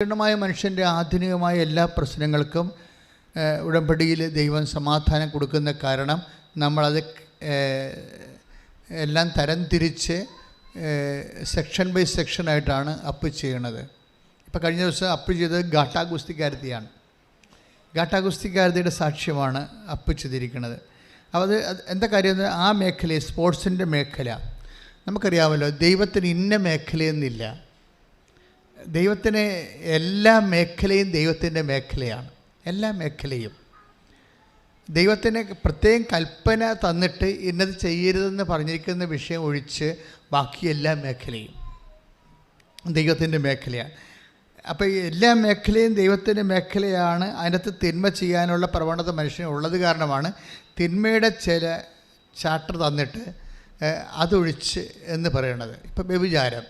പൂർണ്ണമായ മനുഷ്യൻ്റെ ആധുനികമായ എല്ലാ പ്രശ്നങ്ങൾക്കും ഉടമ്പടിയിൽ ദൈവം സമാധാനം കൊടുക്കുന്ന കാരണം നമ്മളത് എല്ലാം തരംതിരിച്ച് സെക്ഷൻ ബൈ സെക്ഷനായിട്ടാണ് അപ്പ് ചെയ്യണത്. ഇപ്പോൾ കഴിഞ്ഞ ദിവസം അപ്പ് ചെയ്തത് ഗാട്ടാ ഗുസ്തിക്കാരത്തിയാണ്. ഗാട്ടാ ഗുസ്തിക്കാരത്തിയുടെ സാക്ഷ്യമാണ് അപ്പ് ചെയ്തിരിക്കുന്നത്. അപ്പോൾ അത് എന്താ കാര്യം, ആ മേഖലയിൽ സ്പോർട്സിൻ്റെ മേഖല നമുക്കറിയാമല്ലോ. ദൈവത്തിന് ഇന്ന മേഖലയെന്നില്ല. ദൈവത്തിന് എല്ലാ മേഖലയും ദൈവത്തിൻ്റെ മേഖലയാണ്. എല്ലാ മേഖലയും ദൈവത്തിന് പ്രത്യേകം കൽപ്പന തന്നിട്ട് ഇന്നത് ചെയ്യരുതെന്ന് പറഞ്ഞിരിക്കുന്ന വിഷയം ഒഴിച്ച് ബാക്കി എല്ലാ മേഖലയും ദൈവത്തിൻ്റെ മേഖലയാണ്. അപ്പോൾ എല്ലാ മേഖലയും ദൈവത്തിൻ്റെ മേഖലയാണ്. അതിനകത്ത് തിന്മ ചെയ്യാനുള്ള പ്രവണത മനുഷ്യനുള്ളത് കാരണമാണ് തിന്മയുടെ ചില ചാപ്റ്റർ തന്നിട്ട് അതൊഴിച്ച് എന്ന് പറയണത്. ഇപ്പോൾ വ്യഭിചാരം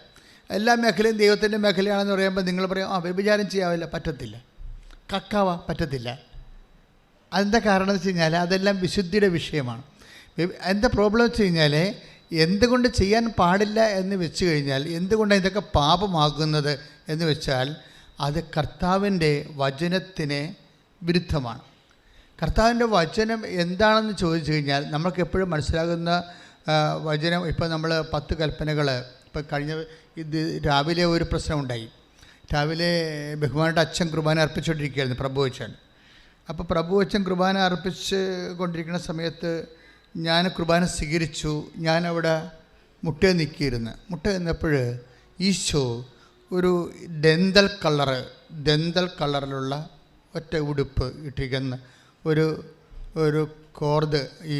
എല്ലാ മേഖലയും ദൈവത്തിൻ്റെ മേഖലയാണെന്ന് പറയുമ്പോൾ നിങ്ങൾ പറയും വ്യഭിചാരം ചെയ്യാവില്ല, പറ്റത്തില്ല. കക്കാവ പറ്റത്തില്ല. അതെന്താ കാരണം എന്ന് വെച്ച് കഴിഞ്ഞാൽ അതെല്ലാം വിശുദ്ധിയുടെ വിഷയമാണ്. എന്താ പ്രോബ്ലം വെച്ച് കഴിഞ്ഞാൽ എന്തുകൊണ്ട് ചെയ്യാൻ പാടില്ല എന്ന് വെച്ച് കഴിഞ്ഞാൽ എന്തുകൊണ്ടാണ് ഇതൊക്കെ പാപമാകുന്നത് എന്ന് വെച്ചാൽ അത് കർത്താവിൻ്റെ വചനത്തിന് വിരുദ്ധമാണ്. കർത്താവിൻ്റെ വചനം എന്താണെന്ന് ചോദിച്ചു കഴിഞ്ഞാൽ നമ്മൾക്ക് എപ്പോഴും മനസ്സിലാകുന്ന വചനം, ഇപ്പോൾ നമ്മൾ 10 കൽപ്പനകൾ, ഇപ്പോൾ കഴിഞ്ഞ ഇത് രാവിലെ ഒരു പ്രശ്നമുണ്ടായി. രാവിലെ ബഹുമാനയുടെ അച്ഛൻ കുർബാന അർപ്പിച്ചുകൊണ്ടിരിക്കുകയായിരുന്നു, പ്രഭു അച്ഛൻ. അപ്പോൾ പ്രഭു അച്ഛൻ കുർബാന അർപ്പിച്ച് കൊണ്ടിരിക്കുന്ന സമയത്ത് ഞാൻ കുർബാന സ്വീകരിച്ചു. ഞാനവിടെ മുട്ട നിന്നപ്പോൾ ഈശോ ഒരു ഡെന്തൽ കളറിലുള്ള ഒറ്റ ഉടുപ്പ് ഇട്ടിരിക്കുന്ന ഒരു കോർഡ് ഈ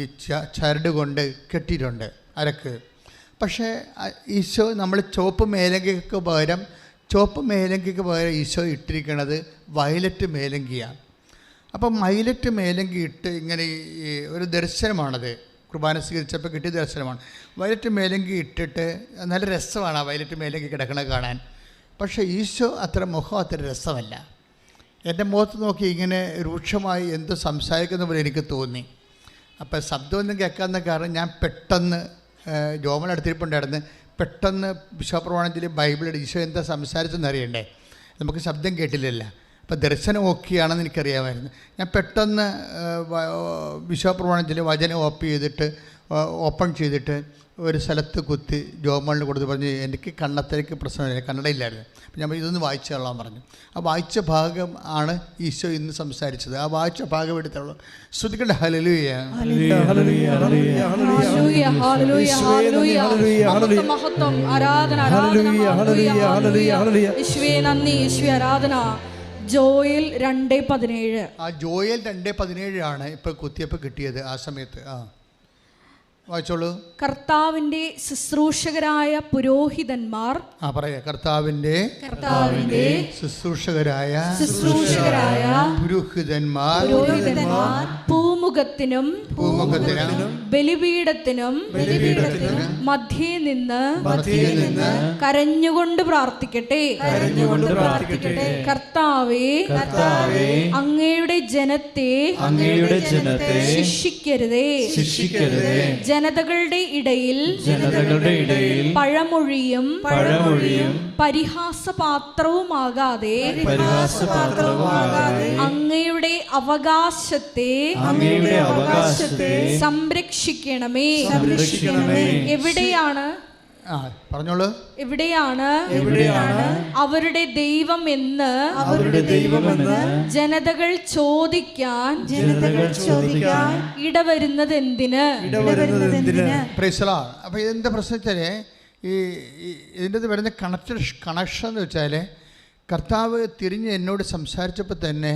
ചരട് കൊണ്ട് കെട്ടിയിട്ടുണ്ട് അരക്ക്. പക്ഷേ ഈശോ നമ്മൾ ചുവപ്പ് മേലങ്കിക്ക് പകരം ഈശോ ഇട്ടിരിക്കുന്നത് വയലറ്റ് മേലങ്കിയാണ്. അപ്പം വയലറ്റ് മേലങ്കി ഇട്ട് ഇങ്ങനെ ഈ ഒരു ദർശനമാണത്. കുർബാന സ്വീകരിച്ചപ്പോൾ കിട്ടിയ ദർശനമാണ്. വയലറ്റ് മേലങ്കി ഇട്ടിട്ട് നല്ല രസമാണ് ആ വയലറ്റ് മേലങ്കി കിടക്കണത് കാണാൻ. പക്ഷേ ഈശോ മുഖം അത്ര രസമല്ല. എൻ്റെ മുഖത്ത് നോക്കി ഇങ്ങനെ രൂക്ഷമായി എന്തോ സംസാരിക്കുന്ന പോലെ എനിക്ക് തോന്നി. അപ്പം ശബ്ദമൊന്നും കേൾക്കാവുന്ന കാരണം ഞാൻ പെട്ടെന്ന് ജോമനടുത്തിരിപ്പുണ്ടായിരുന്നു. പെട്ടെന്ന് വിശ്വപ്രമാണത്തിൽ ബൈബിളിൽ ഈശോ എന്താ സംസാരിച്ചെന്ന് അറിയണ്ടേ, നമുക്ക് ശബ്ദം കേട്ടില്ലല്ലോ. അപ്പോൾ ദർശനം ഓക്കെയാണെന്ന് എനിക്കറിയാമായിരുന്നു. ഞാൻ പെട്ടെന്ന് വിശ്വപ്രമാണത്തിൽ വചനം ഓപ്പൺ ചെയ്തിട്ട് ഒരു സ്ഥലത്ത് കുത്തി ജോമണിന് കൊടുത്ത് പറഞ്ഞു, എനിക്ക് കണ്ണത്തേക്ക് പ്രശ്നമില്ല, കന്നഡയില്ലായിരുന്നു. അപ്പം ഞാൻ ഇതൊന്ന് വായിച്ചു കൊള്ളാൻ പറഞ്ഞു. ആ വായിച്ച ഭാഗം ആണ് ഈശോ ഇന്ന് സംസാരിച്ചത്. ആ വായിച്ച ഭാഗം എടുത്തുള്ളൂ. ശ്രുതിക്കട്ടെ. Hallelujah, Joel 2:17. ആ ജോയൽ 2:17 ആണ് ഇപ്പോൾ കുത്തിയപ്പോൾ കിട്ടിയത്. ആ സമയത്ത് വായിച്ചോളൂ. കർത്താവിന്റെ ശുശ്രൂഷകരായ പുരോഹിതന്മാർ, കർത്താവിന്റെ ശുശ്രൂഷകരായ പുരോഹിതന്മാർ പൂമുഖത്തിനും ബലിപീഠത്തിനും മധ്യേ നിന്ന് കരഞ്ഞുകൊണ്ട് പ്രാർത്ഥിക്കട്ടെ. കർത്താവേ, അങ്ങയുടെ ജനത്തെ ശിക്ഷിക്കരുതേ. ജനതകളുടെ ഇടയിൽ പഴമൊഴിയും പരിഹാസപാത്രവുമാകാതെ അങ്ങയുടെ അവകാശത്തെ സംരക്ഷിക്കണമേ. എവിടെയാണ് അവരുടെ ദൈവം എന്ന് ജനതകൾ ചോദിക്കാൻ ഇടവരുന്നത് എന്തിന്? അപ്പോൾ ഇതെന്താ പ്രശ്നം വെച്ചാൽ ഇതിൻ്റെ വരുന്ന കണക്ഷൻ എന്ന് വെച്ചാൽ കർത്താവ് തിരിഞ്ഞ് എന്നോട് സംസാരിച്ചപ്പോൾ തന്നെ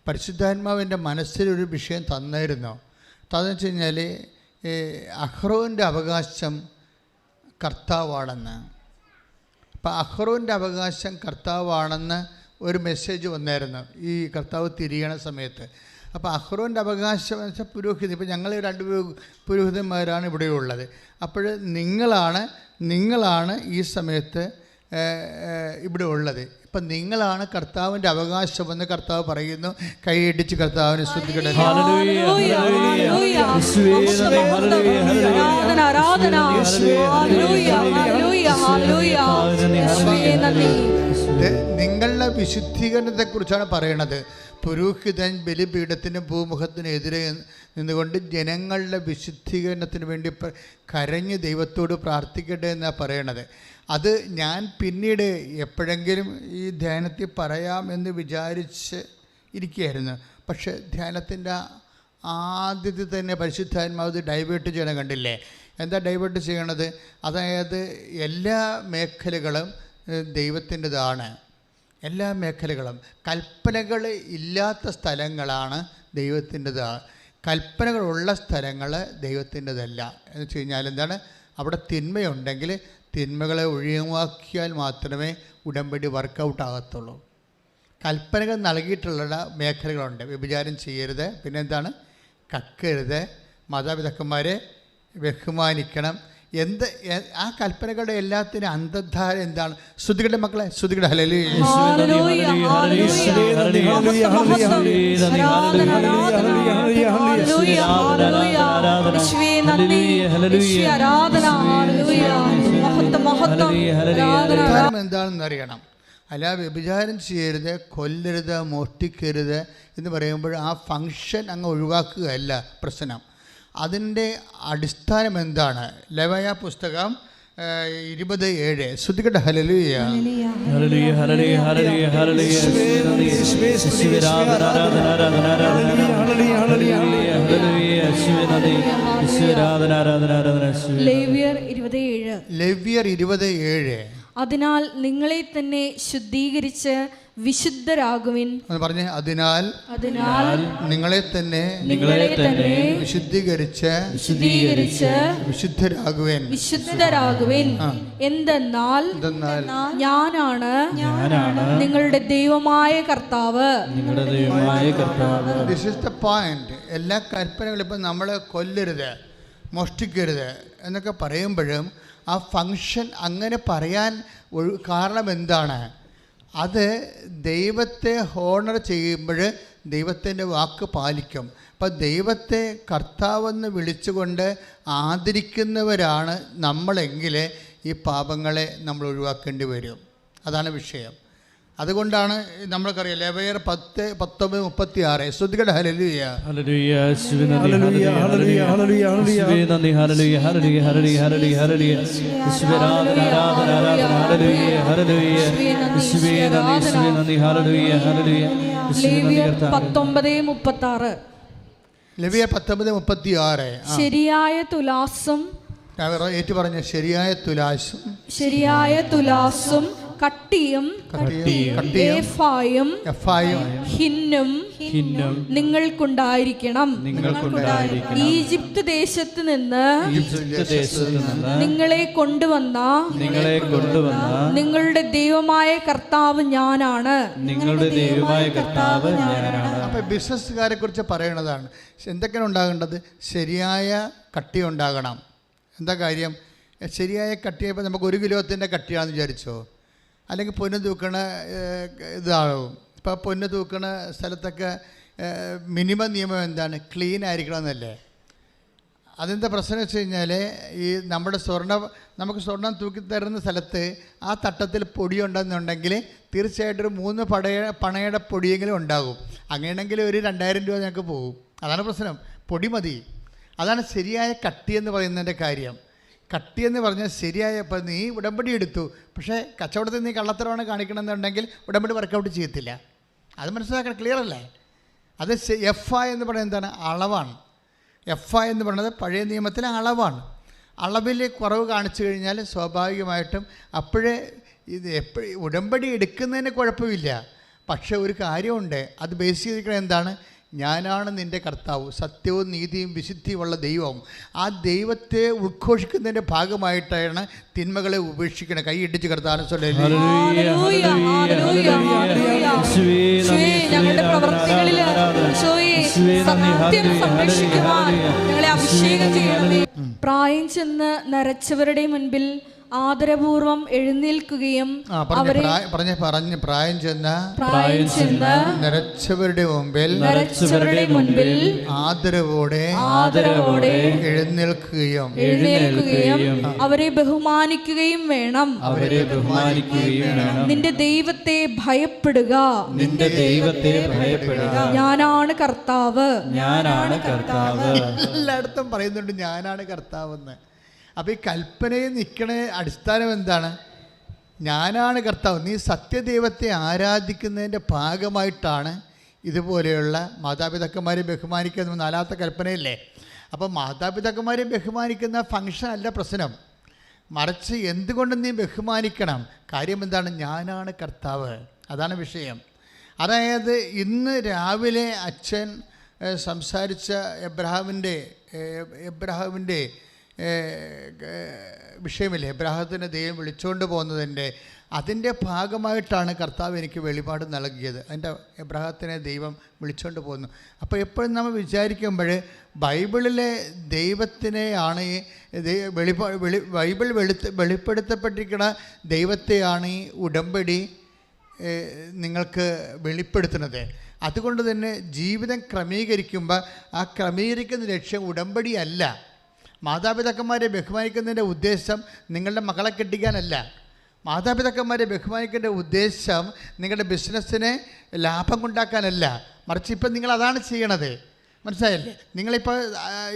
പരിശുദ്ധാത്മാവിൻ്റെ മനസ്സിലൊരു വിഷയം തന്നായിരുന്നു. അതെന്ന് വെച്ച് കഴിഞ്ഞാൽ അഹ്റോൻ്റെ അവകാശം കർത്താവാണെന്ന്. അപ്പം അഹ്റോൻ്റെ അവകാശം കർത്താവാണെന്ന് ഒരു മെസ്സേജ് വന്നായിരുന്നു ഈ കർത്താവ് തിരിയണ സമയത്ത്. അപ്പോൾ അഹ്റോൻ്റെ അവകാശം എന്ന് വെച്ചാൽ പുരോഹിതൻ. ഇപ്പോൾ ഞങ്ങൾ 2 പുരോഹിതന്മാരാണ് ഇവിടെയുള്ളത്. അപ്പോൾ നിങ്ങളാണ് ഈ സമയത്ത് ഇവിടെ ഉള്ളത്. ഇപ്പം നിങ്ങളാണ് കർത്താവിൻ്റെ അവകാശമെന്ന് കർത്താവ് പറയുന്നു. കൈയടിച്ച് കർത്താവിനെ സ്തുതിക്കട്ടെ. നിങ്ങളുടെ വിശുദ്ധീകരണത്തെക്കുറിച്ചാണ് പറയണത്. പുരോഹിതൻ ബലിപീഠത്തിനും ഭൂമുഖത്തിനും എതിരെ നിന്നുകൊണ്ട് ജനങ്ങളുടെ വിശുദ്ധീകരണത്തിന് വേണ്ടി കരഞ്ഞ് ദൈവത്തോട് പ്രാർത്ഥിക്കട്ടെ എന്നാണ് പറയണത്. അത് ഞാൻ പിന്നീട് എപ്പോഴെങ്കിലും ഈ ധ്യാനത്തിൽ പറയാമെന്ന് വിചാരിച്ച് ഇരിക്കുകയായിരുന്നു. പക്ഷേ ധ്യാനത്തിൻ്റെ ആദ്യത്തിൽ തന്നെ പരിശുദ്ധാത്മാവ് ഡൈവേർട്ട് ചെയ്യണം കണ്ടില്ലേ? എന്താ ഡൈവേർട്ട് ചെയ്യണത്? അതായത് എല്ലാ മേഖലകളും ദൈവത്തിൻ്റെതാണ്. എല്ലാ മേഖലകളും കൽപ്പനകൾ ഇല്ലാത്ത സ്ഥലങ്ങളാണ് ദൈവത്തിൻ്റെതാണ്. കൽപ്പനകളുള്ള സ്ഥലങ്ങൾ ദൈവത്തിൻ്റെതല്ല. എന്ന് വെച്ച് കഴിഞ്ഞാൽ എന്താണ്? അവിടെ തിന്മയുണ്ടെങ്കിൽ തിന്മകളെ ഒഴിവാക്കിയാൽ മാത്രമേ ഉടമ്പടി വർക്കൗട്ട് ആകത്തുള്ളൂ. കൽപ്പനകൾ നൽകിയിട്ടുള്ള മേഖലകളുണ്ട്. വ്യഭിചാരം ചെയ്യരുത്, പിന്നെ എന്താണ്? കക്കരുത്, മാതാപിതാക്കന്മാരെ ബഹുമാനിക്കണം. ആ കൽപ്പനകളുടെ എല്ലാത്തിനും അന്തർധാര എന്താണ്? ശ്രുതികളുടെ മക്കളെ, ശ്രുതികളുടെ ഹല്ലേലൂയ. എന്താണെന്ന് അറിയണം. അല്ല, വ്യഭിചാരം ചെയ്യരുത്, കൊല്ലരുത്, മോഷ്ടിക്കരുത് എന്ന് പറയുമ്പോൾ ആ ഫങ്ഷൻ അങ്ങ് ഒഴിവാക്കുകയല്ല പ്രശ്നം. അതിൻ്റെ അടിസ്ഥാനം എന്താണ്? ലെവയ പുസ്തകം 20:7. ശ്രുതികട്ടെ ഹല്ലേലൂയ. ലേവ്യർ 20:7. അതിനാൽ നിങ്ങളെ തന്നെ ശുദ്ധീകരിച്ച് വിശുദ്ധരാകുവിൻ. പറഞ്ഞേ, അതിനാൽ നിങ്ങളെ തന്നെ വിശുദ്ധീകരിച്ച് വിശുദ്ധരാകുവിൻ. എന്തെന്നാൽ ഞാനാണ് നിങ്ങളുടെ ദൈവമായ കർത്താവ്. This is the point. എല്ലാ കൽപ്പനകളും ഇപ്പം നമ്മൾ കൊല്ലരുത്, മോഷ്ടിക്കരുത് എന്നൊക്കെ പറയുമ്പോഴും ആ ഫങ്ഷൻ അങ്ങനെ പറയാൻ കാരണം എന്താണ്? അത് ദൈവത്തെ ഹോണർ ചെയ്യുമ്പോൾ ദൈവത്തിൻ്റെ വാക്ക് പാലിക്കും. അപ്പം ദൈവത്തെ കർത്താവെന്ന് വിളിച്ചുകൊണ്ട് ആദരിക്കുന്നവരാണ് നമ്മളെങ്കിൽ ഈ പാപങ്ങളെ നമ്മൾ ഒഴിവാക്കേണ്ടി വരും. അതാണ് വിഷയം. അതുകൊണ്ടാണ് നമ്മൾക്കറിയാം ലേവ്യർ 10:19-36. ശ്രുതികട്ടെ ഹല്ലേലൂയ. ലേവ്യർ 19:36. ശരിയായ തുലാസും, ഏറ്റു പറഞ്ഞ ശരിയായ തുലാസും കട്ടിയും എഫായും ഹിന്നും നിങ്ങൾക്കുണ്ടായിരിക്കണം. ഈജിപ്ത് ദേശത്ത് നിന്ന് നിങ്ങളെ കൊണ്ടുവന്ന നിങ്ങളുടെ ദൈവമായ കർത്താവ് ഞാനാണ്. അപ്പൊ ബിസിനസ്സുകാരെ കുറിച്ച് പറയണതാണ്. എന്തൊക്കെയാണ് ഉണ്ടാകേണ്ടത്? ശരിയായ കട്ടി ഉണ്ടാകണം. എന്താ കാര്യം? ശരിയായ കട്ടിയപ്പോൾ നമുക്ക് 1 കിലോത്തിൻ്റെ കട്ടിയാണെന്ന് വിചാരിച്ചോ, അല്ലെങ്കിൽ പൊന്ന് തൂക്കണ ഇതാകും. ഇപ്പോൾ പൊന്ന് തൂക്കണ സ്ഥലത്തൊക്കെ മിനിമം നിയമം എന്താണ്? ക്ലീൻ ആയിരിക്കണമെന്നല്ലേ? അതെന്താ പ്രശ്നം വെച്ച് കഴിഞ്ഞാൽ, ഈ നമ്മുടെ നമുക്ക് സ്വർണം തൂക്കിത്തരുന്ന സ്ഥലത്ത് ആ തട്ടത്തിൽ പൊടിയുണ്ടെന്നുണ്ടെങ്കിൽ തീർച്ചയായിട്ടും ഒരു 3 പണയുടെ പൊടിയെങ്കിലും ഉണ്ടാകും. അങ്ങനെയാണെങ്കിൽ ഒരു 2000 രൂപ ഞങ്ങൾക്ക് പോകും. അതാണ് പ്രശ്നം. പൊടി മതി. അതാണ് ശരിയായ കട്ടി എന്ന് പറയുന്നതിൻ്റെ കാര്യം. കട്ടി എന്ന് പറഞ്ഞാൽ ശരിയായ, ഇപ്പം നീ ഉടമ്പടി എടുത്തു, പക്ഷേ കച്ചവടത്തിൽ നീ കള്ളത്തരമാണ് കാണിക്കണമെന്നുണ്ടെങ്കിൽ ഉടമ്പടി വർക്കൗട്ട് ചെയ്യത്തില്ല. അത് മനസ്സിലാക്കണം. ക്ലിയർ അല്ലേ? അത് എഫ് എന്ന് പറയുന്നത് എന്താണ്? അളവാണ്. എഫ് എന്ന് പറയുന്നത് പഴയ നിയമത്തിലെ അളവാണ്. അളവിൽ കുറവ് കാണിച്ചു കഴിഞ്ഞാൽ സ്വാഭാവികമായിട്ടും അപ്പോഴേ ഉടമ്പടി എടുക്കുന്നതിന് കുഴപ്പമില്ല. പക്ഷേ ഒരു കാര്യമുണ്ട്, അത് ബേസ് ചെയ്തിരിക്കുന്നത് എന്താണ്? ഞാനാണ് നിൻ്റെ കർത്താവ്, സത്യവും നീതിയും വിശുദ്ധിയുമുള്ള ദൈവം. ആ ദൈവത്തെ ഉദ്ഘോഷിക്കുന്നതിൻ്റെ ഭാഗമായിട്ടാണ് തിന്മകളെ ഉപേക്ഷിക്കണം. കൈയിടിച്ച് കർത്താവ് പ്രായം ചെന്ന് നരച്ചവരുടെ മുൻപിൽ ആദരപൂർവം എഴുന്നേൽക്കുകയും അവരെ പ്രായം ചെന്ന നരച്ചവരുടെ മുമ്പിൽ ആദരവോടെ എഴുന്നേൽക്കുകയും അവരെ ബഹുമാനിക്കുകയും വേണം. നിന്റെ ദൈവത്തെ ഭയപ്പെടുക. ഞാനാണ് കർത്താവ്. എല്ലായിടത്തും പറയുന്നുണ്ട് ഞാനാണ് കർത്താവെന്ന്. അപ്പോൾ ഈ കൽപ്പനയിൽ നിൽക്കണ അടിസ്ഥാനം എന്താണ്? ഞാനാണ് കർത്താവ്. നീ സത്യദൈവത്തെ ആരാധിക്കുന്നതിൻ്റെ ഭാഗമായിട്ടാണ് ഇതുപോലെയുള്ള മാതാപിതാക്കന്മാരെ ബഹുമാനിക്കുന്ന 4ാമത്തെ കൽപ്പനയില്ലേ. അപ്പോൾ മാതാപിതാക്കന്മാരെ ബഹുമാനിക്കുന്ന ഫംഗ്ഷൻ അല്ല പ്രശ്നം, മറിച്ച് എന്തുകൊണ്ട് നീ ബഹുമാനിക്കണം? കാര്യം എന്താണ്? ഞാനാണ് കർത്താവ്. അതാണ് വിഷയം. അതായത് ഇന്ന് രാവിലെ അച്ഛൻ സംസാരിച്ച എബ്രഹാമിൻ്റെ വിഷയമില്ലേ, എബ്രഹാത്തിനെ ദൈവം വിളിച്ചുകൊണ്ട് അതിൻ്റെ ഭാഗമായിട്ടാണ് കർത്താവ് എനിക്ക് വെളിപാട് നൽകിയത്. അതിൻ്റെ എബ്രഹാത്തിനെ ദൈവം വിളിച്ചുകൊണ്ട് പോകുന്നു. അപ്പോൾ എപ്പോഴും നമ്മൾ വിചാരിക്കുമ്പോൾ ബൈബിളിലെ ദൈവത്തിനെയാണ് ബൈബിൾ വെളിപ്പെടുത്തപ്പെട്ടിരിക്കുന്ന ദൈവത്തെയാണ് ഈ ഉടമ്പടി നിങ്ങൾക്ക് വെളിപ്പെടുത്തുന്നത്. അതുകൊണ്ട് തന്നെ ജീവിതം ക്രമീകരിക്കുമ്പോൾ ആ ക്രമീകരിക്കുന്ന ലക്ഷ്യം ഉടമ്പടി അല്ല. മാതാപിതാക്കന്മാരെ ബഹുമാനിക്കുന്നതിൻ്റെ ഉദ്ദേശം നിങ്ങളുടെ മക്കളെ കെട്ടിക്കാനല്ല. മാതാപിതാക്കന്മാരെ ബഹുമാനിക്കേണ്ട ഉദ്ദേശം നിങ്ങളുടെ ബിസിനസ്സിനെ ലാഭം കൊണ്ടാക്കാനല്ല, മറിച്ച് ഇപ്പം നിങ്ങളതാണ് ചെയ്യണത്. മനസ്സിലായല്ലേ? നിങ്ങളിപ്പോൾ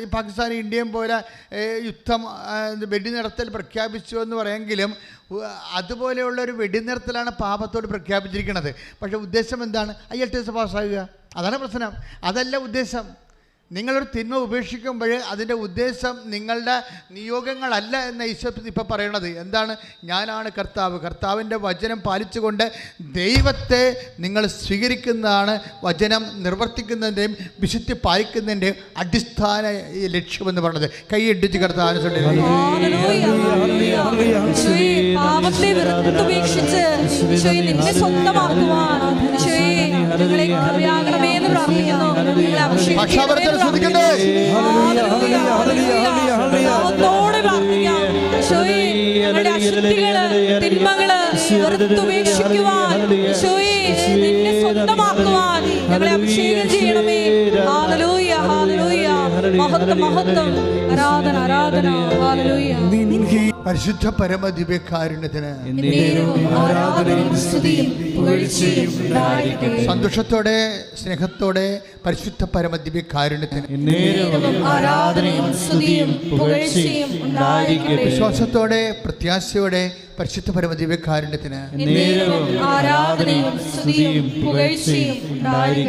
ഈ പാകിസ്ഥാനും ഇന്ത്യയും പോലെ യുദ്ധം വെടിനിർത്തൽ പ്രഖ്യാപിച്ചു എന്ന് പറയുമെങ്കിലും അതുപോലെയുള്ളൊരു വെടിനിർത്തലാണ് പാപത്തോട് പ്രഖ്യാപിച്ചിരിക്കുന്നത്. പക്ഷേ ഉദ്ദേശം എന്താണ്? IELTS പാസ്സാകുക. അതാണ് പ്രശ്നം. അതല്ല ഉദ്ദേശം. നിങ്ങളൊരു തിന്മ ഉപേക്ഷിക്കുമ്പോൾ അതിൻ്റെ ഉദ്ദേശം നിങ്ങളുടെ നിയോഗങ്ങളല്ല എന്ന ഈശോ ഇപ്പോൾ പറയണത്. എന്താണ്? ഞാനാണ് കർത്താവ്. കർത്താവിൻ്റെ വചനം പാലിച്ചുകൊണ്ട് ദൈവത്തെ നിങ്ങൾ സ്വീകരിക്കുന്നതാണ് വചനം നിർവർത്തിക്കുന്നതിൻ്റെയും വിശുദ്ധി പാലിക്കുന്നതിൻ്റെയും അടിസ്ഥാന ലക്ഷ്യമെന്ന് പറയുന്നത്. കൈയിടിച്ച് കർത്താവിനെ ശ്രദ്ധിക്കണ്ടേ? തിന്മകള് ഉപേക്ഷിക്കുവാൻ നിന്നെ സ്വന്തമാക്കുവാൻ ഞങ്ങളെ അഭിഷേകം ചെയ്യണമേ. ഹല്ലേലൂയ, ഹല്ലേലൂയ, മഹത്വം, മഹത്വം, ആരാധന, ആരാധന, ഹല്ലേലൂയ. പരിശുദ്ധ പരമദിവ്യകാരുണ്യത്തിന് സന്തോഷത്തോടെ സ്നേഹത്തോടെ പരിശുദ്ധ പരമദിവ്യകാരുണ്യത്തിന് വിശ്വാസത്തോടെ പ്രത്യാശയോടെ പരിശുദ്ധ പരമദിവ്യകാരുണ്യത്തിന്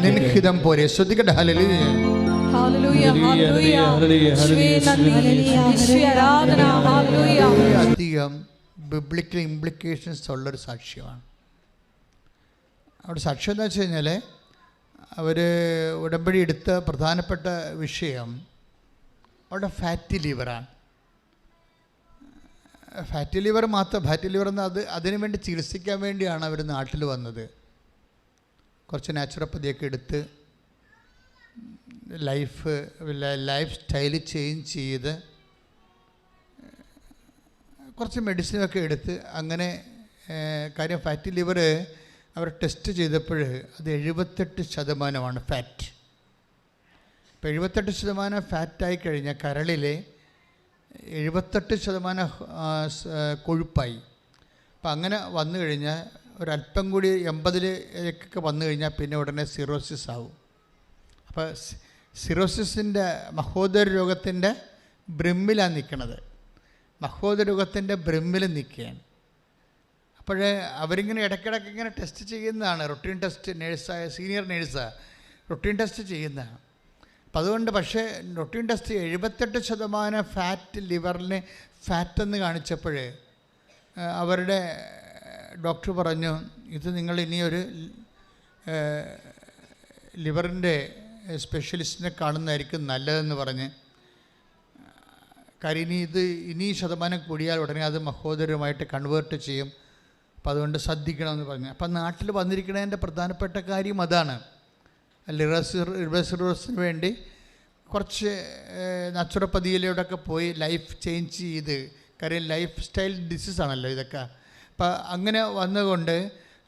നിൻഹിതം പോലെ ശ്രദ്ധിക്കട്ടെ. ഹല്ലേലൂയ, അധികം ബിബ്ലിക്കൽ ഇംപ്ലിക്കേഷൻസ് ഉള്ളൊരു സാക്ഷ്യമാണ്. അവിടെ സാക്ഷ്യം എന്താ വെച്ച് കഴിഞ്ഞാൽ അവർ ഉടമ്പടി എടുത്ത പ്രധാനപ്പെട്ട വിഷയം അവിടെ ഫാറ്റി ലിവറാണ്. ഫാറ്റി ലിവർ എന്ന് അതിനു വേണ്ടി ചികിത്സിക്കാൻ വേണ്ടിയാണ് അവർ നാട്ടിൽ വന്നത്. കുറച്ച് നാച്ചുറോപ്പതിയൊക്കെ എടുത്ത് ലൈഫ് സ്റ്റൈൽ ചേഞ്ച് ചെയ്ത് കുറച്ച് മെഡിസിനൊക്കെ എടുത്ത് അങ്ങനെ കാര്യം ഫാറ്റി ലിവർ അവർ ടെസ്റ്റ് ചെയ്തപ്പോൾ അത് 78% ഫാറ്റ്. ഇപ്പോൾ 78% ഫാറ്റായി കഴിഞ്ഞാൽ കരളിൽ 78% കൊഴുപ്പായി. അപ്പം അങ്ങനെ വന്നു കഴിഞ്ഞാൽ ഒരല്പം കൂടി 80-ലേക്കൊക്കെ വന്നു കഴിഞ്ഞാൽ പിന്നെ ഉടനെ സിറോസിസ് ആവും. അപ്പോൾ സിറോസിസിൻ്റെ മഹോദര രോഗത്തിൻ്റെ ബ്രിമ്മിലാണ് നിൽക്കുന്നത്. മഹോദര രോഗത്തിൻ്റെ ബ്രിമ്മിൽ നിൽക്കുകയാണ്. അപ്പോഴേ അവരിങ്ങനെ ഇടയ്ക്കിടയ്ക്ക് ഇങ്ങനെ ടെസ്റ്റ് ചെയ്യുന്നതാണ്. റൊട്ടീൻ ടെസ്റ്റ്, സീനിയർ നേഴ്സാണ് റൊട്ടീൻ ടെസ്റ്റ് ചെയ്യുന്നതാണ്. അപ്പം അതുകൊണ്ട് പക്ഷേ റൊട്ടീൻ ടെസ്റ്റ് 78% ഫാറ്റ്, ലിവറിന് ഫാറ്റെന്ന് കാണിച്ചപ്പോൾ അവരുടെ ഡോക്ടർ പറഞ്ഞു ഇത് നിങ്ങൾ ഇനിയൊരു ലിവറിൻ്റെ സ്പെഷ്യലിസ്റ്റിനെ കാണുന്നതായിരിക്കും നല്ലതെന്ന് പറഞ്ഞ്. കാര്യം ഇനി ശതമാനം കൂടിയാൽ ഉടനെ അത് മഹോദരമായിട്ട് കൺവേർട്ട് ചെയ്യും. അപ്പം അതുകൊണ്ട് ശ്രദ്ധിക്കണമെന്ന് പറഞ്ഞു. അപ്പം നാട്ടിൽ വന്നിരിക്കുന്നതിൻ്റെ പ്രധാനപ്പെട്ട കാര്യം അതാണ്. ലിവർ വേണ്ടി കുറച്ച് നാച്ചുറോപ്പതിയിലൂടെയൊക്കെ പോയി ലൈഫ് ചേഞ്ച് ചെയ്ത്, കാര്യം ലൈഫ് സ്റ്റൈൽ ഡിസീസാണല്ലോ ഇതൊക്കെ. അപ്പം അങ്ങനെ വന്നുകൊണ്ട്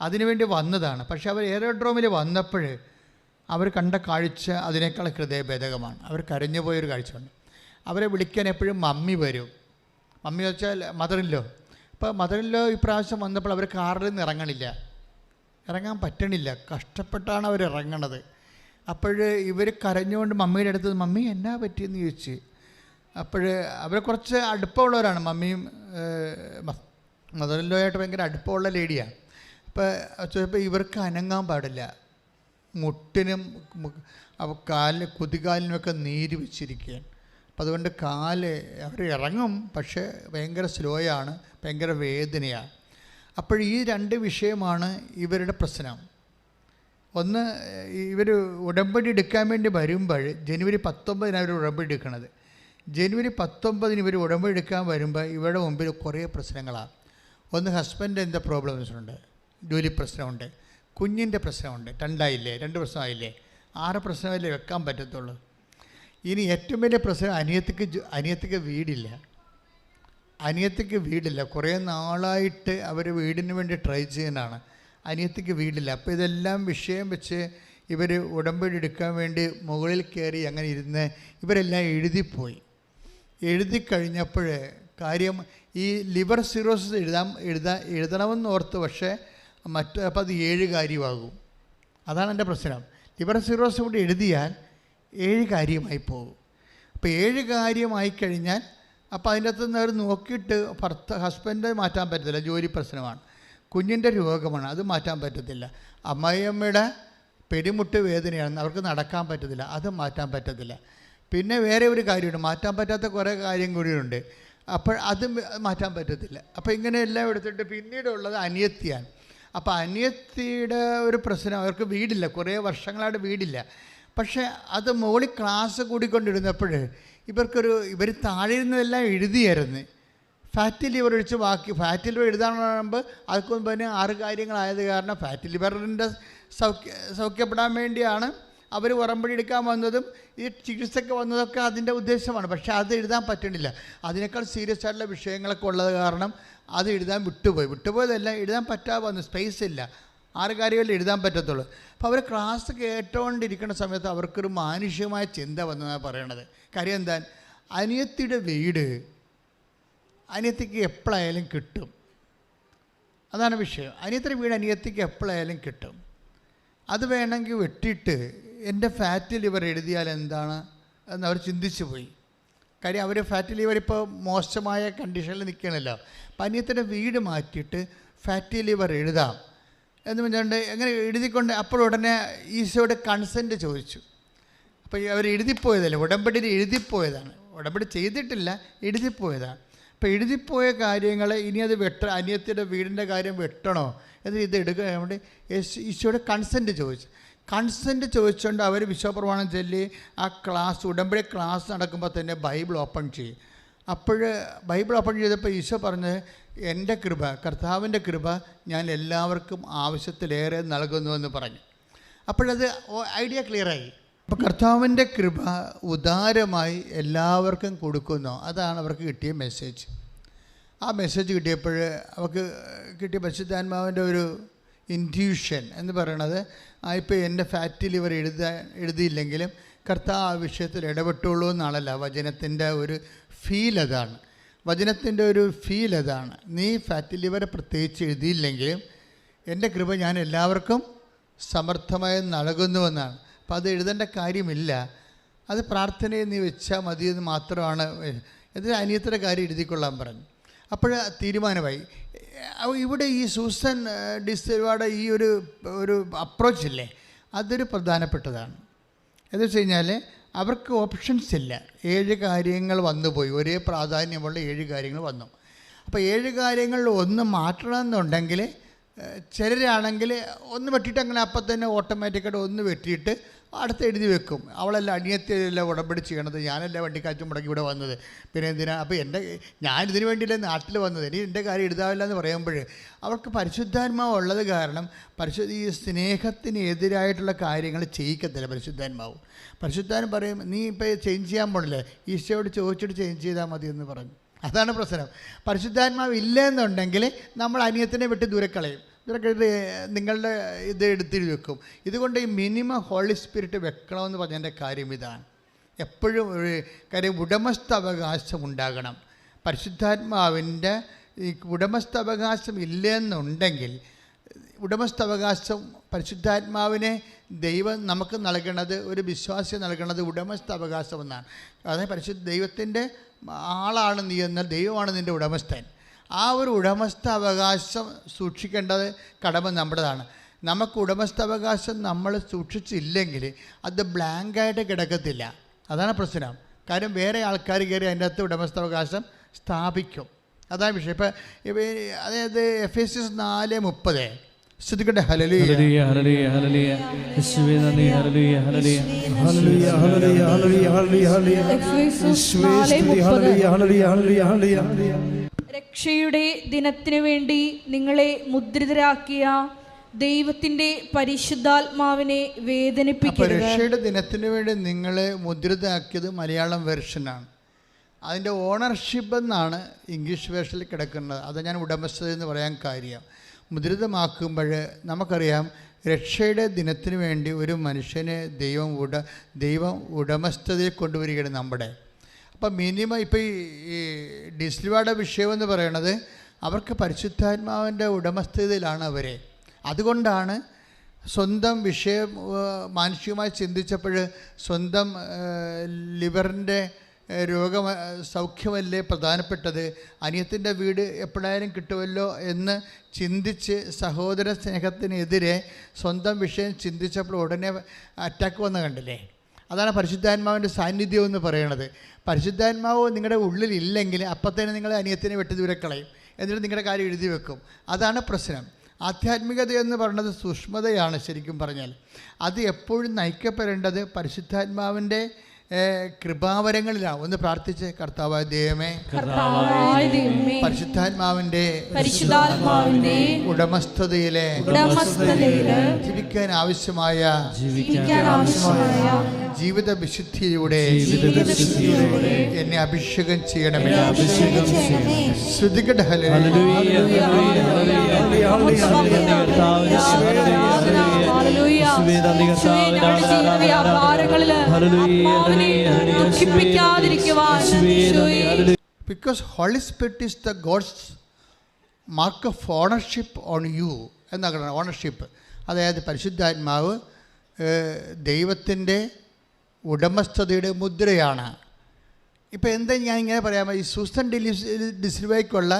അതിനുവേണ്ടി വന്നതാണ്. പക്ഷേ അവർ എയറോഡ്രോമിൽ വന്നപ്പോൾ അവർ കണ്ട കാഴ്ച അതിനേക്കാൾ ഹൃദയഭേദകമാണ്. അവർ കരഞ്ഞു പോയൊരു കാഴ്ചയുണ്ട്. അവരെ വിളിക്കാൻ എപ്പോഴും മമ്മി വരും. മമ്മി വെച്ചാൽ മദറിൻലോ. അപ്പോൾ മദറിൻലോ ഇപ്രാവശ്യം വന്നപ്പോൾ അവർ കാറിൽ നിന്ന് ഇറങ്ങാൻ പറ്റണില്ല. കഷ്ടപ്പെട്ടാണ് അവർ ഇറങ്ങണത്. അപ്പോൾ ഇവർ കരഞ്ഞുകൊണ്ട് മമ്മിയുടെ അടുത്ത് മമ്മി എന്നാ പറ്റിയെന്ന് ചോദിച്ച്. അപ്പോൾ അവർ കുറച്ച് അടുപ്പമുള്ളവരാണ്. മമ്മിയും മദറിൻലോയായിട്ട് ഭയങ്കര അടുപ്പമുള്ള ലേഡിയാണ്. അപ്പോൾ ചിലപ്പോൾ ഇവർക്ക് അനങ്ങാൻ പാടില്ല. മുട്ടിനും കുതികാലിനുമൊക്കെ നീര് വെച്ചിരിക്കുകയാണ്. അപ്പം അതുകൊണ്ട് അവർ ഇറങ്ങും, പക്ഷേ ഭയങ്കര സ്ലോയാണ്, ഭയങ്കര വേദനയാണ്. അപ്പോൾ ഈ രണ്ട് വിഷയമാണ് ഇവരുടെ പ്രശ്നം. ഒന്ന്, ഇവർ ഉടമ്പടി എടുക്കാൻ വേണ്ടി വരുമ്പോൾ ജനുവരി 19 അവർ ഉടമ്പടി എടുക്കണത്. ജനുവരി 19 ഇവർ ഉടമ്പടി എടുക്കാൻ വരുമ്പോൾ ഇവരുടെ മുമ്പിൽ കുറേ പ്രശ്നങ്ങളാണ്. ഒന്ന്, ഹസ്ബൻഡ് എന്താ പ്രോബ്ലംസ് ഉണ്ട്, ജോലി പ്രശ്നമുണ്ട്, കുഞ്ഞിൻ്റെ പ്രശ്നമുണ്ട്, 2 പ്രശ്നമായില്ലേ, 6 പ്രശ്നമല്ലേ വെക്കാൻ പറ്റത്തുള്ളൂ. ഇനി ഏറ്റവും വലിയ പ്രശ്നം അനിയത്തിക്ക് വീടില്ല. കുറേ നാളായിട്ട് അവർ വീടിന് വേണ്ടി ട്രൈ ചെയ്യുന്നതാണ്. അനിയത്തിക്ക് വീടില്ല. അപ്പോൾ ഇതെല്ലാം വിഷയം വെച്ച് ഇവർ ഉടമ്പടി എടുക്കാൻ വേണ്ടി മുകളിൽ കയറി അങ്ങനെ ഇരുന്ന് ഇവരെല്ലാം എഴുതി കഴിഞ്ഞപ്പോൾ കാര്യം ഈ ലിവർ സിറോസിസ് എഴുതണമെന്ന് ഓർത്ത്, പക്ഷേ അപ്പോൾ അത് 7 കാര്യമാകും. അതാണ് എൻ്റെ പ്രശ്നം. ലിവർ സിറോസിസ് കൂടി എഴുതിയാൽ 7 കാര്യമായി പോകും. അപ്പോൾ 7 കാര്യമായി കഴിഞ്ഞാൽ അപ്പോൾ അതിൻ്റെ അകത്തുനിന്ന് അവർ നോക്കിയിട്ട് ഹസ്ബൻഡ് മാറ്റാൻ പറ്റത്തില്ല, ജോലി പ്രശ്നമാണ്, കുഞ്ഞിൻ്റെ രോഗമാണ്, അത് മാറ്റാൻ പറ്റത്തില്ല, അമ്മായിയമ്മയുടെ പെരുമുട്ട് വേദനയാണ്, അവർക്ക് നടക്കാൻ പറ്റത്തില്ല, അത് മാറ്റാൻ പറ്റത്തില്ല. പിന്നെ വേറെ ഒരു കാര്യമുണ്ട്, മാറ്റാൻ പറ്റാത്ത കുറേ കാര്യം കൂടിയുണ്ട്, അപ്പോൾ അത് മാറ്റാൻ പറ്റത്തില്ല. അപ്പോൾ ഇങ്ങനെയെല്ലാം എടുത്തിട്ട് പിന്നീടുള്ളത് അനിയത്തിയാണ്. അപ്പോൾ അനിയത്തിയുടെ ഒരു പ്രശ്നം, അവർക്ക് വീടില്ല, കുറേ വർഷങ്ങളായിട്ട് വീടില്ല. പക്ഷേ അത് മുകളിൽ ക്ലാസ് കൂടിക്കൊണ്ടിരുന്നപ്പോൾ ഇവർ താഴെ നിന്നെല്ലാം എഴുതിയായിരുന്നു. ഫാറ്റി ലിവർ ഒഴിച്ച് ബാക്കി ഫാറ്റി ലിവർ എഴുതാൻ പറയുമ്പോൾ അതൊക്കെ തന്നെ 6 കാര്യങ്ങളായത് കാരണം ഫാറ്റി ലിവറിൻ്റെ സൗഖ്യപ്പെടാൻ വേണ്ടിയാണ് അവർ ഉടമ്പടി എടുക്കാൻ വന്നതും ഈ ചികിത്സയ്ക്ക് വന്നതൊക്കെ അതിൻ്റെ ഉദ്ദേശമാണ്. പക്ഷേ അത് എഴുതാൻ പറ്റണില്ല. അതിനേക്കാൾ സീരിയസ് ആയിട്ടുള്ള വിഷയങ്ങളൊക്കെ ഉള്ളത് കാരണം അത് എഴുതാൻ വിട്ടുപോയതെല്ലാം എഴുതാൻ പറ്റാതെ വന്നു. സ്പേസ് ഇല്ല, 6 കാര്യമല്ലേ എഴുതാൻ പറ്റത്തുള്ളൂ. അപ്പോൾ അവർ ക്ലാസ് കേട്ടുകൊണ്ടിരിക്കുന്ന സമയത്ത് അവർക്കൊരു മാനുഷികമായ ചിന്ത വന്നതാണ് പറയണത്. കാര്യം എന്താ, അനിയത്തിയുടെ വീട് അനിയത്തിക്ക് എപ്പോഴായാലും കിട്ടും, അതാണ് വിഷയം. അനിയത്തിയുടെ വീട് അനിയത്തിക്ക് എപ്പോഴായാലും കിട്ടും. അത് വേണമെങ്കിൽ വെട്ടിയിട്ട് എൻ്റെ ഫാറ്റ് ലിവർ എഴുതിയാൽ എന്താണ് എന്നവർ ചിന്തിച്ചു പോയി. കാര്യം അവർ ഫാറ്റ് ലിവർ ഇപ്പോൾ മോശമായ കണ്ടീഷനിൽ നിൽക്കണമല്ലോ. അപ്പം അനിയത്തിൻ്റെ വീട് മാറ്റിയിട്ട് ഫാറ്റി ലിവർ എഴുതാം എന്ന് പറഞ്ഞുകൊണ്ട് എങ്ങനെ എഴുതിക്കൊണ്ട് അപ്പോൾ ഉടനെ ഈശോയുടെ കൺസെൻറ്റ് ചോദിച്ചു. അപ്പോൾ അവർ എഴുതിപ്പോയതല്ലേ, ഉടമ്പടിയിൽ എഴുതിപ്പോയതാണ്, ഉടമ്പടി ചെയ്തിട്ടില്ല, എഴുതിപ്പോയതാണ്. അപ്പോൾ എഴുതിപ്പോയ കാര്യങ്ങൾ ഇനി അത് അനിയത്തിയുടെ വീടിൻ്റെ കാര്യം വെട്ടണോ എന്നിട്ട് ഇത് എടുക്കാൻ വേണ്ടി ഈശോയുടെ കൺസെൻറ്റ് ചോദിച്ചുകൊണ്ട് അവർ വിശ്വപ്രമാണം ചൊല്ലി ആ ഉടമ്പടി ക്ലാസ് നടക്കുമ്പോൾ തന്നെ ബൈബിൾ ഓപ്പൺ ചെയ്യും. അപ്പോൾ ബൈബിൾ ഓപ്പൺ ചെയ്തപ്പോൾ ഈശോ പറഞ്ഞത്, എൻ്റെ കൃപ, കർത്താവിൻ്റെ കൃപ ഞാൻ എല്ലാവർക്കും ആവശ്യത്തിലേറെ നൽകുന്നുവെന്ന് പറഞ്ഞു. അപ്പോഴത് ഐഡിയ ക്ലിയറായി. അപ്പോൾ കർത്താവിൻ്റെ കൃപ ഉദാരമായി എല്ലാവർക്കും കൊടുക്കുന്നു, അതാണ് അവർക്ക് കിട്ടിയ മെസ്സേജ്. ആ മെസ്സേജ് കിട്ടിയപ്പോൾ അവർക്ക് കിട്ടിയ പരിശുദ്ധാത്മാവിൻ്റെ ഒരു ഇൻറ്റ്യൂഷൻ എന്ന് പറയണത്, ഇപ്പോൾ എൻ്റെ ഫാറ്റി ലിവർ എഴുതിയില്ലെങ്കിലും കർത്താവ് ആ വിഷയത്തിൽ ഇടപെട്ടുള്ളൂ എന്നാണല്ല വചനത്തിൻ്റെ ഒരു ഫീൽ. അതാണ് നീ ഫാറ്റി ലിവർ പ്രത്യേകിച്ച് എഴുതിയില്ലെങ്കിലും എൻ്റെ കൃപ ഞാൻ എല്ലാവർക്കും സമർത്ഥമായി നൽകുന്നുവെന്നാണ്. അപ്പോൾ അത് എഴുതേണ്ട കാര്യമില്ല, അത് പ്രാർത്ഥനയിൽ നീ വെച്ചാൽ മതിയെന്ന് മാത്രമാണ്. എന്നിട്ട് അനിയത്തിൻ്റെ കാര്യം എഴുതിക്കൊള്ളാൻ പറഞ്ഞു. അപ്പോൾ തീരുമാനമായി. ഇവിടെ ഈ സൂസൻ ഡിസിൽവയുടെ ഈ ഒരു അപ്രോച്ചില്ലേ, അതൊരു പ്രധാനപ്പെട്ടതാണ്. എന്ന് വെച്ച് കഴിഞ്ഞാൽ അവർക്ക് ഓപ്ഷൻസ് ഇല്ല. 7 കാര്യങ്ങൾ വന്നുപോയി, ഒരേ പ്രാധാന്യമുള്ള 7 കാര്യങ്ങൾ വന്നു. അപ്പോൾ 7 കാര്യങ്ങളിൽ ഒന്ന് മാറ്റണമെന്നുണ്ടെങ്കിൽ ചിലരാണെങ്കിൽ ഒന്ന് വെട്ടിയിട്ട് അങ്ങനെ അപ്പം തന്നെ ഓട്ടോമാറ്റിക്കായിട്ട് ഒന്ന് വെട്ടിയിട്ട് അടുത്ത് എഴുതി വെക്കും. അവളല്ല അനിയത്തിയല്ല ഉടമ്പടി ചെയ്യണത്, ഞാനല്ല വണ്ടിക്കാറ്റും മുടക്കി ഇവിടെ വന്നത്, പിന്നെ എന്തിനാ, അപ്പോൾ ഞാനിതിനു വേണ്ടിയില്ല നാട്ടിൽ വന്നത്, ഇനി എൻ്റെ കാര്യം എഴുതാവില്ല എന്ന് പറയുമ്പോൾ അവർക്ക് പരിശുദ്ധാത്മാവ് ഉള്ളത് കാരണം ഈ സ്നേഹത്തിന് എതിരായിട്ടുള്ള കാര്യങ്ങൾ ചെയ്യിക്കത്തില്ല പരിശുദ്ധാത്മാവ് പറയും, നീ ഇപ്പോൾ ചേഞ്ച് ചെയ്യാൻ പോണില്ലേ, ഈശോയോട് ചോദിച്ചിട്ട് ചേഞ്ച് ചെയ്താൽ മതി എന്ന് പറഞ്ഞു. അതാണ് പ്രശ്നം. പരിശുദ്ധാത്മാവ് ഇല്ലെന്നുണ്ടെങ്കിൽ നമ്മൾ അനിയത്തിനെ വിട്ട് ദൂരെ കളയും. ദൂരെ നിങ്ങളുടെ ഇത് എടുത്തിട്ട് വെക്കും. ഇതുകൊണ്ട് ഈ മിനിമം ഹോളി സ്പിരിറ്റ് വെക്കണമെന്ന് പറഞ്ഞതിൻ്റെ കാര്യം ഇതാണ്. എപ്പോഴും ഒരു കാര്യം ഉടമസ്ഥാവകാശം ഉണ്ടാകണം. പരിശുദ്ധാത്മാവിൻ്റെ ഈ ഉടമസ്ഥാവകാശം ഇല്ലെന്നുണ്ടെങ്കിൽ, ഉടമസ്ഥാവകാശം പരിശുദ്ധാത്മാവിനെ ദൈവം നമുക്ക് നൽകണത്, ഒരു വിശ്വാസി നൽകണത് ഉടമസ്ഥാവകാശം എന്നാണ്. അതായത് ദൈവത്തിൻ്റെ ആളാണ് നീ, എന്നാൽ ദൈവമാണ് നിൻ്റെ ഉടമസ്ഥൻ. ആ ഒരു ഉടമസ്ഥാവകാശം സൂക്ഷിക്കേണ്ടത് കടമ നമ്മുടേതാണ്. നമുക്ക് ഉടമസ്ഥാവകാശം നമ്മൾ സൂക്ഷിച്ചില്ലെങ്കിൽ അത് ബ്ലാങ്കായിട്ട് കിടക്കത്തില്ല. അതാണ് പ്രശ്നം. കാര്യം വേറെ ആൾക്കാർ കയറി അതിൻ്റെ അകത്ത് ഉടമസ്ഥാവകാശം സ്ഥാപിക്കും. അതാണ് വിഷയം. ഇപ്പം അതായത് എഫേസ്യസ് 4:30 ശ്രദ്ധിക്കട്ടെ. ഹല്ലേലൂയ ഹല്ലേലൂയ ഹല്ലേലൂയ യേശുവേ നന്ദി. ഹല്ലേലൂയ ഹല്ലേലൂയ ഹല്ലേലൂയ ഹല്ലേലൂയ ഹല്ലേലൂയ ഹല്ലേലൂയ ഹല്ലേലൂയ ഹല്ലേലൂയ. രക്ഷയുടെ ദിനത്തിനു വേണ്ടി നിങ്ങളെ മുദ്രിതരാക്കിയ ദൈവത്തിന്റെ പരിശുദ്ധാത്മാവിനെ വേദനിപ്പിക്കരുത്. രക്ഷയുടെ ദിനത്തിന് വേണ്ടി നിങ്ങളെ മുദ്രിതരാക്കിയത് മലയാളം വെർഷനാണ്. അതിൻ്റെ ഓണർഷിപ്പ് എന്നാണ് ഇംഗ്ലീഷ് വേർഷനിൽ കിടക്കുന്നത്. അത് ഞാൻ ഉടമസ്ഥത എന്ന് പറയാൻ കാര്യം. മുദ്രിതമാക്കുമ്പോൾ നമുക്കറിയാം, രക്ഷയുടെ ദിനത്തിന് വേണ്ടി ഒരു മനുഷ്യനെ ദൈവം ഉടമസ്ഥതയിൽ കൊണ്ടുവരികയാണ് നമ്മുടെ. അപ്പം മിനിമം ഇപ്പോൾ ഈ ഡിസ്ലിവായുടെ വിഷയമെന്ന് പറയണത് അവർക്ക് പരിശുദ്ധാത്മാവിൻ്റെ ഉടമസ്ഥതയിലാണ് അവരെ. അതുകൊണ്ടാണ് സ്വന്തം വിഷയം മാനസികമായി ചിന്തിച്ചപ്പോൾ സ്വന്തം ലിവറിൻ്റെ സൗഖ്യമല്ലേ പ്രധാനപ്പെട്ടത്, അനിയത്തിൻ്റെ വീട് എപ്പോഴായാലും കിട്ടുമല്ലോ എന്ന് ചിന്തിച്ച് സഹോദര സ്നേഹത്തിനെതിരെ സ്വന്തം വിഷയം ചിന്തിച്ചപ്പോൾ ഉടനെ അറ്റാക്ക് വന്ന് കണ്ടില്ലേ. അതാണ് പരിശുദ്ധാത്മാവിൻ്റെ സാന്നിധ്യം എന്ന് പറയണത്. പരിശുദ്ധാത്മാവ് നിങ്ങളുടെ ഉള്ളിലില്ലെങ്കിൽ അപ്പത്തേനെ നിങ്ങൾ അനിയത്തിനെ വെട്ടി ദൂരെ കളയും, എന്നിട്ട് നിങ്ങളുടെ കാര്യം എഴുതി വെക്കും. അതാണ് പ്രശ്നം. ആധ്യാത്മികത എന്ന് പറയുന്നത് സൂക്ഷ്മതയാണ്. ശരിക്കും പറഞ്ഞാൽ അത് എപ്പോഴും നയിക്കപ്പെടേണ്ടത് പരിശുദ്ധാത്മാവിൻ്റെ കൃപാവരങ്ങളിലാണ്. ഒന്ന് പ്രാർത്ഥിച്ച്, കർത്താവായ ദൈവമേ, പരിശുദ്ധാത്മാവിന്റെ ഉടമസ്ഥതയിലെ ജീവിക്കാൻ ആവശ്യമായ ജീവിത വിശുദ്ധിയിലൂടെ എന്നെ അഭിഷേകം ചെയ്യണമേ. ശ്രദ്ധിക്കട്ടെ. Because Holy Spirit is the God's mark of ownership on you എന്നാണ് ഓണർഷിപ്പ്. അതായത് പരിശുദ്ധാത്മാവ് ദൈവത്തിൻ്റെ ഉടമസ്ഥതയുടെ മുദ്രയാണ്. ഇപ്പോൾ എന്താ ഞാൻ ഇങ്ങനെ പറയാമോ, ഈ സൂസൻ ഡിസിൽവയ്ക്കുള്ള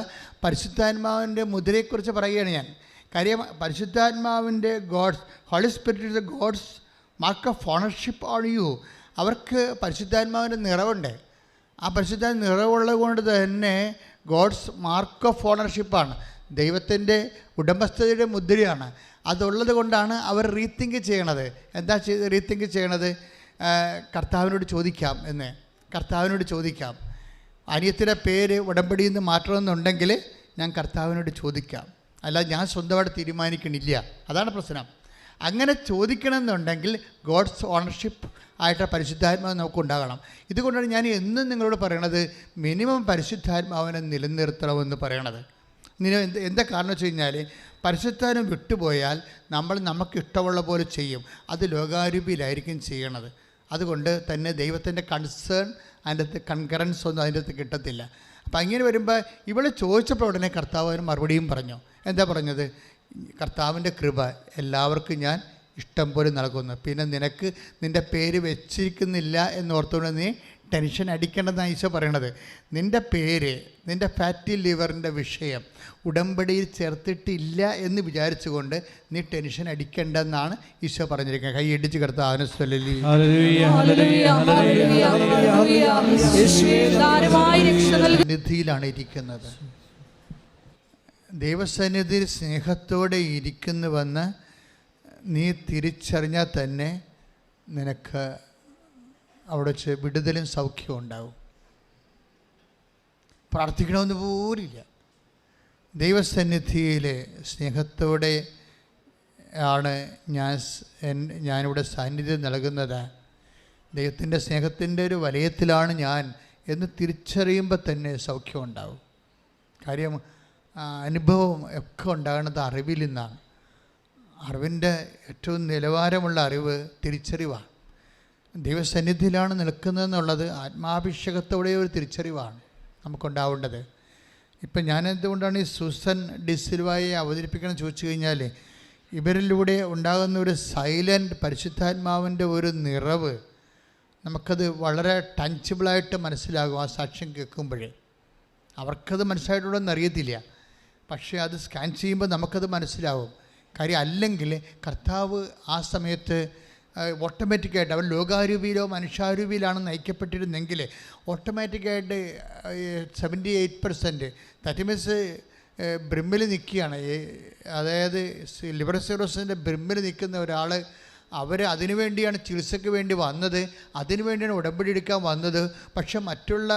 പരിശുദ്ധാത്മാവിൻ്റെ മുദ്രയെക്കുറിച്ച് പറയുകയാണ് ഞാൻ. കാര്യം പരിശുദ്ധാത്മാവിൻ്റെ holy spirit is the God's mark of ownership on you. അവർക്ക് പരിശുദ്ധാത്മാവിൻ്റെ നിറവുണ്ട്. ആ പരിശുദ്ധാത്മ നിറവുള്ളത് കൊണ്ട് തന്നെ ഗോഡ്സ് മാർക്ക് ഓഫ് ഓണർഷിപ്പാണ്, ദൈവത്തിൻ്റെ ഉടമസ്ഥതയുടെ മുദ്രയാണ്. അതുള്ളത് കൊണ്ടാണ് അവർ റീതിങ്ക് ചെയ്യണത്. എന്താ റീതിങ്ക് ചെയ്യണത്? കർത്താവിനോട് ചോദിക്കാം എന്ന്. കർത്താവിനോട് ചോദിക്കാം, അനിയത്തിൻ്റെ പേര് ഉടമ്പടിയിൽ നിന്ന് മാറ്റണമെന്നുണ്ടെങ്കിൽ ഞാൻ കർത്താവിനോട് ചോദിക്കാം, അല്ല ഞാൻ സ്വന്തമായിട്ട് തീരുമാനിക്കണില്ല. അതാണ് പ്രശ്നം. അങ്ങനെ ചോദിക്കണമെന്നുണ്ടെങ്കിൽ ഗോഡ്സ് ഓണർഷിപ്പ് ആയിട്ട് പരിശുദ്ധാത്മാവ് നമുക്കുണ്ടാകണം. ഇതുകൊണ്ടാണ് ഞാൻ എന്നും നിങ്ങളോട് പറയണത് മിനിമം പരിശുദ്ധാത്മാവിനെ നിലനിർത്തണമെന്ന് പറയണത്. എന്താ കാരണം വെച്ച് കഴിഞ്ഞാൽ പരിശുദ്ധാത്മ വിട്ടുപോയാൽ നമ്മൾ നമുക്കിഷ്ടമുള്ള പോലെ ചെയ്യും. അത് ലോകാരൂപിയിലായിരിക്കും ചെയ്യണത്. അതുകൊണ്ട് തന്നെ ദൈവത്തിൻ്റെ കൺസേൺ, അതിൻ്റെ അകത്ത് കൺകറൻസ് ഒന്നും അതിൻ്റെ അകത്ത് കിട്ടത്തില്ല. അപ്പം അങ്ങനെ വരുമ്പോൾ ഇവളെ ചോദിച്ചപ്പോൾ ഉടനെ കർത്താവ് മറുപടിയും പറഞ്ഞു. എന്താ പറഞ്ഞത്? കർത്താവിൻ്റെ കൃപ എല്ലാവർക്കും ഞാൻ ഇഷ്ടം പോലെ നൽകുന്നു, പിന്നെ നിനക്ക് നിൻ്റെ പേര് വെച്ചിരിക്കുന്നില്ല എന്നോർത്തുകൊണ്ട് നീ ടെൻഷൻ അടിക്കേണ്ടതെന്നാണ് ഈശോ പറയണത്. നിൻ്റെ പേര്, നിൻ്റെ ഫാറ്റി ലിവറിൻ്റെ വിഷയം ഉടമ്പടിയിൽ ചേർത്തിട്ടില്ല എന്ന് വിചാരിച്ചുകൊണ്ട് നീ ടെൻഷൻ അടിക്കേണ്ടെന്നാണ് ഈശോ പറഞ്ഞിരിക്കുന്നത്. കൈ ഇടിച്ച് കർത്താവിനെ സന്നിധിയിലാണ് ഇരിക്കുന്നത്. ദൈവസന്നിധിയിൽ സ്നേഹത്തോടെ ഇരിക്കുന്നുവെന്ന് നീ തിരിച്ചറിഞ്ഞാൽ തന്നെ നിനക്ക് അവിടെ വെച്ച് വിടുതലും സൗഖ്യവും ഉണ്ടാവും. പ്രാർത്ഥിക്കണമെന്ന് പോലില്ല. ദൈവസന്നിധിയിൽ സ്നേഹത്തോടെ ആണ് ഞാനിവിടെ സാന്നിധ്യം നൽകുന്നത്. ദൈവത്തിൻ്റെ സ്നേഹത്തിൻ്റെ ഒരു വലയത്തിലാണ് ഞാൻ എന്ന് തിരിച്ചറിയുമ്പോൾ തന്നെ സൗഖ്യം ഉണ്ടാവും. കാര്യം അനുഭവം ഒക്കെ ഉണ്ടാകുന്നത് അറിവിൽ നിന്നാണ്. അറിവിൻ്റെ ഏറ്റവും നിലവാരമുള്ള അറിവ് തിരിച്ചറിവാണ്. ദൈവസന്നിധിയിലാണ് നിൽക്കുന്നതെന്നുള്ളത് ആത്മാഭിഷേകത്തോടെ ഒരു തിരിച്ചറിവാണ് നമുക്കുണ്ടാവേണ്ടത്. ഇപ്പം ഞാനെന്തുകൊണ്ടാണ് ഈ സൂസൻ ഡിസിൽവായെ അവതരിപ്പിക്കണം ചോദിച്ചു കഴിഞ്ഞാൽ, ഇവരിലൂടെ ഉണ്ടാകുന്ന ഒരു സൈലൻറ്റ് പരിശുദ്ധാത്മാവിൻ്റെ ഒരു നിറവ് നമുക്കത് വളരെ ടഞ്ചബിളായിട്ട് മനസ്സിലാകും. ആ സാക്ഷ്യം കേൾക്കുമ്പോഴേ അവർക്കത് മനസ്സിലായിട്ടുള്ളതെന്ന് അറിയത്തില്ല, പക്ഷേ അത് സ്കാൻ ചെയ്യുമ്പോൾ നമുക്കത് മനസ്സിലാവും. കാര്യം അല്ലെങ്കിൽ കർത്താവ് ആ സമയത്ത് ഓട്ടോമാറ്റിക്കായിട്ട് അവർ ലോകാരൂപിയിലോ മനുഷ്യാരൂപിയിലാണ് നയിക്കപ്പെട്ടിരുന്നെങ്കിൽ ഓട്ടോമാറ്റിക്കായിട്ട് 78% ദാറ്റ് മീൻസ് ബ്രിമ്മിൽ നിൽക്കുകയാണ്. അതായത് ലിവർ സിറോസിൻ്റെ ബ്രിമ്മിൽ നിൽക്കുന്ന ഒരാൾ, അവർ അതിനുവേണ്ടിയാണ് ചികിത്സയ്ക്ക് വേണ്ടി വന്നത്, അതിനുവേണ്ടിയാണ് ഉടമ്പടി എടുക്കാൻ വന്നത്. പക്ഷെ മറ്റുള്ള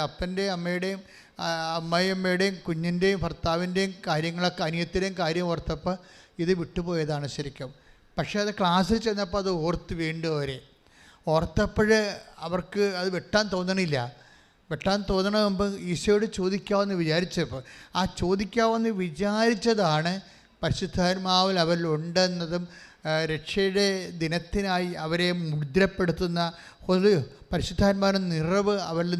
അപ്പൻ്റെയും അമ്മയുടെയും അമ്മായിയമ്മയുടെയും കുഞ്ഞിൻ്റെയും ഭർത്താവിൻ്റെയും കാര്യങ്ങളൊക്കെ അനിയത്തിൻ്റെയും കാര്യം ഓർത്തപ്പോൾ ഇത് വിട്ടുപോയതാണ് ശരിക്കും. പക്ഷേ അത് ക്ലാസ്സിൽ ചെന്നപ്പോൾ അത് ഓർത്ത് വീണ്ടും അവരെ ഓർത്തപ്പോൾ അവർക്ക് അത് വെട്ടാൻ തോന്നണില്ല. വെട്ടാൻ തോന്നണ മുമ്പ് ഈശോയോട് ചോദിക്കാമെന്ന് വിചാരിച്ചപ്പോൾ ആ ചോദിക്കാമെന്ന് വിചാരിച്ചതാണ് പരിശുദ്ധാത്മാവിൽ അവരിലുണ്ടെന്നതും രക്ഷയുടെ ദിനത്തിനായി അവരെ മുദ്രപ്പെടുത്തുന്ന ഒരു പരിശുദ്ധാത്മാവിൻ്റെ നിറവ് അവരിൽ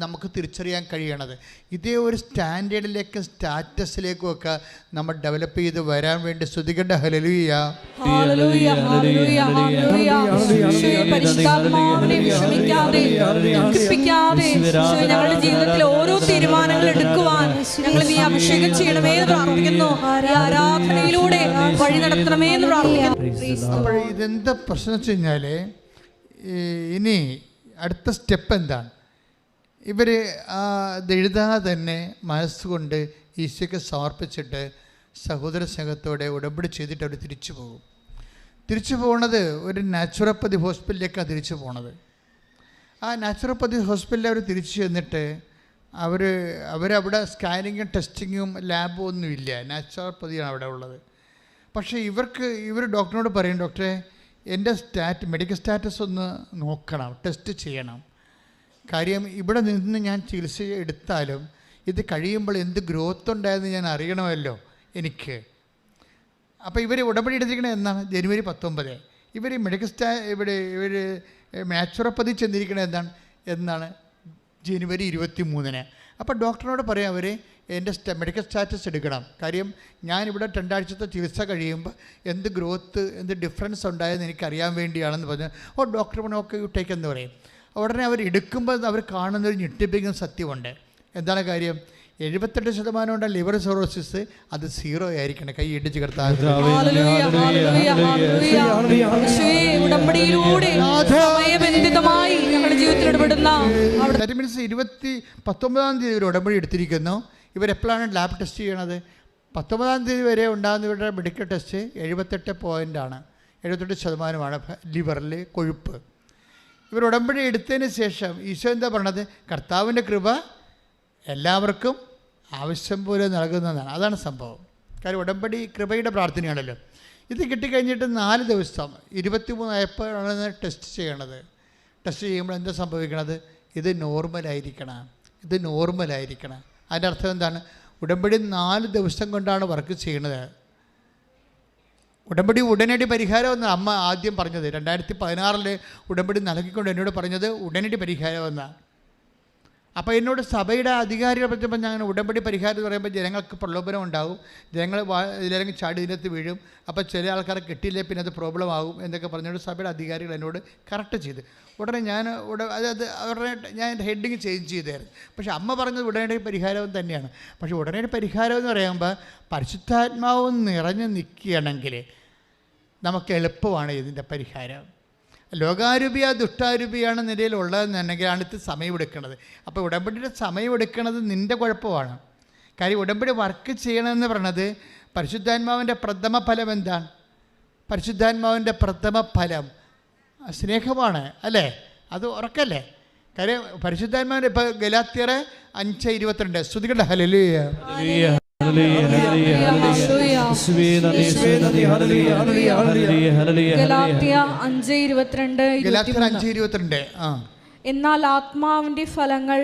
നമുക്ക് തിരിച്ചറിയാൻ കഴിയണത്. ഇതേ ഒരു സ്റ്റാൻഡേർഡിലേക്കും സ്റ്റാറ്റസിലേക്കും ഒക്കെ നമ്മൾ ഡെവലപ്പ് ചെയ്ത് വരാൻ വേണ്ടി സ്തുതിക്കേണ്ട. ഹല്ലേലൂയ. ഞങ്ങളുടെ ജീവിതത്തിൽ ഓരോ തീരുമാനങ്ങൾ എടുക്കുവാൻ ഞങ്ങൾ നീ അഭിഷേകം ചെയ്യണമേ എന്ന് പ്രാർത്ഥിക്കുന്നു. ആരാധനയിലൂടെ വഴി നടത്തണമേ എന്ന് പ്രാർത്ഥിക്കുന്നു. അപ്പോൾ ഇതെന്താ പ്രശ്നം വെച്ച് കഴിഞ്ഞാൽ, ഇനി അടുത്ത സ്റ്റെപ്പ് എന്താണ്? ഇവർ ഇത് എഴുതാതെ തന്നെ മനസ്സുകൊണ്ട് ഈശോയ്ക്ക് സമർപ്പിച്ചിട്ട് സഹോദര സ്നേഹത്തോടെ ഉടമ്പടി ചെയ്തിട്ട് അവർ തിരിച്ചു പോകും. തിരിച്ചു പോകുന്നത് ഒരു നാച്ചുറോപ്പതി ഹോസ്പിറ്റലിലേക്കാണ് തിരിച്ചു പോണത്. ആ നാച്ചുറോപ്പതി ഹോസ്പിറ്റലിൽ അവർ തിരിച്ചു ചെന്നിട്ട് അവരവിടെ സ്കാനിങ്ങും ടെസ്റ്റിങ്ങും ലാബും ഒന്നുമില്ല, നാച്ചുറോപ്പതിയാണ് അവിടെ ഉള്ളത്. പക്ഷേ ഇവർ ഡോക്ടറിനോട് പറയും, ഡോക്ടറെ എൻ്റെ മെഡിക്കൽ സ്റ്റാറ്റസ് ഒന്ന് നോക്കണം, ടെസ്റ്റ് ചെയ്യണം. കാര്യം ഇവിടെ നിന്ന് ഞാൻ ചികിത്സ എടുത്താലും ഇത് കഴിയുമ്പോൾ എന്ത് ഗ്രോത്ത് ഉണ്ടായെന്ന് ഞാൻ അറിയണമല്ലോ എനിക്ക്. അപ്പോൾ ഇവർ ഉടമ്പടി എടുത്തിരിക്കണത് എന്നാണ്? ജനുവരി 19. ഇവർ മെഡിക്കൽ ഇവർ നാച്ചുറോപ്പതി ചെന്നിരിക്കണത് എന്നാണ്? ജനുവരി 23. അപ്പോൾ ഡോക്ടറിനോട് പറയാം അവർ എൻ്റെ മെഡിക്കൽ സ്റ്റാറ്റസ് എടുക്കണം. കാര്യം ഞാനിവിടെ 2 ആഴ്ചത്തെ ചികിത്സ കഴിയുമ്പോൾ എന്ത് ഗ്രോത്ത് എന്ത് ഡിഫറൻസ് ഉണ്ടായെന്ന് എനിക്കറിയാൻ വേണ്ടിയാണെന്ന് പറഞ്ഞ് ഡോക്ടർ പറഞ്ഞു ഓക്കെ യു ടേക്ക് എന്ന് പറയും. ഉടനെ അവർ എടുക്കുമ്പോൾ അവർ കാണുന്നൊരു ഞെട്ടിപ്പിക്കുന്ന സത്യമുണ്ട്. എന്താണ് കാര്യം? 78% ഉണ്ട് ലിവർ സിറോസിസ്, അത് 0 ആയിരിക്കണം. കൈ ഇടിച്ച് കിടത്താൻ മീൻസ് 19-ാം തീയതി ഇവർ ഉടമ്പടി എടുത്തിരിക്കുന്നു. ഇവരെപ്പോഴാണ് ലാബ് ടെസ്റ്റ് ചെയ്യണത്? 19-ാം തീയതി വരെ ഉണ്ടാകുന്ന ഇവരുടെ മെഡിക്കൽ ടെസ്റ്റ് 78% ലിവറിൽ കൊഴുപ്പ്. ഇവർ ഉടമ്പടി എടുത്തതിന് ശേഷം ഈശോ എന്താ പറഞ്ഞത്? കർത്താവിൻ്റെ കൃപ എല്ലാവർക്കും ആവശ്യം പോലെ നൽകുന്നതാണ്. അതാണ് സംഭവം. കാര്യം ഉടമ്പടി കൃപയുടെ പ്രാർത്ഥനയാണല്ലോ. ഇത് കിട്ടിക്കഴിഞ്ഞിട്ട് 4 ദിവസം 23 ആയപ്പോഴാണ് ടെസ്റ്റ് ചെയ്യണത്. ടെസ്റ്റ് ചെയ്യുമ്പോൾ എന്താ സംഭവിക്കണത്? ഇത് നോർമലായിരിക്കണം. അതിൻ്റെ അർത്ഥം എന്താണ്? ഉടമ്പടി 4 ദിവസം കൊണ്ടാണ് വർക്ക് ചെയ്യണത്. ഉടമ്പടി ഉടനടി പരിഹാരമെന്ന് അമ്മ ആദ്യം പറഞ്ഞത്. 2016 ഉടമ്പടി നൽകിക്കൊണ്ട് എന്നോട് പറഞ്ഞത് ഉടനടി പരിഹാരമെന്നാണ്. അപ്പോൾ എന്നോട് സഭയുടെ അധികാരികളെ പറ്റുമ്പോൾ ഞാൻ ഉടമ്പടി പരിഹാരം എന്ന് പറയുമ്പോൾ ജനങ്ങൾക്ക് പ്രലോഭനം ഉണ്ടാകും, ജനങ്ങൾ ഇതിലെങ്കിൽ ചാടി ഇതിനകത്ത് വീഴും, അപ്പോൾ ചില ആൾക്കാരെ കിട്ടിയില്ലേ പിന്നെ അത് പ്രോബ്ലം ആകും എന്നൊക്കെ പറഞ്ഞുകൊണ്ട് സഭയുടെ അധികാരികൾ എന്നോട് കറക്റ്റ് ചെയ്ത് ഉടനെ അവരുടെ ഞാൻ ഹെഡിങ് ചേഞ്ച് ചെയ്തായിരുന്നു. പക്ഷേ അമ്മ പറഞ്ഞത് ഉടനടി പരിഹാരം തന്നെയാണ്. പക്ഷേ ഉടനടി പരിഹാരം എന്ന് പറയുമ്പോൾ പരിശുദ്ധാത്മാവ് നിറഞ്ഞു നിൽക്കുകയാണെങ്കിൽ നമുക്ക് എളുപ്പമാണ് ഇതിൻ്റെ പരിഹാരം. ലോകാരൂപിയ ദുഷ്ടാരൂപിയാണ് നിലയിലുള്ളതെന്നുണ്ടെങ്കിൽ അടുത്ത് സമയമെടുക്കുന്നത്. അപ്പോൾ ഉടമ്പടിയുടെ സമയമെടുക്കുന്നത് നിൻ്റെ കുഴപ്പമാണ്. കാര്യം ഉടമ്പടി വർക്ക് ചെയ്യണമെന്ന് പറയണത് പരിശുദ്ധാത്മാവിൻ്റെ പ്രഥമ ഫലം എന്താണ്? പരിശുദ്ധാത്മാവിൻ്റെ പ്രഥമ ഫലം സ്നേഹമാണ്, അല്ലേ? അത് ഉറക്കല്ലേ? കാര്യം പരിശുദ്ധാത്മാവിൻ്റെ ഇപ്പോൾ ഗലാത്യർ 5:22 സ്തുതിക്കട്ടെ. ഹല്ലേലൂയ. ഗലാത്യർ 5:22. എന്നാൽ ആത്മാവിൻ്റെ ഫലങ്ങൾ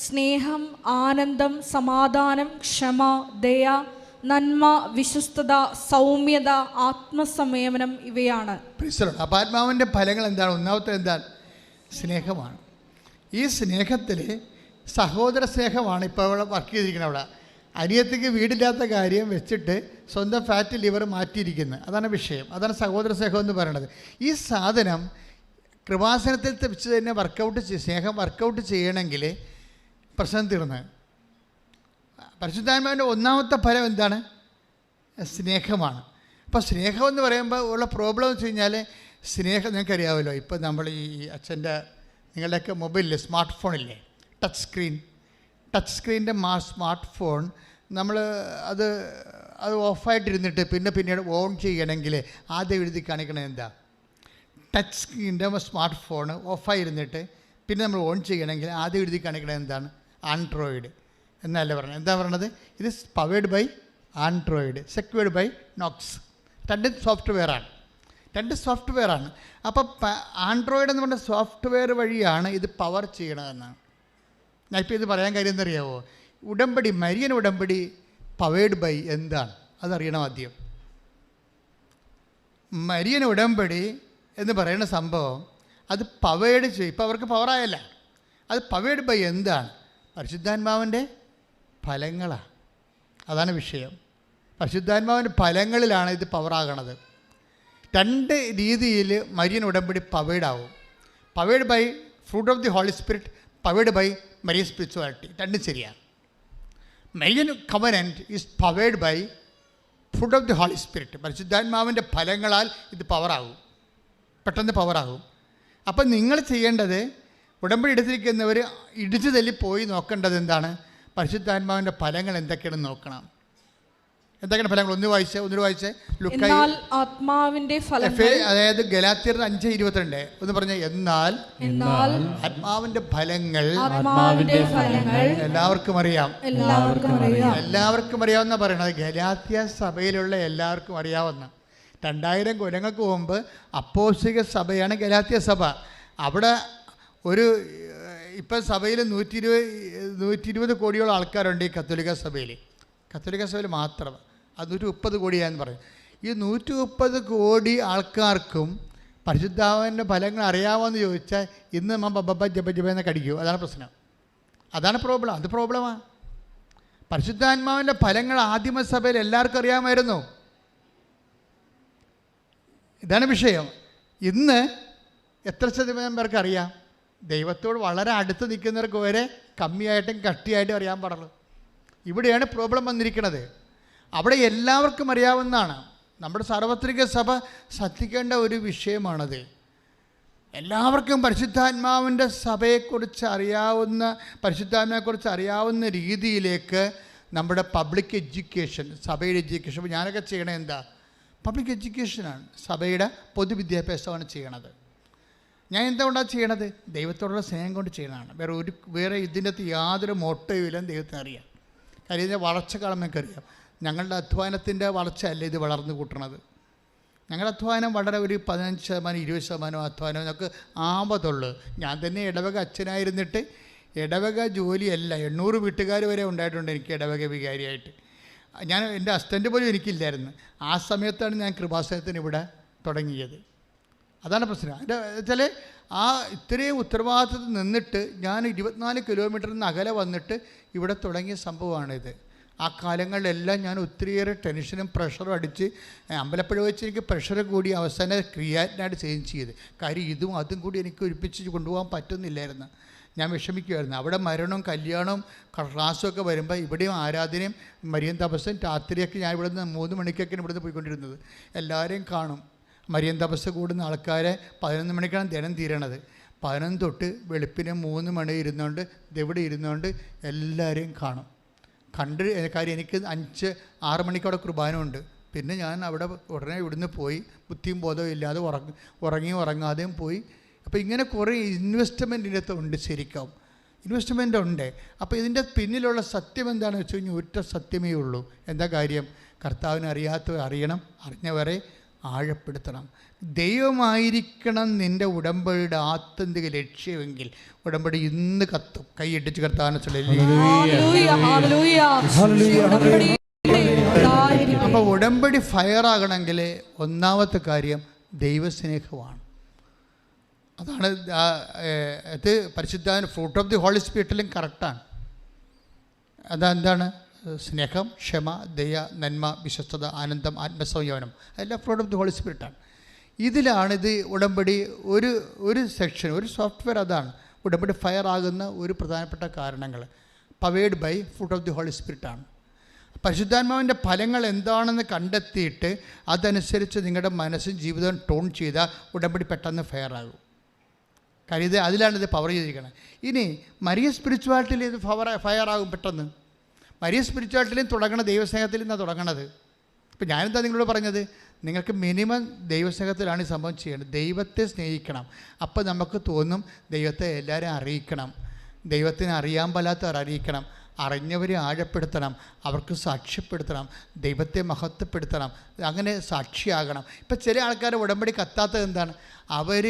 സ്നേഹം, ആനന്ദം, സമാധാനം, ക്ഷമ, ദയ, നന്മ, വിശ്വസ്തത, സൗമ്യത, ആത്മസംയമനം ഇവയാണ്. അപ്പം ആത്മാവിൻ്റെ ഫലങ്ങൾ എന്താണ്? ഒന്നാമത്തെ എന്താണ്? സ്നേഹമാണ്. ഈ സ്നേഹത്തിൽ സഹോദര സ്നേഹമാണ് ഇപ്പോൾ അവിടെ വർക്ക് ചെയ്തിരിക്കുന്നത്. അവിടെ അനിയത്തിക്ക് വീടില്ലാത്ത കാര്യം വെച്ചിട്ട് സ്വന്തം ഫാറ്റ് ലിവർ മാറ്റിയിരിക്കുന്നത്, അതാണ് വിഷയം. അതാണ് സഹോദര സ്നേഹം എന്ന് പറയുന്നത്. ഈ സാധനം കൃപാസനത്തിൽ വെച്ച് തന്നെ സ്നേഹം വർക്കൗട്ട് ചെയ്യണമെങ്കിൽ പ്രശ്നം തീർന്ന്. പരിശുദ്ധാത്മാവിൻ്റെ ഒന്നാമത്തെ ഫലം എന്താണ്? സ്നേഹമാണ്. അപ്പോൾ സ്നേഹം എന്ന് പറയുമ്പോൾ ഉള്ള പ്രോബ്ലം എന്ന് വെച്ച് കഴിഞ്ഞാൽ, സ്നേഹം നിങ്ങൾക്കറിയാമല്ലോ, ഇപ്പോൾ നമ്മൾ ഈ അച്ഛൻ്റെ നിങ്ങളുടെയൊക്കെ മൊബൈലിൽ സ്മാർട്ട് ഫോണില്ലേ, ടച്ച് സ്ക്രീനിൻ്റെ സ്മാർട്ട് ഫോൺ നമ്മൾ അത് ഓഫായിട്ടിരുന്നിട്ട് പിന്നീട് ഓൺ ചെയ്യണമെങ്കിൽ ആദ്യം എഴുതി കാണിക്കണത് എന്താ? ടച്ച് സ്ക്രീനിൻ്റെ സ്മാർട്ട് ഫോൺ ഓഫായിരുന്നിട്ട് പിന്നെ നമ്മൾ ഓൺ ചെയ്യണമെങ്കിൽ ആദ്യം എഴുതി കാണിക്കണത് എന്താണ്? ആൻഡ്രോയിഡ് എന്നല്ല പറഞ്ഞത്. എന്താ പറയണത്? ഇത് powered by Android, secured by Knox. രണ്ട് സോഫ്റ്റ്വെയറാണ്. അപ്പോൾ ആൻഡ്രോയിഡ് എന്ന് പറഞ്ഞ സോഫ്റ്റ്വെയർ വഴിയാണ് ഇത് പവർ ചെയ്യണതെന്നാണ്. ഞാൻ ഇപ്പോൾ ഇത് പറയാൻ കാര്യം എന്തറിയാവോ? ഉടമ്പടി, മരിയൻ ഉടമ്പടി പവേഡ് ബൈ എന്താണ് അതറിയണം ആദ്യം. മരിയൻ ഉടമ്പടി എന്ന് പറയുന്ന സംഭവം അത് പവേഡ് ചെയ്യും. ഇപ്പോൾ അവർക്ക് പവറായല്ല, അത് പവേഡ് ബൈ എന്താണ്? പരിശുദ്ധാത്മാവിൻ്റെ ഫലങ്ങളാണ്. അതാണ് വിഷയം. പരിശുദ്ധാത്മാവിൻ്റെ ഫലങ്ങളിലാണ് ഇത് പവറാകണത്. രണ്ട് രീതിയിൽ മരിയൻ ഉടമ്പടി പവേഡാവും. Powered by fruit of the holy spirit, powered by Marian spirituality. രണ്ടും ശരിയാണ്. Marian covenant is powered by fruit of the holy spirit. പരിശുദ്ധാത്മാവിൻ്റെ ഫലങ്ങളാൽ ഇത് പവറാകും, പെട്ടെന്ന് പവറാകും. അപ്പം നിങ്ങൾ ചെയ്യേണ്ടത്, ഉടമ്പടി എടുത്തിരിക്കുന്നവർ ഇടിച്ചു തല്ലി പോയി നോക്കേണ്ടത് എന്താണ്? പരിശുദ്ധാത്മാവിൻ്റെ ഫലങ്ങൾ എന്തൊക്കെയാണെന്ന് നോക്കണം. എന്തൊക്കെയാണ് ഫലങ്ങൾ? ഒന്നുകൂടെ വായിച്ചേ. എന്നാൽ ആത്മാവിന്റെ ഫലങ്ങൾ, അതായത് ഗലാത്യർ 5:22 ഒന്ന് പറഞ്ഞ. എന്നാൽ ആത്മാവിന്റെ ഫലങ്ങൾ എല്ലാവർക്കും അറിയാം. എല്ലാവർക്കും അറിയാവുന്ന പറയണത് ഗലാത്യ സഭയിലുള്ള എല്ലാവർക്കും അറിയാവുന്ന. 2000 കൊല്ലങ്ങൾക്ക് മുമ്പ് അപ്പോസ്തലിക സഭയാണ് ഗലാത്യ സഭ. അവിടെ ഇപ്പം സഭയിൽ 120 കോടിയോളം ആൾക്കാരുണ്ട് ഈ കത്തോലിക്ക സഭയിൽ മാത്രം. അത് 130 കോടിയാന്ന് പറയും. ഈ 130 കോടി ആൾക്കാർക്കും പരിശുദ്ധാത്മാവിൻ്റെ ഫലങ്ങൾ അറിയാമോയെന്ന് ചോദിച്ചാൽ ഇന്ന് നമ്മൾ ബബ്ബ ജബ എന്ന് കടിക്കും. അതാണ് പ്രശ്നം, അതാണ് പ്രോബ്ലം. അത് പ്രോബ്ലമാണ്. പരിശുദ്ധാത്മാവിൻ്റെ ഫലങ്ങൾ ആദിമസഭയിൽ എല്ലാവർക്കും അറിയാമായിരുന്നു. ഇതാണ് വിഷയം. ഇന്ന് എത്ര ശതമാനം പേർക്ക് അറിയാം? ദൈവത്തോട് വളരെ അടുത്ത് നിൽക്കുന്നവർക്ക് വരെ കമ്മിയായിട്ടും കട്ടിയായിട്ടും അറിയാൻ പാടുള്ളൂ. ഇവിടെയാണ് പ്രോബ്ലം വന്നിരിക്കുന്നത്. അവിടെ എല്ലാവർക്കും അറിയാവുന്നതാണ്. നമ്മുടെ സാർവത്രിക സഭ ശ്രദ്ധിക്കേണ്ട ഒരു വിഷയമാണത്. എല്ലാവർക്കും പരിശുദ്ധാത്മാവിൻ്റെ സഭയെക്കുറിച്ച് അറിയാവുന്ന രീതിയിലേക്ക് നമ്മുടെ പബ്ലിക് എഡ്യൂക്കേഷൻ, സഭയുടെ എഡ്യൂക്കേഷൻ. അപ്പോൾ ഞാനൊക്കെ ചെയ്യണത് എന്താ? പബ്ലിക് എഡ്യൂക്കേഷനാണ്, സഭയുടെ പൊതുവിദ്യാഭ്യാസമാണ് ചെയ്യണത്. ഞാൻ എന്തുകൊണ്ടാണ് ചെയ്യണത്? ദൈവത്തോടുള്ള സ്നേഹം കൊണ്ട് ചെയ്യണതാണ്. വേറെ ഇതിൻ്റെ അകത്ത് യാതൊരു മോട്ടോയും ഇല്ലെന്ന് ദൈവത്തിന് അറിയാം. കാര്യം ഇതിൻ്റെ വളർച്ച കാണുമ്പോൾ എനിക്കറിയാം. ഞങ്ങളുടെ അധ്വാനത്തിൻ്റെ വളർച്ചയല്ല ഇത് വളർന്നു കൂട്ടണത്. ഞങ്ങളുടെ അധ്വാനം വളരെ ഒരു 15% 20% അധ്വാനം ഞങ്ങൾക്ക് ആവതുള്ളൂ. ഞാൻ തന്നെ ഇടവക അച്ഛനായിരുന്നിട്ട് ഇടവക ജോലിയല്ല, 800 വീട്ടുകാർ വരെ ഉണ്ടായിട്ടുണ്ട് എനിക്ക് ഇടവക വികാരിയായിട്ട്. എൻ്റെ അസിസ്റ്റൻ്റ് പോലും എനിക്കില്ലായിരുന്നു. ആ സമയത്താണ് ഞാൻ കൃപാസനത്തിന് ഇവിടെ തുടങ്ങിയത്. അതാണ് പ്രശ്നം. അതിൻ്റെ വെച്ചാൽ ഇത്രയും ഉത്തരവാദിത്തത്തിൽ നിന്നിട്ട് ഞാൻ 24 കിലോമീറ്ററിൽ നിന്ന് അകലെ വന്നിട്ട് ഇവിടെ തുടങ്ങിയ സംഭവമാണിത്. ആ കാലങ്ങളിലെല്ലാം ഞാൻ ഒത്തിരിയേറെ ടെൻഷനും പ്രഷറും അടിച്ച് അമ്പലപ്പുഴ വെച്ച് എനിക്ക് പ്രഷർ കൂടി അവസാനം ക്രിയാറ്റിനായിട്ട് ചേഞ്ച് ചെയ്ത്. കാര്യം ഇതും അതും കൂടി എനിക്ക് ഒരുമിച്ച് കൊണ്ടുപോകാൻ പറ്റുന്നില്ലായിരുന്നു. ഞാൻ വിഷമിക്കുമായിരുന്നു. അവിടെ മരണവും കല്യാണവും ക്ലാസ്സുമൊക്കെ വരുമ്പോൾ ഇവിടെയും ആരാധനയും മരിയൻ തപസ്സും രാത്രിയൊക്കെ ഞാൻ ഇവിടുന്ന് 3 മണിക്കൊക്കെയാണ് ഇവിടുന്ന് പോയിക്കൊണ്ടിരുന്നത്. എല്ലാവരെയും കാണും. മരിയൻ തപസ് കൂടുന്ന ആൾക്കാരെ 11 മണിക്കാണ് ദിനം തീരണത്. 11 തൊട്ട് വെളുപ്പിന് 3 മണി ഇരുന്നുകൊണ്ട് ഇതെവിടെ ഇരുന്നുകൊണ്ട് എല്ലാവരെയും കാണും. കാര്യം എനിക്ക് 5-6 മണിക്കവിടെ കുർബാനമുണ്ട്. പിന്നെ ഞാൻ അവിടെ ഉടനെ ഇവിടുന്ന് പോയി ബുദ്ധിയും ബോധവും ഇല്ലാതെ ഉറങ്ങാതെയും പോയി. അപ്പോൾ ഇങ്ങനെ കുറേ ഇൻവെസ്റ്റ്മെൻറ്റിൻ്റെ ഉണ്ട്. ശരിക്കും ഇൻവെസ്റ്റ്മെൻ്റ് ഉണ്ട്. അപ്പോൾ ഇതിൻ്റെ പിന്നിലുള്ള സത്യം എന്താണെന്ന് വെച്ച് കഴിഞ്ഞാൽ ഒറ്റ സത്യമേ ഉള്ളൂ. എന്താ കാര്യം? കർത്താവിനെ അറിയാത്തവർ അറിയണം, അറിഞ്ഞവരെ ആഴപ്പെടുത്തണം. ദൈവമായിരിക്കണം നിൻ്റെ ഉടമ്പടിയുടെ ആത്യന്തിക ലക്ഷ്യമെങ്കിൽ ഉടമ്പടി ഇന്ന് കത്തും. കൈയിട്ടിച്ച് കർത്താവിനെ അപ്പോൾ ഉടമ്പടി ഫയറാകണമെങ്കിൽ ഒന്നാമത്തെ കാര്യം ദൈവസ്നേഹമാണ്. അതാണ് ഇത് പരിശുദ്ധ ഫ്രൂട്ട് ഓഫ് ദി ഹോളി സ്പിരിറ്റിലും കറക്റ്റാണ്. അതെന്താണ്? സ്നേഹം, ക്ഷമ, ദയ, നന്മ, വിശ്വസ്തത, ആനന്ദം, ആത്മസംയമനം, അതെല്ലാം ഫ്രൂട്ട് ഓഫ് ദി ഹോളി സ്പിരിറ്റാണ്. ഇതിലാണ് ഇത് ഉടമ്പടി ഒരു സെക്ഷൻ, ഒരു സോഫ്റ്റ്വെയർ. അതാണ് ഉടമ്പടി ഫയർ ആകുന്ന ഒരു പ്രധാനപ്പെട്ട കാരണങ്ങൾ. Powered by fruit of the holy സ്പിരിറ്റാണ്. പരിശുദ്ധാത്മാവിൻ്റെ ഫലങ്ങൾ എന്താണെന്ന് കണ്ടെത്തിയിട്ട് അതനുസരിച്ച് നിങ്ങളുടെ മനസ്സും ജീവിതവും ടോൺ ചെയ്താൽ ഉടമ്പടി പെട്ടെന്ന് ഫയർ ആകും. കാര്യം ഇത് അതിലാണിത് പവർ ചെയ്തിരിക്കുന്നത്. ഇനി മരിയ സ്പിരിച്വാലിറ്റിയിൽ ഇത് ഫയർ ആകും പെട്ടെന്ന്. മരിയ സ്പിരിച്വാലിറ്റിയിലും തുടങ്ങണ ദൈവസ്നേഹത്തിൽ നിന്നാണ് തുടങ്ങണത്. ഇപ്പം ഞാനെന്താ നിങ്ങളോട് പറഞ്ഞത്? നിങ്ങൾക്ക് മിനിമം ദൈവസ്നേഹത്തിലാണ് ഈ സംഭവം ചെയ്യേണ്ടത്. ദൈവത്തെ സ്നേഹിക്കണം. അപ്പോൾ നമുക്ക് തോന്നും ദൈവത്തെ എല്ലാവരും അറിയിക്കണം, ദൈവത്തിനെ അറിയാൻ പാലാത്തവർ അറിയിക്കണം, അറിഞ്ഞവരെ ആഴപ്പെടുത്തണം, അവർക്ക് സാക്ഷ്യപ്പെടുത്തണം, ദൈവത്തെ മഹത്വപ്പെടുത്തണം, അങ്ങനെ സാക്ഷിയാകണം. ഇപ്പം ചില ആൾക്കാർ ഉടമ്പടി കത്താത്തത് എന്താണ്? അവർ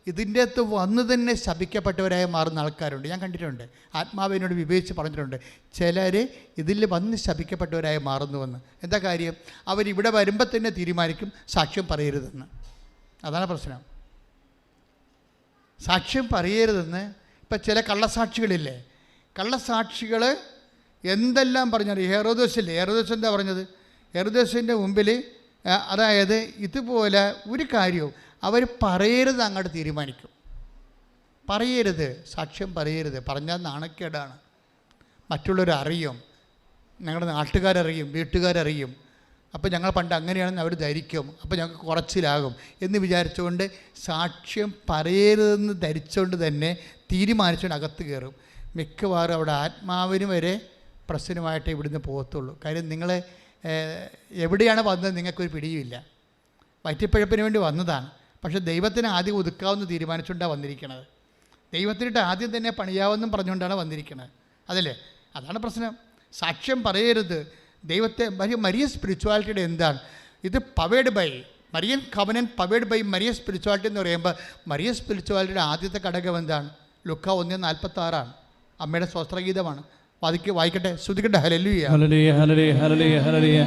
ഇതിൻ്റെ അകത്ത് വന്ന് തന്നെ ശപിക്കപ്പെട്ടവരായി മാറുന്ന ആൾക്കാരുണ്ട്. ഞാൻ കണ്ടിട്ടുണ്ട്, ആത്മാവിനോട് വിവേചിച്ച് പറഞ്ഞിട്ടുണ്ട്. ചിലർ ഇതിൽ വന്ന് ശപിക്കപ്പെട്ടവരായി മാറുന്നുവെന്ന്. എന്താ കാര്യം? അവരിവിടെ വരുമ്പോൾ തന്നെ തീരുമാനിക്കും സാക്ഷ്യം പറയരുതെന്ന്. അതാണ് പ്രശ്നം. സാക്ഷ്യം പറയരുതെന്ന്. ഇപ്പം ചില കള്ളസാക്ഷികളില്ലേ, കള്ളസാക്ഷികൾ എന്തെല്ലാം പറഞ്ഞാൽ ഹെറോദോസില്ലേ, ഹെറോദോസ് എന്താ പറഞ്ഞത്? ഹെറോദോസിൻ്റെ മുമ്പിൽ അതായത് ഇതുപോലെ ഒരു കാര്യവും അവർ പറയരുത് അങ്ങോട്ട് തീരുമാനിക്കും. പറയരുത്, സാക്ഷ്യം പറയരുത്, പറഞ്ഞാൽ നാണക്കേടാണ്. മറ്റുള്ളവർ അറിയും, ഞങ്ങളുടെ നാട്ടുകാരറിയും, വീട്ടുകാരറിയും. അപ്പോൾ ഞങ്ങൾ പണ്ട് അങ്ങനെയാണെന്ന് അവർ ധരിക്കും, അപ്പോൾ ഞങ്ങൾക്ക് കുറച്ചിലാകും എന്ന് വിചാരിച്ചുകൊണ്ട് സാക്ഷ്യം പറയരുതെന്ന് ധരിച്ചുകൊണ്ട് തന്നെ തീരുമാനിച്ചുകൊണ്ട് അകത്ത് കയറും. മിക്കവാറും അവിടെ ആത്മാവിന് വരെ പ്രശ്നമായിട്ട് ഇവിടുന്ന് പോകത്തുള്ളൂ. കാര്യം നിങ്ങൾ എവിടെയാണ് വന്നത് നിങ്ങൾക്കൊരു പിടിയുമില്ല. വയറ്റിപ്പഴപ്പിന് വേണ്ടി വന്നതാണ്, പക്ഷേ ദൈവത്തിന് ആദ്യം ഒതുക്കാമെന്ന് തീരുമാനിച്ചുകൊണ്ടാണ് വന്നിരിക്കുന്നത്. ദൈവത്തിനിട്ട് ആദ്യം തന്നെ പണിയാവെന്നും പറഞ്ഞുകൊണ്ടാണ് വന്നിരിക്കുന്നത്. അതല്ലേ? അതാണ് പ്രശ്നം. സാക്ഷ്യം പറയരുത്. ദൈവത്തെ മരിയ സ്പിരിച്വാലിറ്റിയുടെ എന്താണ് ഇത്? Powered by Marian covenant, powered by Maria spirituality എന്ന് പറയുമ്പോൾ മരിയ സ്പിരിച്വാലിറ്റിയുടെ ആദ്യത്തെ ഘടകം എന്താണ്? ലുക്ക 1:46 അമ്മയുടെ സ്വസ്ത്രഗീതമാണ്. വായിക്കട്ടെ, ശ്രുതിക്കട്ടെ. ഹല്ലേലൂയ ഹല്ലേലൂയ ഹല്ലേലൂയ ഹല്ലേലൂയ ഹല്ലേലൂയ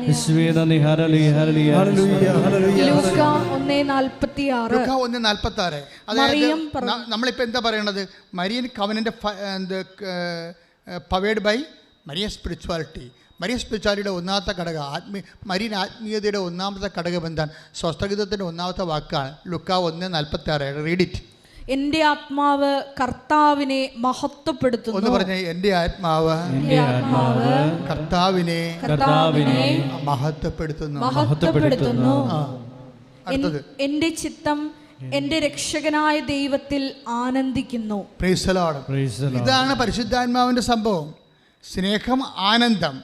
യേശുവേ നന്ദി, ഹല്ലേലൂയ ഹല്ലേലൂയ ഹല്ലേലൂയ ഹല്ലേലൂയ. ലുക്ക 1:46. അതായത് നമ്മളിപ്പോൾ എന്താ പറയണത്? മരിയൻ കവനൻ്റെ powered by Maria spirituality. Maria സ്പിരിച്വാലിറ്റിയുടെ ഒന്നാമത്തെ ഘടകം മരിയൻ ആത്മീയതയുടെ ഒന്നാമത്തെ ഘടകം എന്താണ്? സ്വസ്ത്രഗീതത്തിൻ്റെ ഒന്നാമത്തെ വാക്കാണ് ലുക്ക 1:46. Read it. എന്റെ ആത്മാവ് കർത്താവിനെ മഹത്വപ്പെടുത്തുന്നു. ഒന്ന് പറഞ്ഞേ, എന്റെ ആത്മാവ് കർത്താവിനെ മഹത്വപ്പെടുത്തുന്നു. എന്റെ ചിത്തം എന്റെ രക്ഷകനായ ദൈവത്തിൽ ആനന്ദിക്കുന്നു. Praise the Lord. ഇതാണ് പരിശുദ്ധാത്മാവിന്റെ സംഭവം. സ്നേഹം, ആനന്ദം.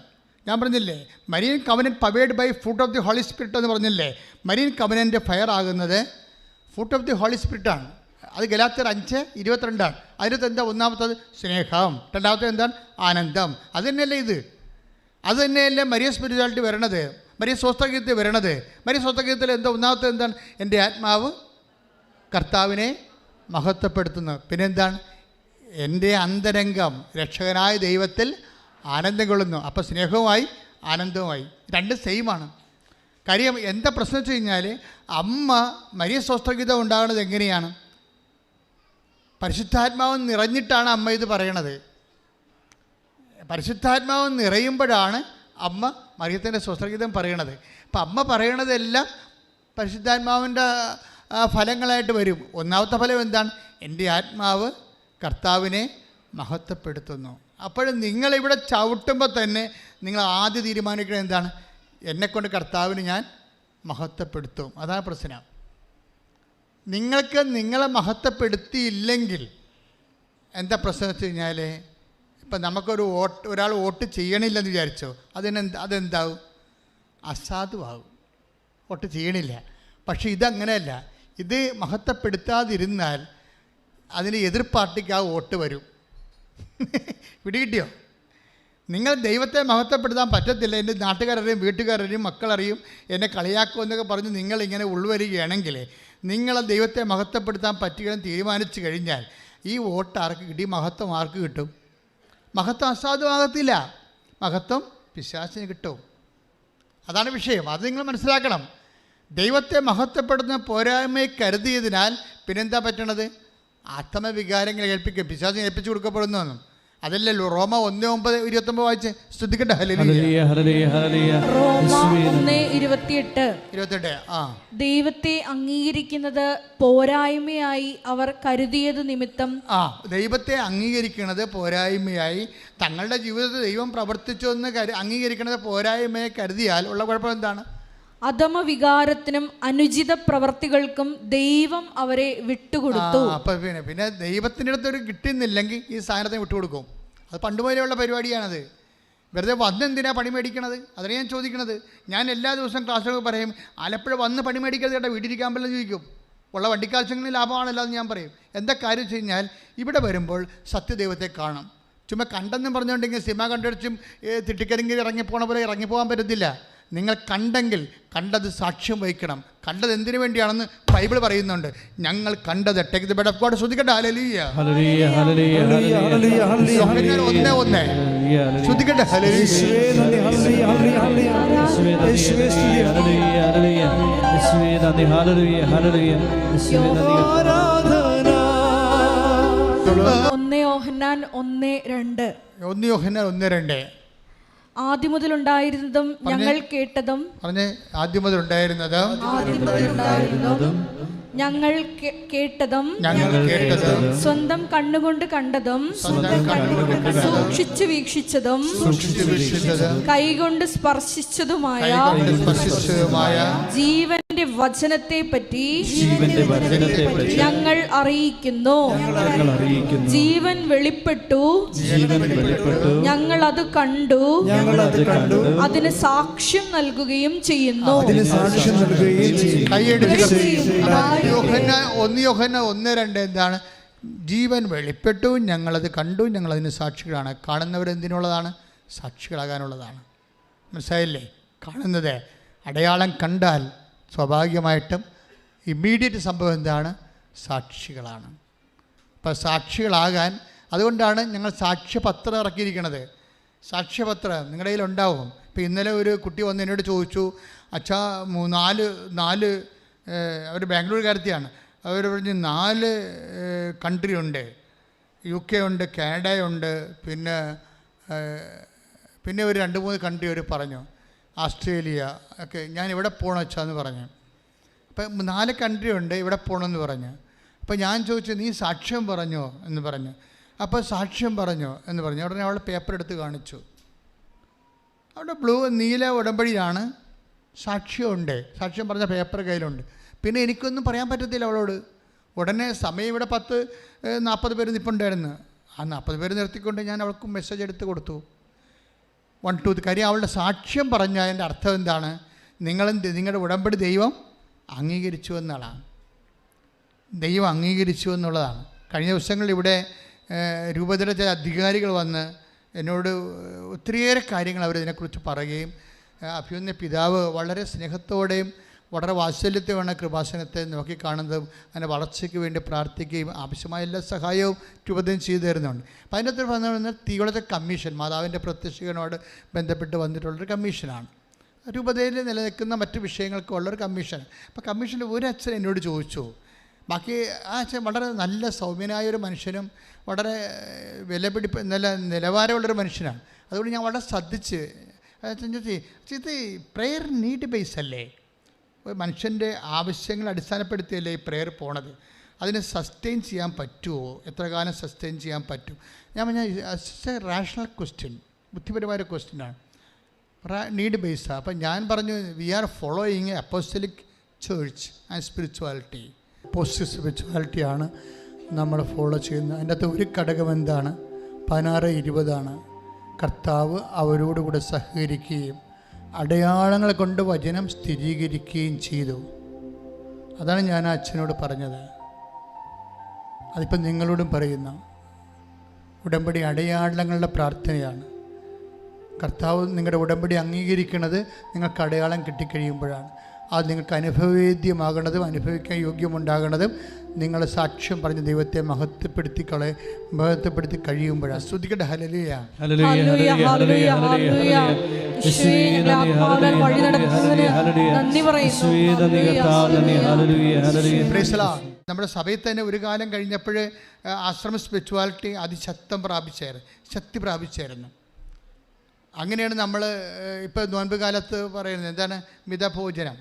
ഞാൻ പറഞ്ഞില്ലേ, Marian covenant powered by fruit of the holy spirit എന്ന് പറഞ്ഞില്ലേ. മരിയൻ കവനന്റ് ഫയർ ആകുന്നത് ഫ്രൂട്ട് ഓഫ് ദി ഹോളി സ്പിരിറ്റാണ്. അത് ഗലാത്യർ 5:22. അതിനകത്ത് എന്താ? ഒന്നാമത്തത് സ്നേഹം, രണ്ടാമത്തെ എന്താണ്? ആനന്ദം. അത് തന്നെയല്ലേ ഇത്? അത് തന്നെയല്ലേ മരിയ സ്പിരിച്വാലിറ്റി വരണത്, മരിയ സ്വസ്ത്രഗീതത്തിൽ വരണത്. മരിയ സ്വസ്ത്രഗീതത്തിൽ എന്താ? ഒന്നാമത്തെ എന്താണ്? എൻ്റെ ആത്മാവ് കർത്താവിനെ മഹത്വപ്പെടുത്തുന്നു. പിന്നെന്താണ്? എൻ്റെ അന്തരംഗം രക്ഷകനായ ദൈവത്തിൽ ആനന്ദം കൊള്ളുന്നു. അപ്പോൾ സ്നേഹവുമായി ആനന്ദവുമായി രണ്ട് സെയിമാണ്. കാര്യം എന്താ പ്രശ്നം വെച്ച് കഴിഞ്ഞാൽ, അമ്മ മരിയ സ്വസ്ത്രഗീതം ഉണ്ടാകുന്നത് എങ്ങനെയാണ്? പരിശുദ്ധാത്മാവ് നിറഞ്ഞിട്ടാണ് അമ്മ ഇത് പറയണത്. പരിശുദ്ധാത്മാവ് നിറയുമ്പോഴാണ് അമ്മ മറിയത്തിൻ്റെ സ്വസ്ത്രഗീതം പറയണത്. അപ്പം അമ്മ പറയണതെല്ലാം പരിശുദ്ധാത്മാവിൻ്റെ ഫലങ്ങളായിട്ട് വരും. ഒന്നാമത്തെ ഫലം എന്താണ്? എൻ്റെ ആത്മാവ് കർത്താവിനെ മഹത്വപ്പെടുത്തുന്നു. അപ്പോഴും നിങ്ങളിവിടെ ചവിട്ടുമ്പോൾ തന്നെ നിങ്ങൾ ആദ്യം തീരുമാനിക്കുന്നത് എന്താണ്? എന്നെക്കൊണ്ട് കർത്താവിന് ഞാൻ മഹത്വപ്പെടുത്തും. അതാണ് പ്രശ്നം. നിങ്ങൾക്ക് നിങ്ങളെ മഹത്വപ്പെടുത്തിയില്ലെങ്കിൽ എന്താ പ്രശ്നം വെച്ച് കഴിഞ്ഞാൽ, ഇപ്പം നമുക്കൊരു ഒരാൾ വോട്ട് ചെയ്യണില്ലെന്ന് വിചാരിച്ചോ, അതെന്താവും? അസാധുവാകും. വോട്ട് ചെയ്യണില്ല. പക്ഷേ ഇതങ്ങനെയല്ല. ഇത് മഹത്വപ്പെടുത്താതിരുന്നാൽ അതിന് എതിർ പാർട്ടിക്ക് ആ വോട്ട് വരും. പിടികിട്ടിയോ? നിങ്ങൾ ദൈവത്തെ മഹത്വപ്പെടുത്താൻ പറ്റത്തില്ല, എൻ്റെ നാട്ടുകാരറിയും വീട്ടുകാരറിയും മക്കളറിയും എന്നെ കളിയാക്കുമെന്നൊക്കെ പറഞ്ഞ് നിങ്ങളിങ്ങനെ ഉൾവരികയാണെങ്കിൽ നിങ്ങളെ ദൈവത്തെ മഹത്വപ്പെടുത്താൻ പറ്റുകയെന്ന് തീരുമാനിച്ചു കഴിഞ്ഞാൽ ഈ വോട്ട് ആർക്ക് കിട്ടി? മഹത്വം ആർക്ക് കിട്ടും? മഹത്വം അസാധുവാകത്തില്ല, മഹത്വം പിശാചിന് കിട്ടും. അതാണ് വിഷയം. അത് നിങ്ങൾ മനസ്സിലാക്കണം. ദൈവത്തെ മഹത്വപ്പെടുന്ന പോരായ്മയെ കരുതിയതിനാൽ പിന്നെന്താ പറ്റണത്? ആത്മവികാരങ്ങൾ ഏൽപ്പിക്കുക, പിശാചിനെ ഏൽപ്പിച്ചു കൊടുക്കപ്പെടുന്നു. അതല്ലല്ലോ റോമ 1:9-29 വായിച്ച് സ്തുതിക്കട്ടെ. ദൈവത്തെ അംഗീകരിക്കുന്നത് പോരായ്മയായി അവർ കരുതിയത് നിമിത്തം. ദൈവത്തെ അംഗീകരിക്കുന്നത് പോരായ്മയായി തങ്ങളുടെ ജീവിതത്തിൽ ദൈവം പ്രവർത്തിച്ചു എന്ന് അംഗീകരിക്കുന്നത് പോരായ്മയെ കരുതിയാൽ ഉള്ള കുഴപ്പം എന്താണ്? അധമ വികാരത്തിനും അനുചിത പ്രവർത്തികൾക്കും ദൈവം അവരെ വിട്ടുകൊടുത്തു. അപ്പം പിന്നെ ദൈവത്തിൻ്റെ അടുത്ത് ഒരു കിട്ടുന്നില്ലെങ്കിൽ ഈ സാധനത്തെ വിട്ടുകൊടുക്കും. അത് പണ്ടുപോലെയുള്ള പരിപാടിയാണത്. വെറുതെ വന്നെന്തിനാ പണി മേടിക്കണത്? അതിനെ ഞാൻ ചോദിക്കണത്. ഞാൻ എല്ലാ ദിവസവും ക്ലാസ്സിലൊക്കെ പറയും, ആലപ്പുഴ വന്ന് പണി മേടിക്കരുത് കേട്ടോ, വീട്ടിലിരിക്കാൻ പറ്റില്ല ചോദിക്കും. ഉള്ള വണ്ടിക്കാശുകളിൽ ലാഭമാണല്ലോ എന്ന് ഞാൻ പറയും. എന്താ കാര്യം വെച്ച് കഴിഞ്ഞാൽ ഇവിടെ വരുമ്പോൾ സത്യദൈവത്തെ കാണും. ചുമ്മാ കണ്ടെന്നും പറഞ്ഞുകൊണ്ടെങ്കിൽ സിനിമ കണ്ടടിച്ചും തിട്ടിക്കരിങ്കിൽ ഇറങ്ങിപ്പോണ പോലെ ഇറങ്ങിപ്പോകാൻ പറ്റത്തില്ല. നിങ്ങൾ കണ്ടെങ്കിൽ കണ്ടത് സാക്ഷ്യം വഹിക്കണം. കണ്ടത് എന്തിനു വേണ്ടിയാണെന്ന് ബൈബിൾ പറയുന്നുണ്ട്. ഞങ്ങൾ കണ്ടത് take the bed of God. ശ്രദ്ധിക്കട്ടെ. ഹല്ലേലൂയ ഹല്ലേലൂയ ഹല്ലേലൂയ ഹല്ലേലൂയ ഹല്ലേലൂയ. 1:1 ശ്രദ്ധിക്കട്ടെ. ഹല്ലേലൂയ ഹല്ലേലൂയ ഹല്ലേലൂയ ഹല്ലേലൂയ. 1 യോഹന്നാൻ 1:2. ആദ്യം മുതലുണ്ടായിരുന്നതും ഞങ്ങൾ കേട്ടതും ഞങ്ങൾ കേട്ടതും സ്വന്തം കണ്ണുകൊണ്ട് കണ്ടതും സൂക്ഷിച്ചു വീക്ഷിച്ചതും കൈകൊണ്ട് സ്പർശിച്ചതുമായ ജീവന്റെ വചനത്തെ പറ്റി ഞങ്ങൾ അറിയിക്കുന്നു. ജീവൻ വെളിപ്പെട്ടു, ഞങ്ങൾ അത് കണ്ടു, അതിന് സാക്ഷ്യം നൽകുകയും ചെയ്യുന്നു. 1 യോഹന്നാൻ 1:2 എന്താണ്? ജീവൻ വെളിപ്പെട്ടു, ഞങ്ങളത് കണ്ടു, ഞങ്ങളതിന് സാക്ഷികളാണ്. കാണുന്നവരെന്തിനുള്ളതാണ്? സാക്ഷികളാകാനുള്ളതാണ്. മനസ്സിലായില്ലേ? കാണുന്നത് അടയാളം കണ്ടാൽ സ്വാഭാവികമായിട്ടും ഇമ്മീഡിയറ്റ് സംഭവം എന്താണ്? സാക്ഷികളാണ്. അപ്പം സാക്ഷികളാകാൻ അതുകൊണ്ടാണ് ഞങ്ങൾ സാക്ഷ്യപത്രം ഇറക്കിയിരിക്കുന്നത്. സാക്ഷ്യപത്രം നിങ്ങളുടെ കയ്യിലുണ്ടാവും. ഇപ്പോൾ ഇന്നലെ ഒരു കുട്ടി വന്ന് എന്നോട് ചോദിച്ചു, അച്ഛാ 4 അവർ ബാംഗ്ലൂരുകാരത്തിയാണ്. അവർ പറഞ്ഞ് 4 കൺട്രി ഉണ്ട്. UK ഉണ്ട്, കാനഡയുണ്ട്, പിന്നെ ഒരു 2-3 കൺട്രി അവർ പറഞ്ഞു, ഓസ്ട്രേലിയ ഒക്കെ. ഞാൻ ഇവിടെ പോകണം അച്ഛാന്ന് പറഞ്ഞു. അപ്പം 4 കൺട്രി ഉണ്ട്, ഇവിടെ പോകണമെന്ന് പറഞ്ഞു. അപ്പോൾ ഞാൻ ചോദിച്ചു, നീ സാക്ഷ്യം പറഞ്ഞോ എന്ന് പറഞ്ഞു. അപ്പോൾ സാക്ഷ്യം പറഞ്ഞോ എന്ന് പറഞ്ഞു. ഉടനെ അവൾ പേപ്പർ എടുത്ത് കാണിച്ചു. അവിടെ നീല ഉടമ്പടിയാണ്, സാക്ഷ്യമുണ്ട്. സാക്ഷ്യം പറഞ്ഞ പേപ്പർ കയ്യിലുണ്ട്. പിന്നെ എനിക്കൊന്നും പറയാൻ പറ്റത്തില്ല അവളോട്. ഉടനെ സമയം ഇവിടെ 40 പേര് നിൽപ്പുണ്ടായിരുന്നു. ആ 40 പേര് നിർത്തിക്കൊണ്ട് ഞാൻ അവൾക്ക് മെസ്സേജ് എടുത്ത് കൊടുത്തു. 1 2 കാര്യം അവളുടെ സാക്ഷ്യം പറഞ്ഞതിൻ്റെ അർത്ഥം എന്താണ്? നിങ്ങളുടെ ഉടമ്പടി ദൈവം അംഗീകരിച്ചു എന്നുള്ളതാണ്. ദൈവം അംഗീകരിച്ചു എന്നുള്ളതാണ്. കഴിഞ്ഞ ദിവസങ്ങളിൽ ഇവിടെ രൂപതയുടെ ചില അധികാരികൾ വന്ന് എന്നോട് ഒത്തിരിയേറെ കാര്യങ്ങൾ അവരിതിനെക്കുറിച്ച് പറയുകയും അഭിമന്യ പിതാവ് വളരെ സ്നേഹത്തോടെയും വളരെ വാത്സല്യത്തോടെയാണ് കൃപാസനത്തെ നോക്കിക്കാണുന്നതും അതിൻ്റെ വളർച്ചയ്ക്ക് വേണ്ടി പ്രാർത്ഥിക്കുകയും ആവശ്യമായ എല്ലാ സഹായവും രൂപതയും ചെയ്തു തരുന്നുണ്ട്. അപ്പം അതിനകത്ത് പറഞ്ഞ തിയോളജി കമ്മീഷൻ, മാതാവിൻ്റെ പ്രത്യക്ഷനോട് ബന്ധപ്പെട്ട് വന്നിട്ടുള്ളൊരു കമ്മീഷനാണ്. രൂപതയിൽ നിലനിൽക്കുന്ന മറ്റ് വിഷയങ്ങൾക്ക് ഉള്ളൊരു കമ്മീഷൻ. അപ്പോൾ കമ്മീഷനിൽ ഒരു അച്ഛൻ എന്നോട് ചോദിച്ചു, ബാക്കി ആ അച്ഛൻ വളരെ നല്ല സൗമ്യനായൊരു മനുഷ്യനും വളരെ നല്ല നിലവാരമുള്ളൊരു മനുഷ്യനാണ്. അതുകൊണ്ട് ഞാൻ വളരെ ശ്രദ്ധിച്ച് ഇത് പ്രെയർ നീഡ് ബേസ് അല്ലേ? മനുഷ്യൻ്റെ ആവശ്യങ്ങൾ അടിസ്ഥാനപ്പെടുത്തിയല്ലേ ഈ പ്രെയർ പോണത്? അതിനെ സസ്റ്റെയിൻ ചെയ്യാൻ പറ്റുമോ? എത്ര കാലം സസ്റ്റെയിൻ ചെയ്യാൻ പറ്റും? ഞാൻ റാഷണൽ ക്വസ്റ്റ്യൻ, ബുദ്ധിപരമായ ക്വസ്റ്റ്യനാണ്, നീഡ് ബേസാണ്. അപ്പം ഞാൻ പറഞ്ഞു, we are following apostolic church and spirituality. Positive സ്പിരിച്വാലിറ്റിയാണ് നമ്മൾ ഫോളോ ചെയ്യുന്നത്. അതിൻ്റെ അകത്ത് ഒരു ഘടകം എന്താണ്? 16-20 കർത്താവ് അവരോടുകൂടെ സഹകരിക്കുകയും അടയാളങ്ങൾ കൊണ്ട് വചനം സ്ഥിരീകരിക്കുകയും ചെയ്തു. അതാണ് ഞാൻ ആ അച്ഛനോട് പറഞ്ഞത്. അതിപ്പം നിങ്ങളോടും പറയുന്ന ഉടമ്പടി അടയാളങ്ങളുടെ പ്രാർത്ഥനയാണ്. കർത്താവ് നിങ്ങളുടെ ഉടമ്പടി അംഗീകരിക്കുന്നത് നിങ്ങൾക്ക് അടയാളം കിട്ടിക്കഴിയുമ്പോഴാണ്. അത് നിങ്ങൾക്ക് അനുഭവവേദ്യമാകണതും അനുഭവിക്കാൻ യോഗ്യമുണ്ടാകണതും നിങ്ങൾ സാക്ഷ്യം പറഞ്ഞ് ദൈവത്തെ മഹത്വപ്പെടുത്തി കഴിയുമ്പോഴാണ്. ശ്രദ്ധിക്കട്ടെ. ഹല്ലേലൂയ. ഹല്ലേലൂയ, ഹല്ലേലൂയ, ഹല്ലേലൂയ. യേശുവേ, ഞങ്ങളുടെ ആത്മാവിനാൽ വഴി നടത്തുന്നതിന് നന്ദി പറയുന്നു. Praise the Lord. നമ്മുടെ സഭയിൽ തന്നെ ഒരു കാലം കഴിഞ്ഞപ്പോൾ ആശ്രമ സ്പിരിച്വാലിറ്റി അതിശക്തി പ്രാപിച്ചായിരുന്നു. അങ്ങനെയാണ് നമ്മൾ ഇപ്പോൾ നോൻപ് കാലത്ത് പറയുന്നത്. എന്താണ്? മിതഭോജനം.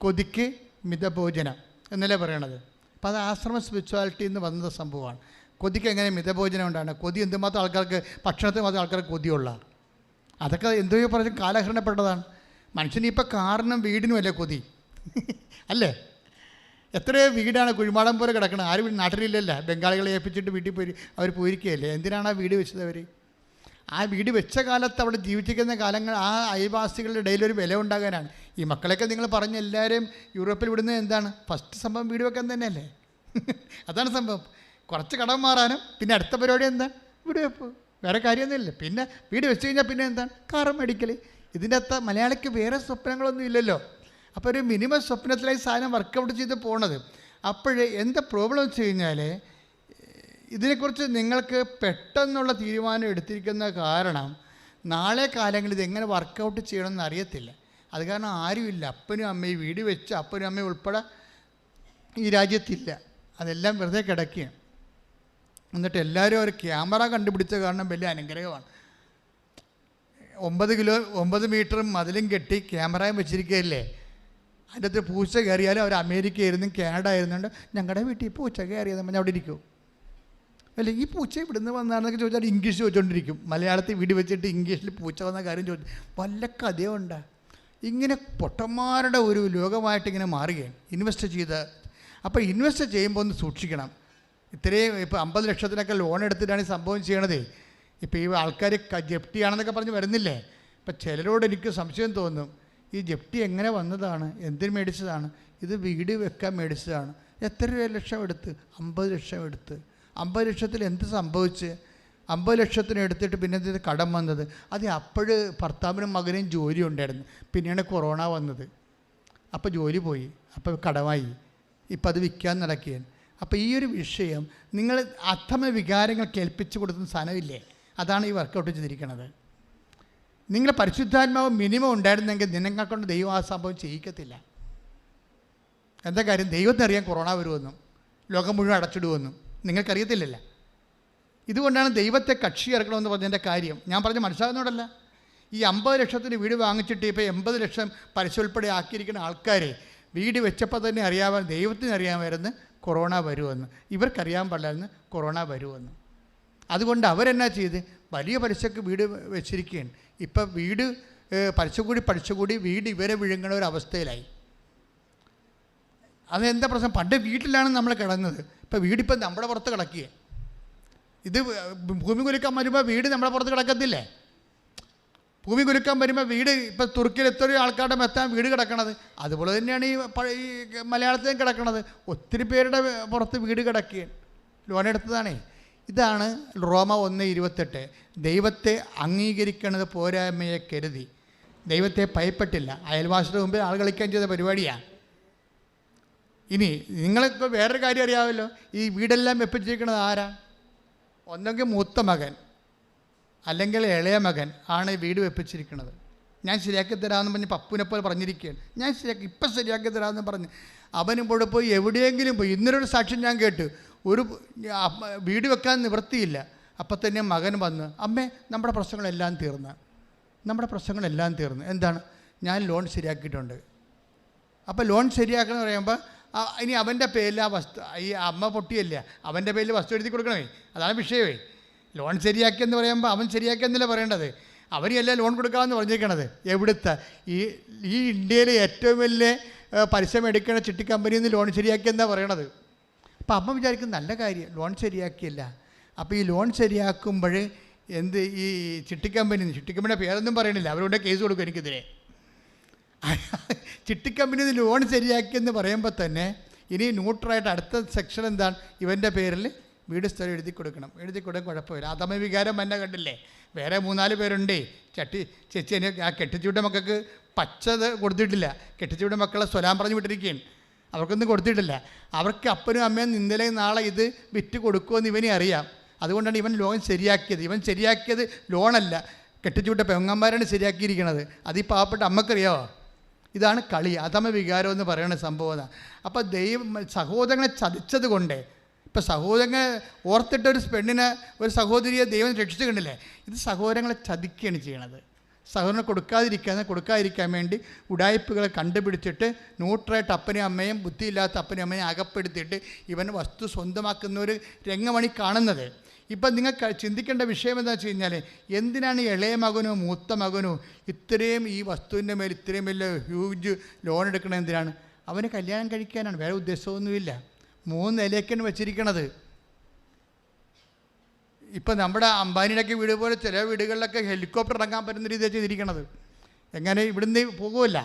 കൊതിക്ക് മിതഭോജനം എന്നല്ലേ പറയണത്. അപ്പോൾ അത് ആശ്രമ സ്പിരിച്വാലിറ്റിയിൽ നിന്ന് വന്ന സംഭവമാണ്. കൊതിക്ക് എങ്ങനെ മിതഭോജനം ഉണ്ടാണ്? കൊതി എന്തുമാത്രം ആൾക്കാർക്ക്, ഭക്ഷണത്തിന് മാത്രം ആൾക്കാർക്ക് കൊതിയുള്ള, അതൊക്കെ എന്തോ പറഞ്ഞ് കാലഹരണപ്പെട്ടതാണ്. മനുഷ്യന് ഇപ്പോൾ കാറിനും വീടിനും അല്ലേ കൊതി അല്ലേ? എത്രയോ വീടാണ് കുഴിമാടം പോലെ കിടക്കണം. ആരും നാട്ടിലില്ലല്ല. ബംഗാളികളെ ഏൽപ്പിച്ചിട്ട് വീട്ടിൽ പോയി അവർ പോയിരിക്കുകയല്ലേ. എന്തിനാണ് ആ വീട് വെച്ചത് അവർ? ആ വീട് വെച്ച കാലത്ത് അവിടെ ജീവിച്ചിരിക്കുന്ന കാലങ്ങൾ ആ അയൽവാസികളുടെ ഇടയിൽ ഒരു വില ഉണ്ടാകാനാണ്. ഈ മക്കളെയൊക്കെ നിങ്ങൾ പറഞ്ഞ എല്ലാവരെയും യൂറോപ്പിൽ വിടുന്നത് എന്താണ്? ഫസ്റ്റ് സംഭവം വീട് വെക്കാൻ തന്നെയല്ലേ? അതാണ് സംഭവം. കുറച്ച് കടം മാറാനും പിന്നെ അടുത്ത പരിപാടി എന്താണ്? വീട് വെപ്പ്. വേറെ കാര്യമൊന്നുമില്ല. പിന്നെ വീട് വെച്ച് കഴിഞ്ഞാൽ പിന്നെ എന്താണ്? കാറ് മേടിക്കൽ. ഇതിൻ്റെ അകത്ത് മലയാളിക്ക് വേറെ സ്വപ്നങ്ങളൊന്നും ഇല്ലല്ലോ. അപ്പോൾ ഒരു മിനിമം സ്വപ്നത്തിലായി സാധനം വർക്കൗട്ട് ചെയ്ത് പോണത്. അപ്പോഴേ എന്താ പ്രോബ്ലം വെച്ച് കഴിഞ്ഞാൽ ഇതിനെക്കുറിച്ച് നിങ്ങൾക്ക് പെട്ടെന്നുള്ള തീരുമാനം എടുത്തിരിക്കുന്ന കാരണം നാളെ കാലങ്ങളിൽ ഇതെങ്ങനെ വർക്കൗട്ട് ചെയ്യണമെന്ന് അറിയത്തില്ല. അത് കാരണം ആരുമില്ല. അപ്പനും അമ്മയും വീട് വെച്ച് അപ്പനും അമ്മയും ഉൾപ്പെടെ ഈ രാജ്യത്തില്ല. അതെല്ലാം വെറുതെ കിടക്കുകയാണ്. എന്നിട്ട് എല്ലാവരും ഒരു ക്യാമറ കണ്ടുപിടിച്ച കാരണം വലിയ അനുഗ്രഹമാണ്. 9 മീറ്ററും മതിലും കെട്ടി ക്യാമറയും വെച്ചിരിക്കുകയല്ലേ. അതിൻ്റെ അകത്ത് പൂച്ച കയറിയാലും അവർ അമേരിക്ക ആയിരുന്നു കാനഡ ആയിരുന്നുണ്ട് ഞങ്ങളുടെ വീട്ടിൽ പൂച്ച കയറിയതെന്ന് പറഞ്ഞാൽ അവിടെ ഇരിക്കും. അല്ലെങ്കിൽ ഈ പൂച്ച ഇവിടുന്ന് വന്നാണെന്നൊക്കെ ചോദിച്ചാൽ ഇംഗ്ലീഷ് ചോദിച്ചുകൊണ്ടിരിക്കും. മലയാളത്തിൽ വീട് വെച്ചിട്ട് ഇംഗ്ലീഷിൽ പൂച്ച വന്ന കാര്യം ചോദിച്ചു. വല്ല കഥയുണ്ടാ? ഇങ്ങനെ പൊട്ടന്മാരുടെ ഒരു ലോകമായിട്ട് ഇങ്ങനെ മാറുകയാണ് ഇൻവെസ്റ്റ് ചെയ്ത്. അപ്പോൾ ഇൻവെസ്റ്റ് ചെയ്യുമ്പോൾ ഒന്ന് സൂക്ഷിക്കണം. ഇത്രയും ഇപ്പോൾ 50 ലക്ഷത്തിനൊക്കെ ലോൺ എടുത്തിട്ടാണ് ഈ സംഭവം ചെയ്യണത്. ഇപ്പോൾ ഈ ആൾക്കാർ ജപ്തിയാണെന്നൊക്കെ പറഞ്ഞ് വരുന്നില്ലേ. ഇപ്പം ചിലരോട് എനിക്ക് സംശയം തോന്നും, ഈ ജപ്തി എങ്ങനെ വന്നതാണ്? എന്തിന് മേടിച്ചതാണ്? ഇത് വീട് വെക്കാൻ മേടിച്ചതാണ്. എത്ര ലക്ഷം എടുത്ത്? 50 ലക്ഷം എടുത്ത്. 50 ലക്ഷത്തിൽ എന്ത് സംഭവിച്ച്? 50 ലക്ഷത്തിന് എടുത്തിട്ട് പിന്നെ ഇത് കടം വന്നത്. അത് അപ്പോഴ് ഭർത്താവിനും മകനും ജോലി ഉണ്ടായിരുന്നു. പിന്നെയാണ് കൊറോണ വന്നത്. അപ്പോൾ ജോലി പോയി, അപ്പോൾ കടമായി, ഇപ്പം അത് വിൽക്കാൻ നടക്കുകയാണ്. അപ്പോൾ ഈ ഒരു വിഷയം നിങ്ങൾ അധമ വികാരങ്ങൾ കേൾപ്പിച്ചു കൊടുക്കുന്ന സാധനമില്ലേ, അതാണ് ഈ വർക്കൗട്ട് ചെയ്തിരിക്കുന്നത്. നിങ്ങളുടെ പരിശുദ്ധാത്മാവ് മിനിമം ഉണ്ടായിരുന്നെങ്കിൽ നിങ്ങളെ കൊണ്ട് ദൈവം ആ സംഭവം ചെയ്യിക്കത്തില്ല. എന്താ കാര്യം? ദൈവത്തിനറിയാൻ കൊറോണ വരുമെന്നും ലോകം മുഴുവൻ അടച്ചിടുമെന്നും നിങ്ങൾക്കറിയത്തില്ലല്ലോ. ഇതുകൊണ്ടാണ് ദൈവത്തെ കക്ഷി ഇറക്കണമെന്ന് പറഞ്ഞതിൻ്റെ കാര്യം. ഞാൻ പറഞ്ഞ മനസ്സിലാകുന്നതോടല്ല. ഈ 50 ലക്ഷത്തിന് വീട് വാങ്ങിച്ചിട്ട് ഇപ്പോൾ 80 ലക്ഷം പലിശ ഉൾപ്പെടെ ആക്കിയിരിക്കുന്ന ആൾക്കാരെ വീട് വെച്ചപ്പോൾ തന്നെ അറിയാൻ, ദൈവത്തിന് അറിയാമായിരുന്നു കൊറോണ വരുമെന്ന്. ഇവർക്കറിയാൻ പാടില്ലായിരുന്നു കൊറോണ വരുമെന്ന്. അതുകൊണ്ട് അവരെന്നാ ചെയ്ത് വലിയ പലിശക്ക് വീട് വെച്ചിരിക്കുകയാണ്. ഇപ്പം വീട് പലിശ കൂടി വീട് ഇവരെ വിഴുങ്ങണ ഒരു അവസ്ഥയിലായി. അതെന്താ പ്രശ്നം? പണ്ട് വീട്ടിലാണ് നമ്മൾ കിടന്നത്. ഇപ്പോൾ വീടിപ്പം നമ്മുടെ പുറത്ത് കിടക്കുക. ഇത് ഭൂമി കുലുക്കാൻ വരുമ്പോൾ വീട് നമ്മുടെ പുറത്ത് കിടക്കത്തില്ലേ? ഭൂമി കുലുക്കാൻ വരുമ്പോൾ വീട് ഇപ്പോൾ തുർക്കിയിൽ എത്രയോ ആൾക്കാരുടെ മെത്താൻ വീട് കിടക്കണത്. അതുപോലെ തന്നെയാണ് ഈ മലയാളത്തിലും കിടക്കണത്. ഒത്തിരി പേരുടെ പുറത്ത് വീട് കിടക്കുകയാണ്. ലോൺ എടുത്തതാണേ. ഇതാണ് റോമ 1:28. ദൈവത്തെ അംഗീകരിക്കുന്നത് പോരായ്മയെ കരുതി. ദൈവത്തെ ഭയപ്പെട്ടില്ല. അയൽവാസിയുടെ മുമ്പിൽ ആൾ കളിക്കാൻ ചെയ്ത പരിപാടിയാണ്. ഇനി നിങ്ങൾക്ക് വേറൊരു കാര്യം അറിയാമല്ലോ. ഈ വീടെല്ലാം വെപ്പിച്ചിരിക്കുന്നത് ആരാ? ഒന്നെങ്കിൽ മൂത്ത മകൻ അല്ലെങ്കിൽ ഇളയ മകൻ ആണ് വീട് വെപ്പിച്ചിരിക്കുന്നത്. ഞാൻ ശരിയാക്കി തരാമെന്ന് പറഞ്ഞ് പപ്പുനെപ്പോലെ പറഞ്ഞിരിക്കുകയാണ്. ഞാൻ ഇപ്പം ശരിയാക്കി തരാമെന്ന് പറഞ്ഞ് അവനും കൂടെ പോയി എവിടെയെങ്കിലും പോയി. ഇന്നൊരു സാക്ഷ്യം ഞാൻ കേട്ടു. ഒരു വീട് വെക്കാൻ നിവൃത്തിയില്ല. അപ്പം തന്നെ മകൻ വന്ന്, അമ്മേ നമ്മുടെ പ്രശ്നങ്ങളെല്ലാം തീർന്ന്. എന്താണ്? ഞാൻ ലോൺ ശരിയാക്കിയിട്ടുണ്ട്. അപ്പോൾ ലോൺ ശരിയാക്കണമെന്ന് പറയുമ്പോൾ ഇനി അവൻ്റെ പേരിൽ ആ വസ്തു, ഈ അമ്മ പൊട്ടിയല്ല, അവൻ്റെ പേരിൽ വസ്തു എഴുതി കൊടുക്കണമേ. അതാണ് വിഷയമേ. ലോൺ ശരിയാക്കിയെന്ന് പറയുമ്പോൾ അവൻ ശരിയാക്കിയെന്നല്ല പറയേണ്ടത്. അവനെല്ലാം ലോൺ കൊടുക്കാമെന്ന് പറഞ്ഞിരിക്കണത്. എവിടുത്തെ ഈ ഇന്ത്യയിലെ ഏറ്റവും വലിയ പലിശ മേടിക്കണ ചിട്ടി കമ്പനിയിൽ നിന്ന് ലോൺ ശരിയാക്കിയെന്നാണ് പറയണത്. അപ്പോൾ അമ്മ വിചാരിക്കും നല്ല കാര്യം, ലോൺ ശരിയാക്കിയില്ല. അപ്പോൾ ഈ ലോൺ ശരിയാക്കുമ്പോൾ ഈ ചിട്ടിക്കമ്പനിയുടെ പേരൊന്നും പറയണില്ല, അവരോട് കേസ് കൊടുക്കും എനിക്കെതിരെ. ചിട്ടിക്കമ്പനി ലോൺ ശരിയാക്കിയെന്ന് പറയുമ്പോൾ തന്നെ ഇനി ന്യൂട്രലായിട്ട് അടുത്ത സെക്ഷൻ എന്താണ്? ഇവൻ്റെ പേരിൽ വീട് സ്ഥലം എഴുതി കൊടുക്കണം. കുഴപ്പമില്ല. അധമ വികാരം എന്നെ കണ്ടില്ലേ? വേറെ 3-4 പേരുണ്ടേ ചേച്ചി ആ കെട്ടിച്ചുവിട്ട മക്കൾക്ക് പച്ചത് കൊടുത്തിട്ടില്ല. കെട്ടിച്ചുവിട്ട മക്കളെ സ്വലാം പറഞ്ഞു വിട്ടിരിക്കുകയാണ്. അവർക്കൊന്നും കൊടുത്തിട്ടില്ല. അവർക്ക് അപ്പനും അമ്മയും ഇന്നലെ നാളെ ഇത് വിറ്റ് കൊടുക്കുമെന്ന് ഇവനെ അറിയാം. അതുകൊണ്ടാണ് ഇവൻ ലോൺ ശരിയാക്കിയത്. ഇവൻ ശരിയാക്കിയത് ലോണല്ല, കെട്ടിച്ചുവിട്ട പെങ്ങന്മാരാണ് ശരിയാക്കിയിരിക്കുന്നത്. അത് ഈ പാവപ്പെട്ട അമ്മക്കറിയാമോ? ഇതാണ് കളി, അധമ വികാരം എന്ന് പറയുന്ന സംഭവം. അപ്പോൾ സഹോദരങ്ങളെ ചതിച്ചത് കൊണ്ട്, ഇപ്പം സഹോദരങ്ങളെ ഓർത്തിട്ടൊരു പെണ്ണിനെ, ഒരു സഹോദരിയെ ദൈവം രക്ഷിച്ചു കണ്ടില്ലേ? ഇത് സഹോദരങ്ങളെ ചതിക്കുകയാണ് ചെയ്യണത്. സഹോദരനെ കൊടുക്കാതിരിക്കാൻ വേണ്ടി ഉടായ്പകളെ കണ്ടുപിടിച്ചിട്ട് ന്യൂട്രായിട്ട് അപ്പനെയും അമ്മയും, ബുദ്ധിയില്ലാത്ത അപ്പനെയും അമ്മയും അകപ്പെടുത്തിയിട്ട് ഇവൻ വസ്തു സ്വന്തമാക്കുന്ന ഒരു രംഗമാണ് ഈ കാണുന്നത്. ഇപ്പം നിങ്ങൾക്ക് ചിന്തിക്കേണ്ട വിഷയം എന്താ വെച്ച് കഴിഞ്ഞാൽ, എന്തിനാണ് ഇളയ മകനോ മൂത്ത മകനോ ഇത്രയും ഈ വസ്തുവിൻ്റെ മേൽ ഇത്രയും വലിയ ഹ്യൂജ് ലോൺ എടുക്കണത്? എന്തിനാണ്? അവന് കല്യാണം കഴിക്കാനാണ്, വേറെ ഉദ്ദേശമൊന്നുമില്ല. 3 നിലയ്ക്കാണ് വെച്ചിരിക്കണത്. ഇപ്പം നമ്മുടെ അംബാനിയുടെയൊക്കെ വീട് പോലെ ചില വീടുകളിലൊക്കെ ഹെലികോപ്റ്റർ ഇറങ്ങാൻ പറ്റുന്ന രീതിയിൽ ചെയ്തിരിക്കണത്. എങ്ങനെ ഇവിടുന്ന് പോകുമല്ല.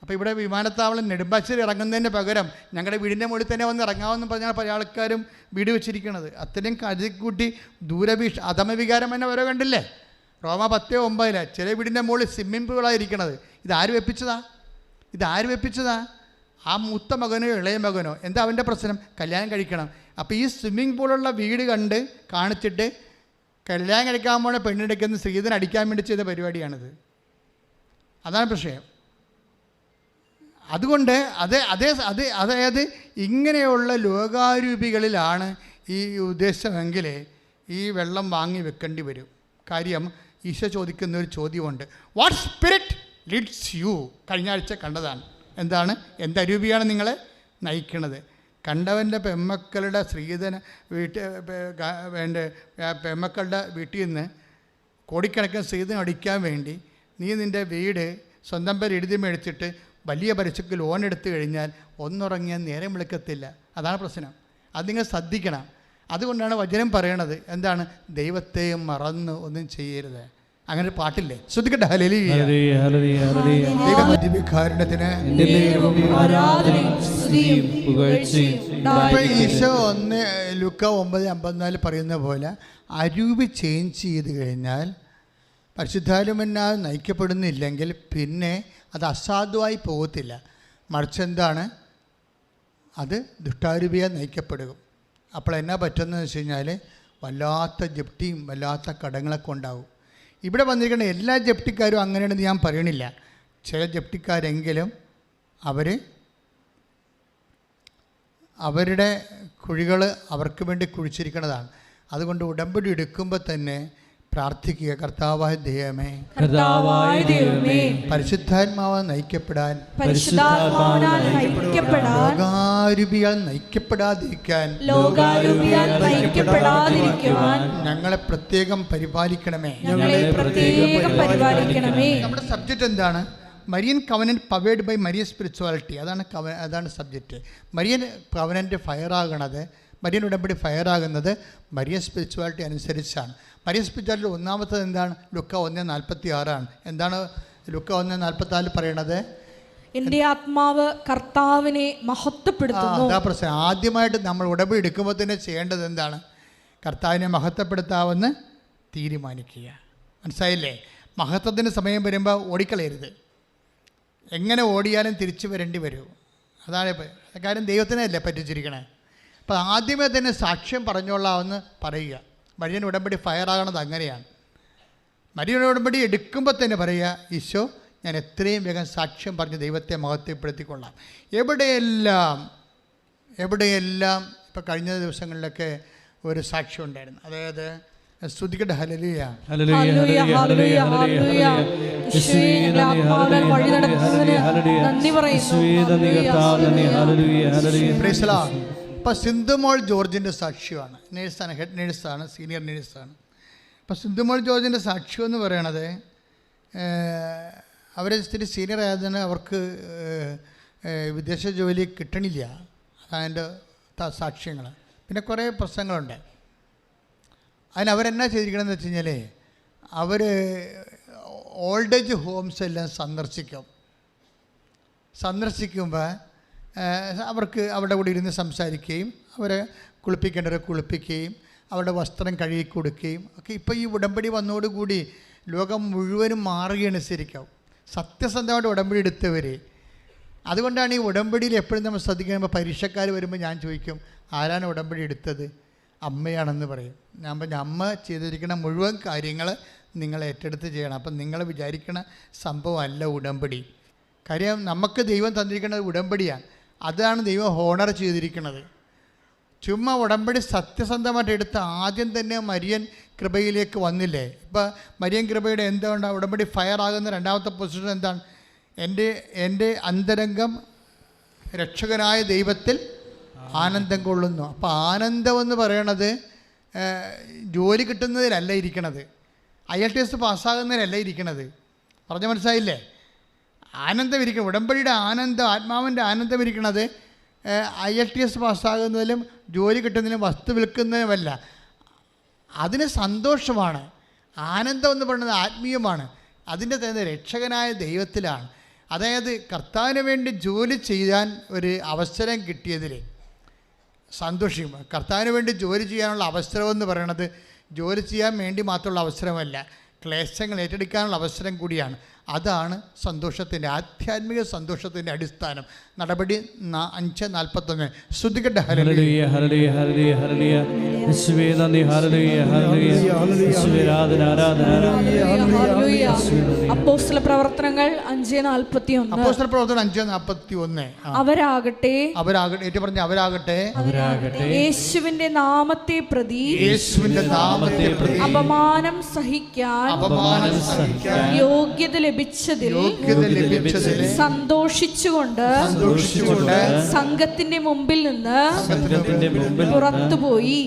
അപ്പോൾ ഇവിടെ വിമാനത്താവളം നെടുമ്പാശ്ശേരി ഇറങ്ങുന്നതിന് പകരം ഞങ്ങളുടെ വീടിൻ്റെ മുകളിൽ തന്നെ വന്ന് ഇറങ്ങാമെന്ന് പറഞ്ഞാൽ പല ആൾക്കാരും വീട് വെച്ചിരിക്കണത്. അത്രയും കരുതിക്കൂട്ടി അധമവികാരം തന്നെ ഓരോ കണ്ടില്ലേ? റോമ 10:9 ചില വീടിൻ്റെ മുകളിൽ സ്വിമ്മിംഗ് പൂളായിരിക്കണത്. ഇതാര് വെപ്പിച്ചതാ? ആ മൂത്ത മകനോ ഇളയ മകനോ? എന്താ അവൻ്റെ പ്രശ്നം? കല്യാണം കഴിക്കണം. അപ്പോൾ ഈ സ്വിമ്മിംഗ് പൂളുള്ള വീട് കാണിച്ചിട്ട് കല്യാണം കഴിക്കാൻ പോണ പെണ്ണിടയ്ക്കുന്ന സ്ത്രീധനം അടിക്കാൻ വേണ്ടി ചെയ്ത പരിപാടിയാണിത്. അതാണ് പ്രശ്നം. അതുകൊണ്ട് അതായത് ഇങ്ങനെയുള്ള ലോകാരൂപികളിലാണ് ഈ ഉദ്ദേശമെങ്കിൽ ഈ വെള്ളം വാങ്ങി വെക്കേണ്ടി വരും. കാര്യം ഈശോ ചോദിക്കുന്ന ഒരു ചോദ്യമുണ്ട്, വാട്ട് സ്പിരിറ്റ് ലീഡ്സ് യു? കഴിഞ്ഞ ആഴ്ച കണ്ടതാണ്. എന്താണ്? എന്തരൂപിയാണ് നിങ്ങളെ നയിക്കണത്? കണ്ടവൻ്റെ പെമ്മക്കളുടെ സ്ത്രീധന പെമ്മക്കളുടെ വീട്ടിൽ നിന്ന് കോടിക്കണക്കിന് സ്ത്രീധനം അടിക്കാൻ വേണ്ടി നീ നിൻ്റെ വീട് സ്വന്തം പേര് എഴുതി മേടിച്ചിട്ട് വലിയ പലിശക്ക് ലോൺ എടുത്തു കഴിഞ്ഞാൽ ഒന്നുറങ്ങിയാൽ നേരം വിളിക്കത്തില്ല. അതാണ് പ്രശ്നം. അത് നിങ്ങൾ ശ്രദ്ധിക്കണം. അതുകൊണ്ടാണ് വചനം പറയണത്, എന്താണ്? ദൈവത്തെ മറന്ന് ഒന്നും ചെയ്യരുത്. അങ്ങനെ ഒരു പാട്ടില്ലേ? ശ്രദ്ധിക്കട്ടെ. ഹല്ലേലൂയ. ഈശോ 1 ലൂക്ക 9:54 പറയുന്ന പോലെ അരൂപി ചേഞ്ച് ചെയ്ത് കഴിഞ്ഞാൽ, പരിശുദ്ധാത്മാവിനാൽ നയിക്കപ്പെടുന്നില്ലെങ്കിൽ പിന്നെ അത് അസാധുവായി പോകത്തില്ല. മറിച്ച് എന്താണ്? അത് ദുഷ്ടാരൂപിയാൽ നയിക്കപ്പെടും. അപ്പോൾ എന്നാ പറ്റുന്നതെന്ന് വെച്ച് കഴിഞ്ഞാൽ വല്ലാത്ത ജപ്തിയും വല്ലാത്ത കടങ്ങളൊക്കെ ഉണ്ടാവും. ഇവിടെ വന്നിരിക്കുന്ന എല്ലാ ജപ്തിക്കാരും അങ്ങനെയാണെന്ന് ഞാൻ പറയണില്ല. ചില ജപ്തിക്കാരെങ്കിലും അവരുടെ കുഴികൾ അവർക്ക് വേണ്ടി കുഴിച്ചിരിക്കുന്നതാണ്. അതുകൊണ്ട് ഉടമ്പടി എടുക്കുമ്പോൾ തന്നെ പ്രാർത്ഥിക്കുക, കർത്താവായ ദൈവമേ, പരിശുദ്ധാത്മാവാൽ നയിക്കപ്പെടാൻ, ലോകാരൂപിയാൽ നയിക്കപ്പെടാതിരിക്കാൻ ഞങ്ങളെ പ്രത്യേകം പരിപാലിക്കണമേ. നമ്മുടെ സബ്ജക്റ്റ് എന്താണ്? Marian covenant powered by Marian spirituality. അതാണ് സബ്ജക്റ്റ്. മരിയൻ കവനൻറ്റ് ഫയറാകണത്, മരിയൻ ഉടമ്പടി ഫയറാകുന്നത് മരിയൻ സ്പിരിച്വാലിറ്റി അനുസരിച്ചാണ്. മരിയൻ സ്പിരിച്വാലിറ്റി ഒന്നാമത്തത് എന്താണ്? ലൂക്ക 1:46 എന്താണ് ലൂക്ക 1:44 പറയണത്? എൻ്റെ ആത്മാവ് കർത്താവിനെ മഹത്വപ്പെടുത്തുന്നു. അതാ പ്രശ്നം. ആദ്യമായിട്ട് നമ്മൾ ഉടമ്പടി എടുക്കുമ്പോൾ തന്നെ ചെയ്യേണ്ടത് എന്താണ്? കർത്താവിനെ മഹത്വപ്പെടുത്താമെന്ന് തീരുമാനിക്കുക. മനസ്സിലായില്ലേ? മഹത്വത്തിന് സമയം വരുമ്പോൾ ഓടിക്കളയരുത്. എങ്ങനെ ഓടിയാലും തിരിച്ചു വരേണ്ടി വരും. അതാണ് കാര്യം. ദൈവത്തിനെ അല്ലേ പറ്റിച്ചിരിക്കണേ. അപ്പോൾ ആദ്യമേ തന്നെ സാക്ഷ്യം പറഞ്ഞോളാമെന്ന് പറയുക. മരിയൻ ഉടമ്പടി ഫയറാകണത് അങ്ങനെയാണ്. മരിയൻ ഉടമ്പടി എടുക്കുമ്പോൾ തന്നെ പറയുക, ഈശോ ഞാൻ എത്രയും വേഗം സാക്ഷ്യം പറഞ്ഞ് ദൈവത്തെ മഹത്വപ്പെടുത്തിക്കൊള്ളാം. എവിടെയെല്ലാം ഇപ്പോൾ കഴിഞ്ഞ ദിവസങ്ങളിലൊക്കെ ഒരു സാക്ഷ്യം ഉണ്ടായിരുന്നു. അതായത് സ്തുതിക്കട്ടെ. ഹല്ലേലൂയ. ഇപ്പോൾ സിന്ധുമോൾ ജോർജിൻ്റെ സാക്ഷ്യമാണ്. നേഴ്സാണ്, ഹെഡ് നേഴ്സാണ്, സീനിയർ നേഴ്സാണ്. അപ്പോൾ സിന്ധുമോൾ ജോർജിൻ്റെ സാക്ഷ്യം എന്ന് പറയണത്, അവർ ഇത്തിരി സീനിയർ ആയതിന് അവർക്ക് വിദേശ ജോലി കിട്ടണില്ല. അതിൻ്റെ സാക്ഷ്യങ്ങൾ. പിന്നെ കുറേ പ്രശ്നങ്ങളുണ്ട്. അതിനവരെന്നാ ചെയ്തിരിക്കണമെന്ന് വെച്ച് കഴിഞ്ഞാൽ, അവർ ഓൾഡ് ഏജ് ഹോംസ് എല്ലാം സന്ദർശിക്കുമ്പോൾ അവർക്ക് അവിടെ കൂടി ഇരുന്ന് സംസാരിക്കുകയും അവരെ കുളിപ്പിക്കേണ്ടവരെ കുളിപ്പിക്കുകയും അവരുടെ വസ്ത്രം കഴുകി കൊടുക്കുകയും ഒക്കെ. ഇപ്പോൾ ഈ ഉടമ്പടി വന്നതോടുകൂടി ലോകം മുഴുവനും മാറുകയാണ് ശരിക്കും, സത്യസന്ധമായിട്ട് ഉടമ്പടി എടുത്തവർ. അതുകൊണ്ടാണ് ഈ ഉടമ്പടിയിൽ എപ്പോഴും നമ്മൾ ശ്രദ്ധിക്കുമ്പോൾ പരീക്ഷക്കാർ വരുമ്പോൾ ഞാൻ ചോദിക്കും, ആരാണ് ഉടമ്പടി എടുത്തത്? അമ്മയാണെന്ന് പറയും. ഞാൻ പറഞ്ഞു, അമ്മ ചെയ്തിരിക്കുന്ന മുഴുവൻ കാര്യങ്ങൾ നിങ്ങൾ ഏറ്റെടുത്ത് ചെയ്യണം. അപ്പം നിങ്ങൾ വിചാരിക്കണ സംഭവമല്ല ഉടമ്പടി. കാര്യം നമുക്ക് ദൈവം തന്നിരിക്കുന്നത് ഉടമ്പടിയാണ്. അതാണ് ദൈവം ഹോണർ ചെയ്തിരിക്കുന്നത്. ചുമ്മാ ഉടമ്പടി സത്യസന്ധമായിട്ട് എടുത്ത് ആദ്യം തന്നെ മരിയൻ കൃപയിലേക്ക് വന്നില്ലേ? ഇപ്പോൾ മരിയൻ കൃപയുടെ എന്തുകൊണ്ടാണ് ഉടമ്പടി ഫയർ ആകുന്ന രണ്ടാമത്തെ പൊസിഷൻ എന്താണ്? എൻ്റെ അന്തരംഗം രക്ഷകനായ ദൈവത്തിൽ ആനന്ദം കൊള്ളുന്നു. അപ്പോൾ ആനന്ദം എന്ന് പറയണത് ജോലി കിട്ടുന്നതിലല്ല ഇരിക്കണത്, IELTS പാസ്സാകുന്നതിലല്ല ഇരിക്കണത്. പറഞ്ഞ മനസ്സിലായില്ലേ? ആനന്ദം ഇരിക്കണം. ഉടമ്പടിയുടെ ആനന്ദം, ആത്മാവിൻ്റെ ആനന്ദം ഇരിക്കണത് IELTS പാസ്സാകുന്നതിലും ജോലി കിട്ടുന്നതിലും വസ്തു വിൽക്കുന്നതിനുമല്ല. അതിന് സന്തോഷമാണ്. ആനന്ദം എന്ന് പറയുന്നത് ആത്മീയമാണ്. അതിൻ്റെ തന്നെ രക്ഷകനായ ദൈവത്തിലാണ്. അതായത് കർത്താവിന് വേണ്ടി ജോലി ചെയ്യാൻ ഒരു അവസരം കിട്ടിയതിൽ സന്തോഷിക്കും. കർത്താവിന് വേണ്ടി ജോലി ചെയ്യാനുള്ള അവസരമെന്ന് പറയണത് ജോലി ചെയ്യാൻ വേണ്ടി മാത്രമുള്ള അവസരമല്ല, ക്ലേശങ്ങൾ ഏറ്റെടുക്കാനുള്ള അവസരം കൂടിയാണ്. അതാണ് സന്തോഷത്തിൻ്റെ, ആധ്യാത്മിക സന്തോഷത്തിൻ്റെ അടിസ്ഥാനം. നടപടി 5:41. ശ്രുതികട്ടെ. ഹല്ലേലൂയ ഹല്ലേലൂയ ഹല്ലേലൂയ ഹല്ലേലൂയ. യേശുവേ നന്ദി. ഹല്ലേലൂയ ഹല്ലേലൂയ യേശുവേ ആരാധന ആരാധന ഹല്ലേലൂയ. അപ്പോസ്തല പ്രവർത്തനങ്ങൾ 5:41. അപ്പോസ്തല പ്രവർത്തനം 5:41. അവരാകട്ടെ ഏറ്റു പറഞ്ഞ അവരാകട്ടെ യേശുവിന്റെ നാമത്തെ പ്രതി അപമാനം സഹിക്കാൻ യോഗ്യത ലഭിച്ചതിൽ സന്തോഷിച്ചുകൊണ്ട് സംഘത്തിന്റെ മുമ്പിൽ നിന്ന് പുറത്തുപോയി.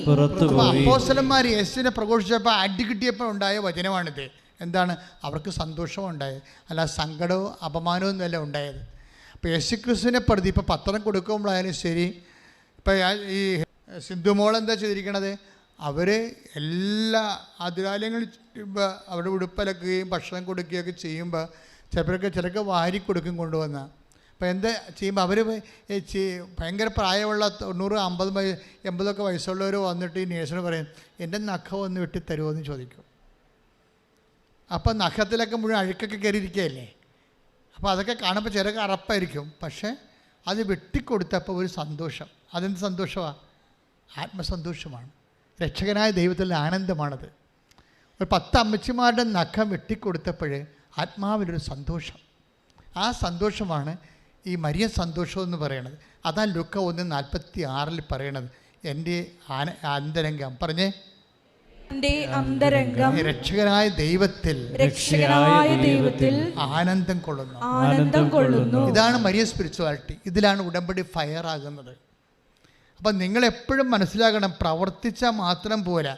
അപ്പോസ്തലന്മാർ യേശുവിനെ പ്രഘോഷിച്ചപ്പോൾ അടി കിട്ടിയപ്പോൾ ഉണ്ടായ വചനമാണിത്. എന്താണ്? അവർക്ക് സന്തോഷമുണ്ടായത്, അല്ല സങ്കടവും അപമാനവും ഒന്നുമല്ല ഉണ്ടായത്. അപ്പോൾ യേശുക്രിസ്തുവിനെ പ്രതി ഇപ്പോൾ പത്രം കൊടുക്കുമ്പോഴായാലും ശരി, ഇപ്പോൾ ഈ സിന്ധുമോൾ എന്താ ചെയ്തിരിക്കണത്? അവർ എല്ലാ ആതുരാലയങ്ങളിൽ അവിടെ ഉടുപ്പലക്കുകയും ഭക്ഷണം കൊടുക്കുകയൊക്കെ ചെയ്യുമ്പോൾ ചിലർക്ക് വാരി കൊടുക്കും കൊണ്ടുവന്ന. അപ്പോൾ എന്താ ചെയ്യുമ്പോൾ അവർ ഭയങ്കര പ്രായമുള്ള 90, 50, 80 വയസ്സുള്ളവർ വന്നിട്ട് ഈ നേഴ്സിന് പറയും, എൻ്റെ നഖം ഒന്ന് വെട്ടി തരുമോ എന്ന് ചോദിക്കും. അപ്പോൾ നഖത്തിലൊക്കെ മുഴുവൻ അഴുക്കൊക്കെ കയറിയിരിക്കുകയല്ലേ. അപ്പോൾ അതൊക്കെ കാണുമ്പോൾ ചിലർക്ക് അറപ്പായിരിക്കും. പക്ഷേ അത് വെട്ടിക്കൊടുത്തപ്പോൾ ഒരു സന്തോഷം. അതെന്ത് സന്തോഷമാണ്? ആത്മസന്തോഷമാണ്. രക്ഷകനായ ദൈവത്തിൻ്റെ ആനന്ദമാണത്. ഒരു 10 അമ്മച്ചിമാരുടെ നഖം വെട്ടിക്കൊടുത്തപ്പോൾ ആത്മാവിലൊരു സന്തോഷം. ആ സന്തോഷമാണ് ഈ മരിയ സന്തോഷം എന്ന് പറയണത്. അതാണ് ലൂക്ക 1:46 പറയണത്. എൻ്റെ അന്തരംഗം പറഞ്ഞേ, അന്തരംഗം രക്ഷകനായ ദൈവത്തിൽ ആനന്ദം കൊള്ളുന്നു. ഇതാണ് മരിയ സ്പിരിച്വാലിറ്റി. ഇതിലാണ് ഉടമ്പടി ഫയർ ആകുന്നത്. അപ്പം നിങ്ങളെപ്പോഴും മനസ്സിലാക്കണം, പ്രവർത്തിച്ചാൽ മാത്രം പോരാ,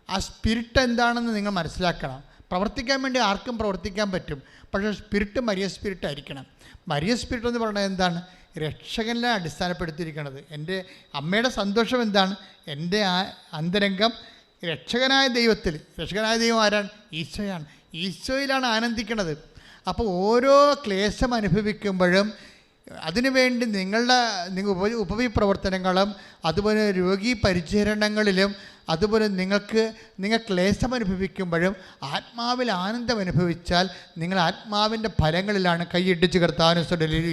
ആ സ്പിരിറ്റ് എന്താണെന്ന് നിങ്ങൾ മനസ്സിലാക്കണം. പ്രവർത്തിക്കാൻ വേണ്ടി ആർക്കും പ്രവർത്തിക്കാൻ പറ്റും, പക്ഷേ സ്പിരിറ്റ് മരിയ സ്പിരിറ്റ് ആയിരിക്കണം. മരിയ സ്പിരിറ്റ് എന്ന് പറയുന്നത് എന്താണ്? രക്ഷകനെ അടിസ്ഥാനപ്പെടുത്തിയിരിക്കുന്നത്. എൻ്റെ അമ്മയുടെ സന്തോഷം എന്താണ്? എൻ്റെ അന്തരംഗം രക്ഷകനായ ദൈവത്തിൽ. രക്ഷകനായ ദൈവം ആരാണ്? ഈശോയാണ്. ഈശോയിലാണ് ആനന്ദിക്കുന്നത്. അപ്പോൾ ഓരോ ക്ലേശം അനുഭവിക്കുമ്പോഴും അതിനുവേണ്ടി നിങ്ങൾ ഉപവി പ്രവർത്തനങ്ങളും അതുപോലെ രോഗി പരിചരണങ്ങളിലും അതുപോലെ നിങ്ങൾ ക്ലേശം അനുഭവിക്കുമ്പോഴും ആത്മാവിൽ ആനന്ദം അനുഭവിച്ചാൽ നിങ്ങൾ ആത്മാവിൻ്റെ ഫലങ്ങളിലാണ് കൈയിട്ടിച്ച് കർത്താവിനെ ശ്രദ്ധിക്കട്ടെ.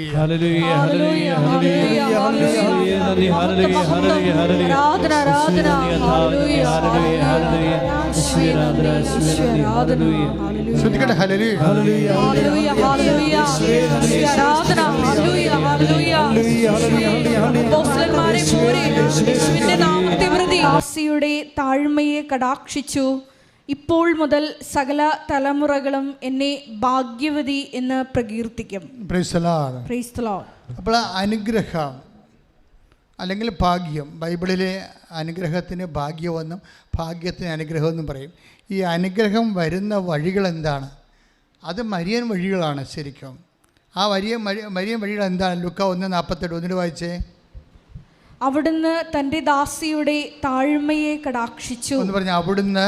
യുടെ താഴ്മയെ കടാക്ഷിച്ചു. ഇപ്പോൾ മുതൽ സകല തലമുറകളും എന്നെ ഭാഗ്യവതി എന്ന് പ്രകീർത്തിക്കും. അപ്പോൾ അനുഗ്രഹം അല്ലെങ്കിൽ ഭാഗ്യം, ബൈബിളിലെ അനുഗ്രഹത്തിന് ഭാഗ്യമെന്നും ഭാഗ്യത്തിന് അനുഗ്രഹമെന്നും പറയും. ഈ അനുഗ്രഹം വരുന്ന വഴികൾ എന്താണ്? അത് മരിയൻ വഴികളാണ് ശരിക്കും. ആ മരിയൻ വഴികൾ എന്താണ്? ലൂക്ക 1:48 ഒന്നിന് വായിച്ചേ. അവിടുന്ന് തന്റെ ദാസിയുടെ താഴ്മയെ കടാക്ഷിച്ചു എന്ന് പറഞ്ഞ അവിടുന്ന്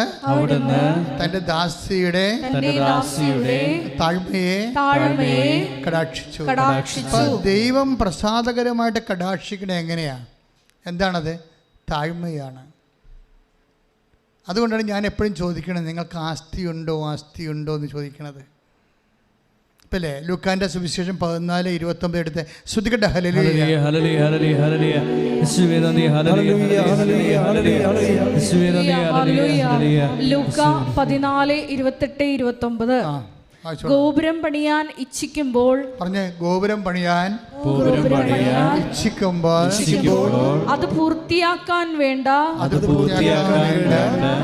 തന്റെ ദാസിയുടെ താഴ്മയെ കടാക്ഷിച്ചു. ദൈവം പ്രസാദകരമായിട്ട് കടാക്ഷിക്കണത് എങ്ങനെയാണ്? എന്താണത്? താഴ്മയാണ്. അതുകൊണ്ടാണ് ഞാൻ എപ്പോഴും ചോദിക്കണത്, നിങ്ങൾക്ക് ആസ്തിയുണ്ടോ എന്ന് ചോദിക്കണത്. ഇപ്പം അല്ലേ ലൂക്കാൻ്റെ സുവിശേഷം 14:29 എടുത്ത് ശ്രുതികട്ടെ. ഹല്ലേലൂയ ഹല്ലേലൂയ ഹല്ലേലൂയ ഹല്ലേലൂയ യേശുവേ നന്ദി. ഹല്ലേലൂയ ഹല്ലേലൂയ ഹല്ലേലൂയ യേശുവേ നന്ദി. ഹല്ലേലൂയ ഹല്ലേലൂയ. ലൂക്ക 14:28-29. ഗോപുരം പണിയാൻ ഇച്ഛിക്കുമ്പോൾ പറഞ്ഞേ, ഗോപുരം പണിയാൻ ഇച്ഛിക്കുമ്പോൾ അത് പൂർത്തിയാക്കാൻ വേണ്ട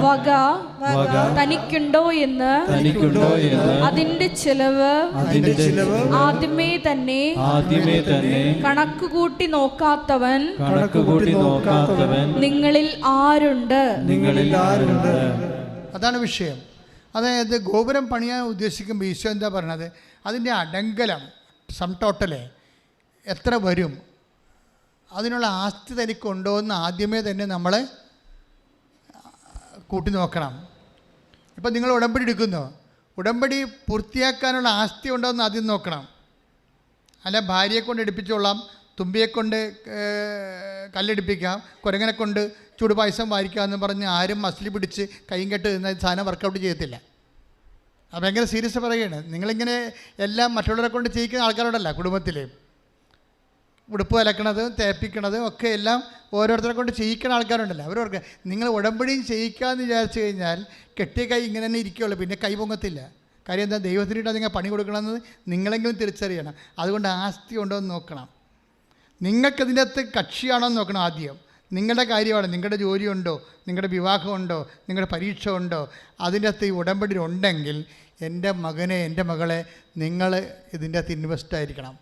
വക തനിക്കുണ്ടോ എന്ന് അതിന്റെ ചെലവ് ആദ്യമേ തന്നെ കണക്കുകൂട്ടി നോക്കാത്തവൻ നിങ്ങളിൽ ആരുണ്ട്? അതാണ് വിഷയം. അതായത് ഗോപുരം പണിയാൻ ഉദ്ദേശിക്കുമ്പോൾ ഈശോ എന്താ പറയണത്? അതിൻ്റെ അടങ്കലം സം ടോട്ടല് എത്ര വരും, അതിനുള്ള ആസ്തി തനിക്കുണ്ടോ എന്ന് ആദ്യമേ തന്നെ നമ്മൾ കൂട്ടി നോക്കണം. ഇപ്പം നിങ്ങൾ ഉടമ്പടി എടുക്കുന്നു, ഉടമ്പടി പൂർത്തിയാക്കാനുള്ള ആസ്തി ഉണ്ടോ എന്ന് ആദ്യം നോക്കണം. അല്ല ഭാര്യയെ കൊണ്ട് എടുപ്പിച്ചോളാം, തുമ്പിയെ കൊണ്ട് കല്ലെടുപ്പിക്കാം, കുരങ്ങനെ കൊണ്ട് ചൂടുപായസം വാരിക്കാമെന്ന് പറഞ്ഞ് ആരും മസിൽ പിടിച്ച് കൈയും കെട്ട് നിന്ന സാധനം വർക്കൗട്ട് ചെയ്യത്തില്ല. അത് ഭയങ്കര സീരിയസ് പറയുകയാണ്. നിങ്ങളിങ്ങനെ എല്ലാം മറ്റുള്ളവരെ കൊണ്ട് ചെയ്യിക്കുന്ന ആൾക്കാരോടല്ല. കുടുംബത്തിൽ ഉടുപ്പ് അലക്കണതും തേപ്പിക്കണതും ഒക്കെ എല്ലാം ഓരോരുത്തരെ കൊണ്ട് ചെയ്യിക്കുന്ന ആൾക്കാരുണ്ടല്ലോ. അവരവർക്ക് നിങ്ങൾ ഉടമ്പടിയും ചെയ്യിക്കാമെന്ന് വിചാരിച്ചു കഴിഞ്ഞാൽ കെട്ടിയ കൈ ഇങ്ങനെ തന്നെ ഇരിക്കുകയുള്ളൂ, പിന്നെ കൈ പൊങ്ങത്തില്ല. കാര്യം എന്താ? ദൈവത്തിനിട്ട് നിങ്ങൾ പണി കൊടുക്കണമെന്ന് നിങ്ങളെങ്കിലും തിരിച്ചറിയണം. അതുകൊണ്ട് ആസ്തി ഉണ്ടോ എന്ന് നോക്കണം. നിങ്ങൾക്കതിൻ്റെ അകത്ത് കക്ഷിയാണോ എന്ന് നോക്കണം. ആദ്യം നിങ്ങളുടെ കാര്യമാണ്, നിങ്ങളുടെ ജോലിയുണ്ടോ, നിങ്ങളുടെ വിവാഹമുണ്ടോ, നിങ്ങളുടെ പരീക്ഷ ഉണ്ടോ, അതിൻ്റെ അകത്ത് ഈ ഉടമ്പടി ഉണ്ടെങ്കിൽ എൻ്റെ മകനെ എൻ്റെ മകളെ നിങ്ങൾ ഇതിൻ്റെ അകത്ത് ഇൻവെസ്റ്റ് ആയിരിക്കണം.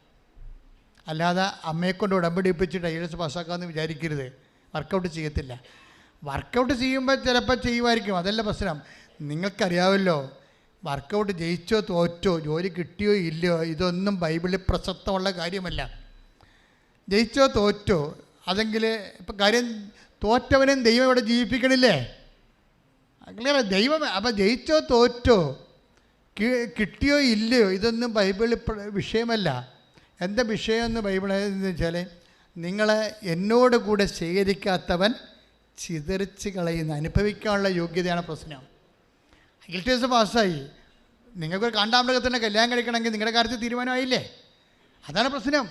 അല്ലാതെ അമ്മയെക്കൊണ്ട് ഉടമ്പടി ഒപ്പിച്ചിട്ട് IAS പാസ്സാക്കാമെന്ന് വിചാരിക്കരുത്. വർക്കൗട്ട് ചെയ്യത്തില്ല. വർക്കൗട്ട് ചെയ്യുമ്പോൾ ചിലപ്പോൾ ചെയ്യുമായിരിക്കും, അതല്ല പ്രശ്നം. നിങ്ങൾക്കറിയാമല്ലോ, വർക്കൗട്ട് ജയിച്ചോ തോറ്റോ, ജോലി കിട്ടിയോ ഇല്ലയോ, ഇതൊന്നും ബൈബിളിൽ പ്രസക്തമുള്ള കാര്യമല്ല. ജയിച്ചോ തോറ്റോ അതെങ്കിൽ ഇപ്പം കാര്യം തോറ്റവനും ദൈവം ഇവിടെ ജീവിപ്പിക്കണില്ലേ? അങ്ങനെ ദൈവം അപ്പം ജയിച്ചോ തോറ്റോ കിട്ടിയോ ഇല്ലയോ ഇതൊന്നും ബൈബിളിൽ വിഷയമല്ല. എന്താ വിഷയമെന്ന് ബൈബിൾ എന്ന് വെച്ചാൽ, നിങ്ങളെ എന്നോട് കൂടെ സ്വീകരിക്കാത്തവൻ ചിതറിച്ച് കളയുന്ന അനുഭവിക്കാനുള്ള യോഗ്യതയാണ് പ്രശ്നം. IAS പാസ്സായി, നിങ്ങൾക്കൊരു കാണ്ടാമൃഗത്തിൻ്റെ കല്യാണം കഴിക്കണമെങ്കിൽ നിങ്ങളുടെ കാര്യത്തിൽ തീരുമാനമായില്ലേ? അതാണ് പ്രശ്നം.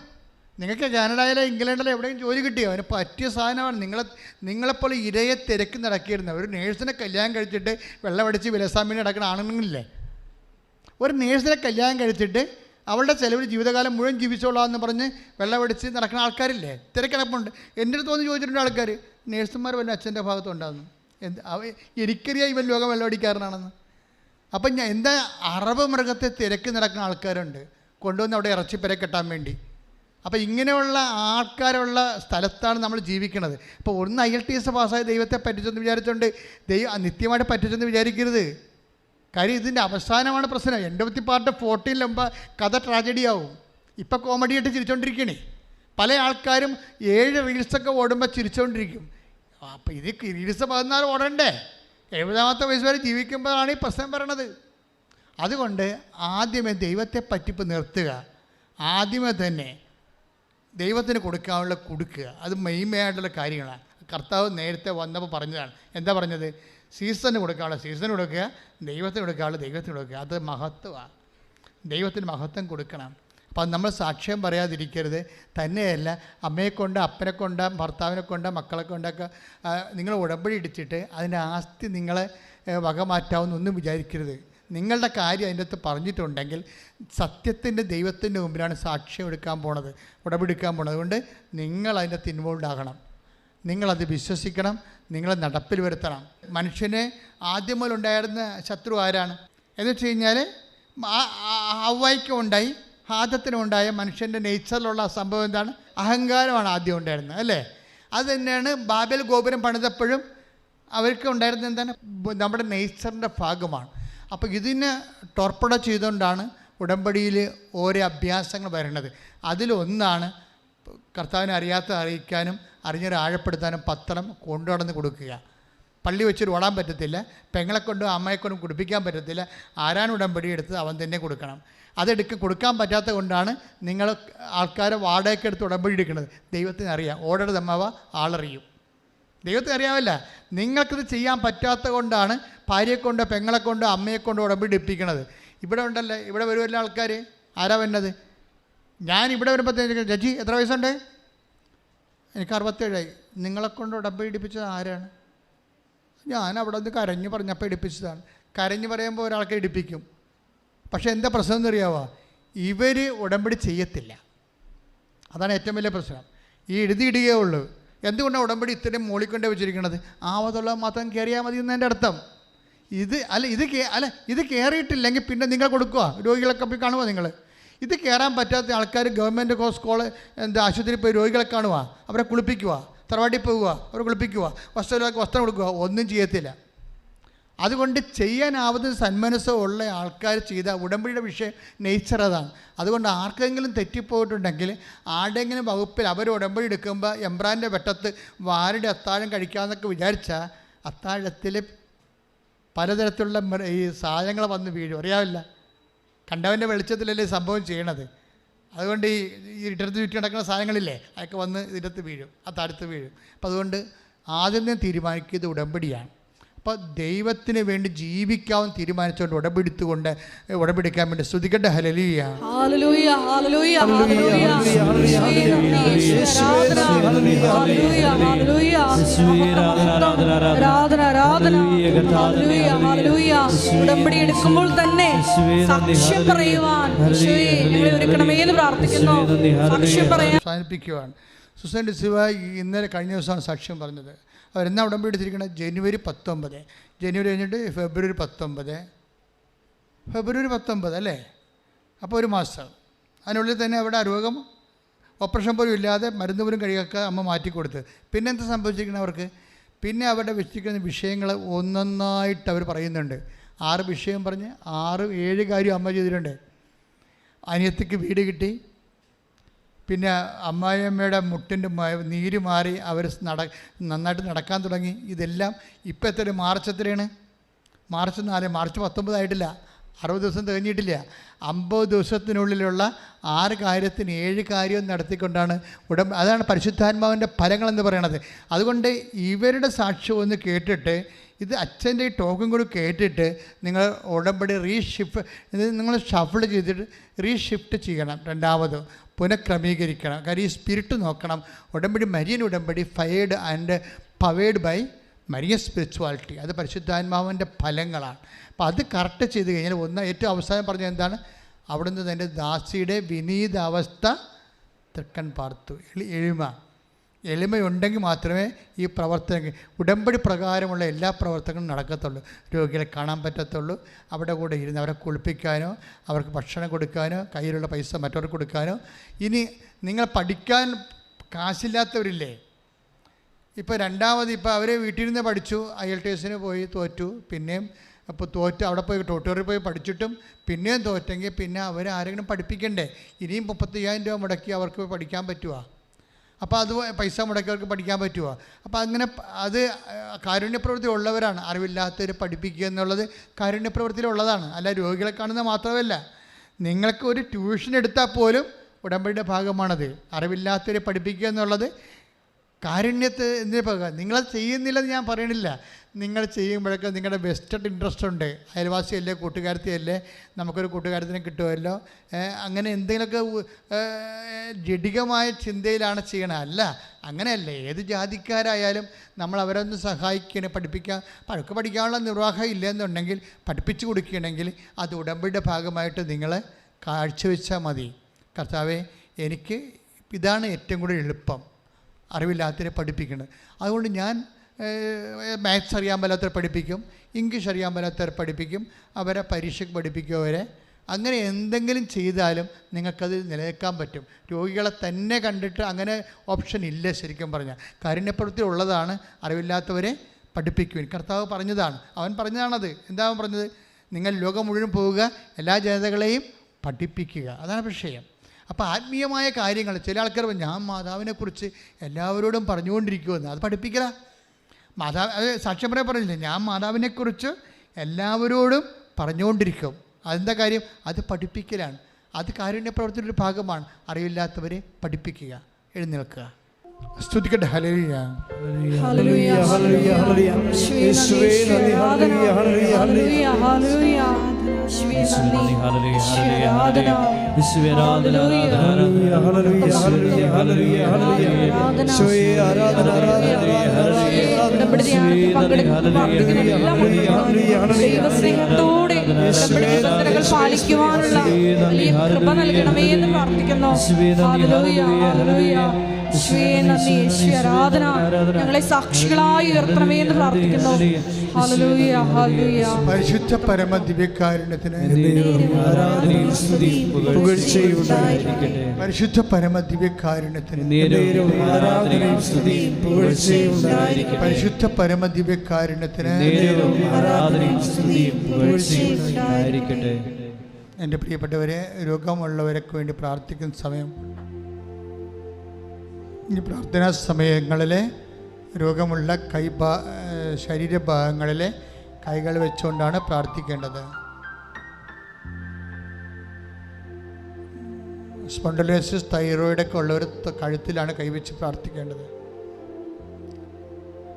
നിങ്ങൾക്ക് കാനഡയിലോ ഇംഗ്ലണ്ടിലോ എവിടെയും ജോലി കിട്ടിയോ? അതിന് പറ്റിയ സാധനമാണ്. നിങ്ങളെപ്പോലെ ഇരയെ തിരക്കി നടക്കിയിരുന്ന ഒരു നേഴ്സിനെ കല്യാണം കഴിച്ചിട്ട് വെള്ളമടിച്ച് വിലസാമ്പിന് നടക്കുന്ന ആണുങ്ങളില്ലേ? ഒരു നേഴ്സിനെ കല്യാണം കഴിച്ചിട്ട് അവളുടെ ചിലവിൽ ജീവിതകാലം മുഴുവൻ ജീവിച്ചോളാം എന്ന് പറഞ്ഞ് വെള്ളമടിച്ച് നടക്കുന്ന ആൾക്കാരില്ലേ? തിരക്കിടപ്പുണ്ട്. എൻ്റെ അടുത്ത് വന്ന് ചോദിച്ചിട്ടുണ്ട് ആൾക്കാർ, നേഴ്സുമാർ വല്ല അച്ഛൻ്റെ ഭാഗത്തുണ്ടാകുന്നു. എനിക്കറിയാം ഇവൻ ലോകം വെള്ളമടിക്കാരനാണെന്ന്. അപ്പം ഞാൻ എന്താ, അറബ് മൃഗത്തെ തിരക്കി നടക്കുന്ന ആൾക്കാരുണ്ട്, കൊണ്ടുവന്ന് അവിടെ ഇറച്ചിപ്പര കെട്ടാൻ വേണ്ടി. അപ്പോൾ ഇങ്ങനെയുള്ള ആൾക്കാരുള്ള സ്ഥലത്താണ് നമ്മൾ ജീവിക്കുന്നത്. ഇപ്പോൾ ഒന്ന് IAS പാസ്സായ ദൈവത്തെ പറ്റിച്ചെന്ന് വിചാരിച്ചുകൊണ്ട് നിത്യമായിട്ട് പറ്റിച്ചെന്ന് വിചാരിക്കരുത്. കാര്യം ഇതിൻ്റെ അവസാനമാണ് പ്രശ്നം. എൻ്റെ പാർട്ട് 14 കഥ ട്രാജഡിയാവും. ഇപ്പം കോമഡിയായിട്ട് ചിരിച്ചുകൊണ്ടിരിക്കണേ. പല ആൾക്കാരും 7 റീൽസൊക്കെ ഓടുമ്പോൾ ചിരിച്ചുകൊണ്ടിരിക്കും. അപ്പോൾ ഇത് റീൽസ് 14 ഓടണ്ടേ? 70ാമത്തെ വയസ്സ് വരെ ജീവിക്കുമ്പോഴാണ് ഈ പ്രശ്നം പറയണത്. അതുകൊണ്ട് ആദ്യമേ ദൈവത്തെ പറ്റിപ്പ് നിർത്തുക. ആദ്യമേ തന്നെ ദൈവത്തിന് കൊടുക്കാനുള്ള കൊടുക്കുക. അത് മെയിനായിട്ടുള്ള കാര്യങ്ങളാണ്. കർത്താവ് നേരത്തെ വന്നപ്പോൾ പറഞ്ഞതാണ്. എന്താ പറഞ്ഞത്? സീസണ് കൊടുക്കാനുള്ള സീസൺ കൊടുക്കുക, ദൈവത്തിന് കൊടുക്കാനുള്ള ദൈവത്തിന് കൊടുക്കുക. അത് മഹത്വമാണ്. ദൈവത്തിന് മഹത്വം കൊടുക്കണം. അപ്പം നമ്മൾ സാക്ഷ്യം പറയാതിരിക്കരുത്. തന്നെയല്ല, അമ്മയെക്കൊണ്ട് അപ്പനെക്കൊണ്ട് ഭർത്താവിനെ കൊണ്ട് മക്കളെ കൊണ്ടൊക്കെ നിങ്ങൾ ഉടമ്പടി ഇടിച്ചിട്ട് അതിൻ്റെ ആസ്തി നിങ്ങളെ വകമാറ്റാവുന്നൊന്നും വിചാരിക്കരുത്. നിങ്ങളുടെ കാര്യം അതിൻ്റെ അകത്ത് പറഞ്ഞിട്ടുണ്ടെങ്കിൽ സത്യത്തിൻ്റെ ദൈവത്തിൻ്റെ മുമ്പിലാണ് സാക്ഷ്യം എടുക്കാൻ പോണത്, ഉടമ്പടി എടുക്കാൻ പോണത്. അതുകൊണ്ട് നിങ്ങൾ അതിൻ്റെ അകത്ത് ഇൻവോൾവ് ആകണം. നിങ്ങളത് വിശ്വസിക്കണം, നിങ്ങളെ നടപ്പിൽ വരുത്തണം. മനുഷ്യനെ ആദ്യം മുതൽ ഉണ്ടായിരുന്ന ശത്രു ആരാണ് എന്ന് വെച്ച് കഴിഞ്ഞാൽ, ഹവ്വായ്ക്കും ഉണ്ടായി, ആദത്തിനും ഉണ്ടായ മനുഷ്യൻ്റെ നേച്ചറിലുള്ള സംഭവം എന്താണ്? അഹങ്കാരമാണ് ആദ്യം ഉണ്ടായിരുന്നത്, അല്ലേ? അത് തന്നെയാണ് ബാബേൽ ഗോപുരം പണിതപ്പോഴും അവർക്ക് ഉണ്ടായിരുന്നത് എന്താണ്? നമ്മുടെ നേച്ചറിൻ്റെ ഭാഗമാണ്. അപ്പോൾ ഇതിനെ ടോർപ്പഡോ ചെയ്തുകൊണ്ടാണ് ഉടമ്പടിയിൽ ഓരോ അഭ്യാസങ്ങൾ വരുന്നത്. അതിലൊന്നാണ് കർത്താവിനെ അറിയിക്കാനും അറിഞ്ഞൊരു ആഴപ്പെടുത്താനും പത്രം കൊണ്ടു നടന്ന് കൊടുക്കുക. പള്ളി വെച്ചൊരു ഓടാൻ പറ്റത്തില്ല, പെങ്ങളെ കൊണ്ടും അമ്മയെക്കൊണ്ടും കുടിപ്പിക്കാൻ പറ്റത്തില്ല. ആരാണ് ഉടമ്പടി എടുത്തത് അവൻ തന്നെ കൊടുക്കണം. കൊടുക്കാൻ പറ്റാത്ത കൊണ്ടാണ് നിങ്ങൾ ആൾക്കാരെ വാടകയ്ക്ക് എടുത്ത് ഉടമ്പടി എടുക്കുന്നത്. ദൈവത്തിന് അറിയാം, ഓടരുത് അമ്മാവ ആളറിയും. ദൈവത്തെ അറിയാമല്ല. നിങ്ങൾക്കിത് ചെയ്യാൻ പറ്റാത്ത കൊണ്ടാണ് ഭാര്യയെക്കൊണ്ട്, പെങ്ങളെക്കൊണ്ട്, അമ്മയെക്കൊണ്ട് ഉടമ്പടി എടുപ്പിക്കണത്. ഇവിടെ ഉണ്ടല്ലേ, ഇവിടെ വരുമല്ലോ ആൾക്കാർ. ആരാ വരുന്നത്? ഞാൻ ഇവിടെ വരുമ്പോഴത്തേക്ക്, ജഡ്ജി എത്ര വയസ്സുണ്ട്? എനിക്ക് 67. നിങ്ങളെക്കൊണ്ട് ഉടമ്പടി എടുപ്പിച്ചത് ആരാണ്? ഞാൻ അവിടെ നിന്ന് കരഞ്ഞ് പറഞ്ഞപ്പോൾ എടുപ്പിച്ചതാണ്. കരഞ്ഞ് പറയുമ്പോൾ ഒരാൾക്ക് എടുപ്പിക്കും. പക്ഷേ എന്താ പ്രശ്നം എന്നറിയാവോ? ഇവർ ഉടമ്പടി ചെയ്യത്തില്ല. അതാണ് ഏറ്റവും വലിയ പ്രശ്നം. ഈ എഴുതിയിടുകയേ ഉള്ളൂ. എന്തുകൊണ്ടാണ് ഉടമ്പടി ഇത്രയും മോളിക്കൊണ്ട് വെച്ചിരിക്കുന്നത്? ആവതുള്ള മാത്രം കയറിയാൽ മതി എന്നതിൻ്റെ അർത്ഥം. ഇത് കയറിയിട്ടില്ലെങ്കിൽ പിന്നെ നിങ്ങൾ കൊടുക്കുക. രോഗികളൊക്കെ പോയി കാണുക. നിങ്ങൾ ഇത് കയറാൻ പറ്റാത്ത ആൾക്കാർ ഗവൺമെൻറ് ആശുപത്രിയിൽ പോയി രോഗികളെ കാണുക, അവരെ കുളിപ്പിക്കുക, തറവാട്ടിൽ പോവുക, അവരെ കുളിപ്പിക്കുക, വസ്ത്രം കൊടുക്കുക, ഒന്നും ചെയ്യത്തില്ല. അതുകൊണ്ട് ചെയ്യാനാവുന്ന സന്മനസ്സോ ഉള്ള ആൾക്കാർ ചെയ്ത ഉടമ്പടിയുടെ വിഷയം നേച്ചർ അതാണ്. അതുകൊണ്ട് ആർക്കെങ്കിലും തെറ്റിപ്പോയിട്ടുണ്ടെങ്കിൽ ആരുടെയെങ്കിലും വകുപ്പിൽ അവർ ഉടമ്പടി എടുക്കുമ്പോൾ എംബ്രാൻ്റെ വെട്ടത്ത് വാരുടെ അത്താഴം കഴിക്കാമെന്നൊക്കെ വിചാരിച്ചാൽ അത്താഴത്തിൽ പലതരത്തിലുള്ള ഈ സാധനങ്ങൾ വന്ന് വീഴും. അറിയാവില്ല, കണ്ടവൻ്റെ വെളിച്ചത്തിലല്ലേ സംഭവം ചെയ്യണത്. അതുകൊണ്ട് ഈ ഇടത്ത് ചുറ്റി നടക്കുന്ന സാധനങ്ങളില്ലേ, അതൊക്കെ വന്ന് ഇതിനകത്ത് വീഴും, അത്താഴത്ത് വീഴും. അപ്പം അതുകൊണ്ട് ആദ്യം തീരുമാനിക്കുന്നത് ഉടമ്പടിയാണ്. അപ്പോൾ ദൈവത്തിന് വേണ്ടി ജീവിക്കാൻ തീരുമാനിച്ചുകൊണ്ട് ഉടമ്പെടുക്കാൻ വേണ്ടി സ്തുതിക്കട്ടെ. ഹല്ലേലൂയ, ഹല്ലേലൂയ, ഹല്ലേലൂയ, ഹല്ലേലൂയ, ഉടമ്പടി എടുക്കുമ്പോൾ തന്നെ സാക്ഷ്യം പറയുവാൻ ഒരുക്കണമേ എന്ന് പ്രാർത്ഥിക്കുന്നു. സാക്ഷ്യം പറയാൻ അവസാനിപ്പിക്കുവാണ്. സുസൈൻ ഡിസിൽവ ഇന്നലെ കഴിഞ്ഞ ദിവസമാണ് സാക്ഷ്യം പറഞ്ഞത്. അവരെന്നാ ഉടമ്പടി എടുത്തിരിക്കുന്നത്? ജനുവരി 19. ജനുവരി കഴിഞ്ഞിട്ട് ഫെബ്രുവരി 19 അല്ലേ? അപ്പോൾ ഒരു മാസം. അതിനുള്ളിൽ തന്നെ അവിടെ രോഗം ഓപ്പറേഷൻ പോലും ഇല്ലാതെ മരുന്ന് പോലും കഴിയൊക്കെ അമ്മ മാറ്റിക്കൊടുത്ത്. പിന്നെ എന്താ സംഭവിച്ചിരിക്കുന്നത് അവർക്ക്? പിന്നെ അവരുടെ വെച്ചിരിക്കുന്ന വിഷയങ്ങൾ ഒന്നൊന്നായിട്ട് അവർ പറയുന്നുണ്ട്. 6 വിഷയം പറഞ്ഞ് 6-7 കാര്യം അമ്മ ചെയ്തിട്ടുണ്ട്. അനിയത്തിക്ക് വീട് കിട്ടി. പിന്നെ അമ്മായിയമ്മയുടെ മുട്ടിൻ്റെ നീര് മാറി അവർ നന്നായിട്ട് നടക്കാൻ തുടങ്ങി. ഇതെല്ലാം ഇപ്പം എത്ര? മാർച്ച് എത്രയാണ്? മാർച്ച് 4. മാർച്ച് 19 ആയിട്ടില്ല. 60 ദിവസം തികഞ്ഞിട്ടില്ല. 50 ദിവസത്തിനുള്ളിലുള്ള 6 കാര്യത്തിന് 7 കാര്യം നടത്തിക്കൊണ്ടാണ് അതാണ് പരിശുദ്ധാത്മാവിൻ്റെ ഫലങ്ങളെന്ന് പറയണത്. അതുകൊണ്ട് ഇവരുടെ സാക്ഷ്യം ഒന്ന് കേട്ടിട്ട്, ഇത് അച്ഛൻ്റെ ഈ ടോക്കും കൂടി കേട്ടിട്ട് നിങ്ങൾ ഉടമ്പടി നിങ്ങൾ ഷഫിൾ ചെയ്തിട്ട് റീഷിഫ്റ്റ് ചെയ്യണം. രണ്ടാമത് പുനഃക്രമീകരിക്കണം. കാര്യം ഈ സ്പിരിറ്റ് നോക്കണം. ഉടമ്പടി മരിയൻ ഉടമ്പടി fired and powered by Marian spirituality. അത് പരിശുദ്ധാത്മാവിൻ്റെ ഫലങ്ങളാണ്. അപ്പോൾ അത് കറക്റ്റ് ചെയ്ത് കഴിഞ്ഞാൽ ഏറ്റവും അവസാനം പറഞ്ഞത് എന്താണ്? അവിടുന്ന് തൻ്റെ ദാസിയുടെ വിനീതാവസ്ഥ തൃക്കൺ പാർത്തു. എളിമയുണ്ടെങ്കിൽ മാത്രമേ ഈ പ്രവർത്തനങ്ങൾ ഉടമ്പടി പ്രകാരമുള്ള എല്ലാ പ്രവർത്തനങ്ങളും നടക്കത്തുള്ളൂ. രോഗികളെ കാണാൻ പറ്റത്തുള്ളൂ. അവിടെ കൂടെ ഇരുന്ന് അവരെ കുളിപ്പിക്കാനോ, അവർക്ക് ഭക്ഷണം കൊടുക്കാനോ, കയ്യിലുള്ള പൈസ മറ്റവർക്ക് കൊടുക്കാനോ. ഇനി നിങ്ങൾ പഠിക്കാൻ കാശില്ലാത്തവരില്ലേ, ഇപ്പോൾ രണ്ടാമത് ഇപ്പോൾ അവർ വീട്ടിൽ നിന്ന് പഠിച്ചു, IELTS പോയി തോറ്റു, പിന്നെയും അപ്പോൾ അവിടെ പോയി ട്യൂട്ടോറിയൽ പോയി പഠിച്ചിട്ടും പിന്നെയും തോറ്റെങ്കിൽ പിന്നെ അവർ ആരെങ്കിലും പഠിപ്പിക്കണ്ടേ? ഇനിയും 35,000 രൂപ മുടക്കി അവർക്ക് പഠിക്കാൻ പറ്റുമോ? അപ്പോൾ അത് പൈസ മുടക്കിയവർക്ക് പഠിക്കാൻ പറ്റുമോ? അപ്പോൾ അങ്ങനെ അത് കാരുണ്യപ്രവൃത്തി ഉള്ളവരാണ്. അറിവില്ലാത്തവർ പഠിപ്പിക്കുക എന്നുള്ളത് കാരുണ്യപ്രവൃത്തിയിലുള്ളതാണ്. അല്ല രോഗികളെ കാണുന്നത് മാത്രമല്ല. നിങ്ങൾക്ക് ഒരു ട്യൂഷൻ എടുത്താൽ പോലും ഉടമ്പടിയുടെ ഭാഗമാണത്. അറിവില്ലാത്തവരെ പഠിപ്പിക്കുക എന്നുള്ളത് കാരുണ്യത്തെ എന്തിനു പകരം. നിങ്ങളത് ചെയ്യുന്നില്ലെന്ന് ഞാൻ പറയണില്ല. നിങ്ങൾ ചെയ്യുമ്പോഴൊക്കെ നിങ്ങളുടെ വെസ്റ്റഡ് ഇൻട്രസ്റ്റ് ഉണ്ട്. അയൽവാസിയല്ലേ, കൂട്ടുകാരത്തിയല്ലേ, നമുക്കൊരു കൂട്ടുകാരത്തിനെ കിട്ടുമല്ലോ, അങ്ങനെ എന്തെങ്കിലുമൊക്കെ ജഡികമായ ചിന്തയിലാണ് ചെയ്യണത്. അല്ല, അങ്ങനെയല്ലേ. ഏത് ജാതിക്കാരായാലും നമ്മൾ അവരൊന്ന് സഹായിക്കണേ, പഠിക്കാനുള്ള നിർവാഹം ഇല്ലെന്നുണ്ടെങ്കിൽ പഠിപ്പിച്ചു കൊടുക്കുകയാണെങ്കിൽ അത് ഉടമ്പടിയുടെ ഭാഗമായിട്ട് നിങ്ങൾ കാഴ്ചവെച്ചാൽ മതി. കർത്താവേ, എനിക്ക് ഇതാണ് ഏറ്റവും കൂടുതൽ എളുപ്പം, അറിവില്ലാത്തവരെ പഠിപ്പിക്കുന്നത്. അതുകൊണ്ട് ഞാൻ മാത്സ് അറിയാൻ മേലാത്തവരെ പഠിപ്പിക്കും, ഇംഗ്ലീഷ് അറിയാൻ മേലാത്തവരെ പഠിപ്പിക്കും, അവരെ പരീക്ഷയ്ക്ക് പഠിപ്പിക്കും. അവരെ അങ്ങനെ എന്തെങ്കിലും ചെയ്താലും നിങ്ങൾക്കത് നിലനിൽക്കാൻ പറ്റും. രോഗികളെ തന്നെ കണ്ടിട്ട് അങ്ങനെ ഓപ്ഷൻ ഇല്ല. ശരിക്കും പറഞ്ഞാൽ കാരുണ്യപ്രവൃത്തി ഉള്ളതാണ് അറിവില്ലാത്തവരെ പഠിപ്പിക്കുവാൻ. കർത്താവ് പറഞ്ഞതാണ്, അവൻ പറഞ്ഞതാണത്. എന്താ അവൻ പറഞ്ഞത്? നിങ്ങൾ ലോകം മുഴുവൻ പോവുക, എല്ലാ ജനതകളെയും പഠിപ്പിക്കുക. അതാണ് വിഷയം. അപ്പോൾ ആത്മീയമായ കാര്യങ്ങൾ ചില ആൾക്കാർ ഞാൻ മാതാവിനെക്കുറിച്ച് എല്ലാവരോടും പറഞ്ഞുകൊണ്ടിരിക്കുമെന്ന്. അത് പഠിപ്പിക്കല. അത് സാക്ഷ്യം പറയാൻ പറഞ്ഞില്ലേ, ഞാൻ മാതാവിനെക്കുറിച്ച് എല്ലാവരോടും പറഞ്ഞുകൊണ്ടിരിക്കും. അതെന്താ കാര്യം? അത് പഠിപ്പിക്കലാണ്. അത് കാരുണ്യപ്രവർത്തിയുടെ ഒരു ഭാഗമാണ്. അറിവില്ലാത്തവരെ പഠിപ്പിക്കുക. എഴുന്നേൽക്കുക. സ്തുതിക്കട്ടെ. ഹല്ലേലൂയ. ഹല്ലേലൂയ ഹല്ലേലൂയ ഹല്ലേലൂയ യേശുവേ നന്ദി ഹല്ലേലൂയ ഹല്ലേലൂയ ഹല്ലേലൂയ ഹല്ലേലൂയ യേശുവേ നന്ദി ഹല്ലേലൂയ ഹല്ലേലൂയ യേശുവേ ആരാധന ഹല്ലേലൂയ ഹല്ലേലൂയ ഹല്ലേലൂയ ഹല്ലേലൂയ യേശുവേ ആരാധന ദൈവസ്നേഹത്തോടെ കൽപ്പനകൾ പാലിക്കുവാനുള്ള വലിയ കൃപ നൽകണമേ എന്ന് പ്രാർത്ഥിക്കുന്നു. ഹല്ലേലൂയ ഹല്ലേലൂയ യേശുവേ നന്ദി യേശുവേ ആരാധന ഞങ്ങളെ സാക്ഷികളായി ഉയർത്തണമേ എന്ന് പ്രാർത്ഥിക്കുന്നു. Hallelujah hallelujah. പരിശുദ്ധ പരമ ദിവ്യകാരുണ്യത്തിന് പരിശുദ്ധ പരമ ദിവ്യകാരുണ്യത്തിന് പരിശുദ്ധ പരമ ദിവ്യകാരുണ്യത്തിന് എൻ്റെ പ്രിയപ്പെട്ടവരെ, രോഗമുള്ളവരൊക്കെ വേണ്ടി പ്രാർത്ഥിക്കുന്ന സമയം, ഈ പ്രാർത്ഥനാ സമയങ്ങളിൽ രോഗമുള്ള ശരീരഭാഗങ്ങളിലെ കൈകൾ വെച്ചുകൊണ്ടാണ് പ്രാർത്ഥിക്കേണ്ടത്. സ്പോണ്ടിലോസിസ്, തൈറോയിഡൊക്കെ ഉള്ളവർ കഴുത്തിലാണ് കൈവച്ച് പ്രാർത്ഥിക്കേണ്ടത്.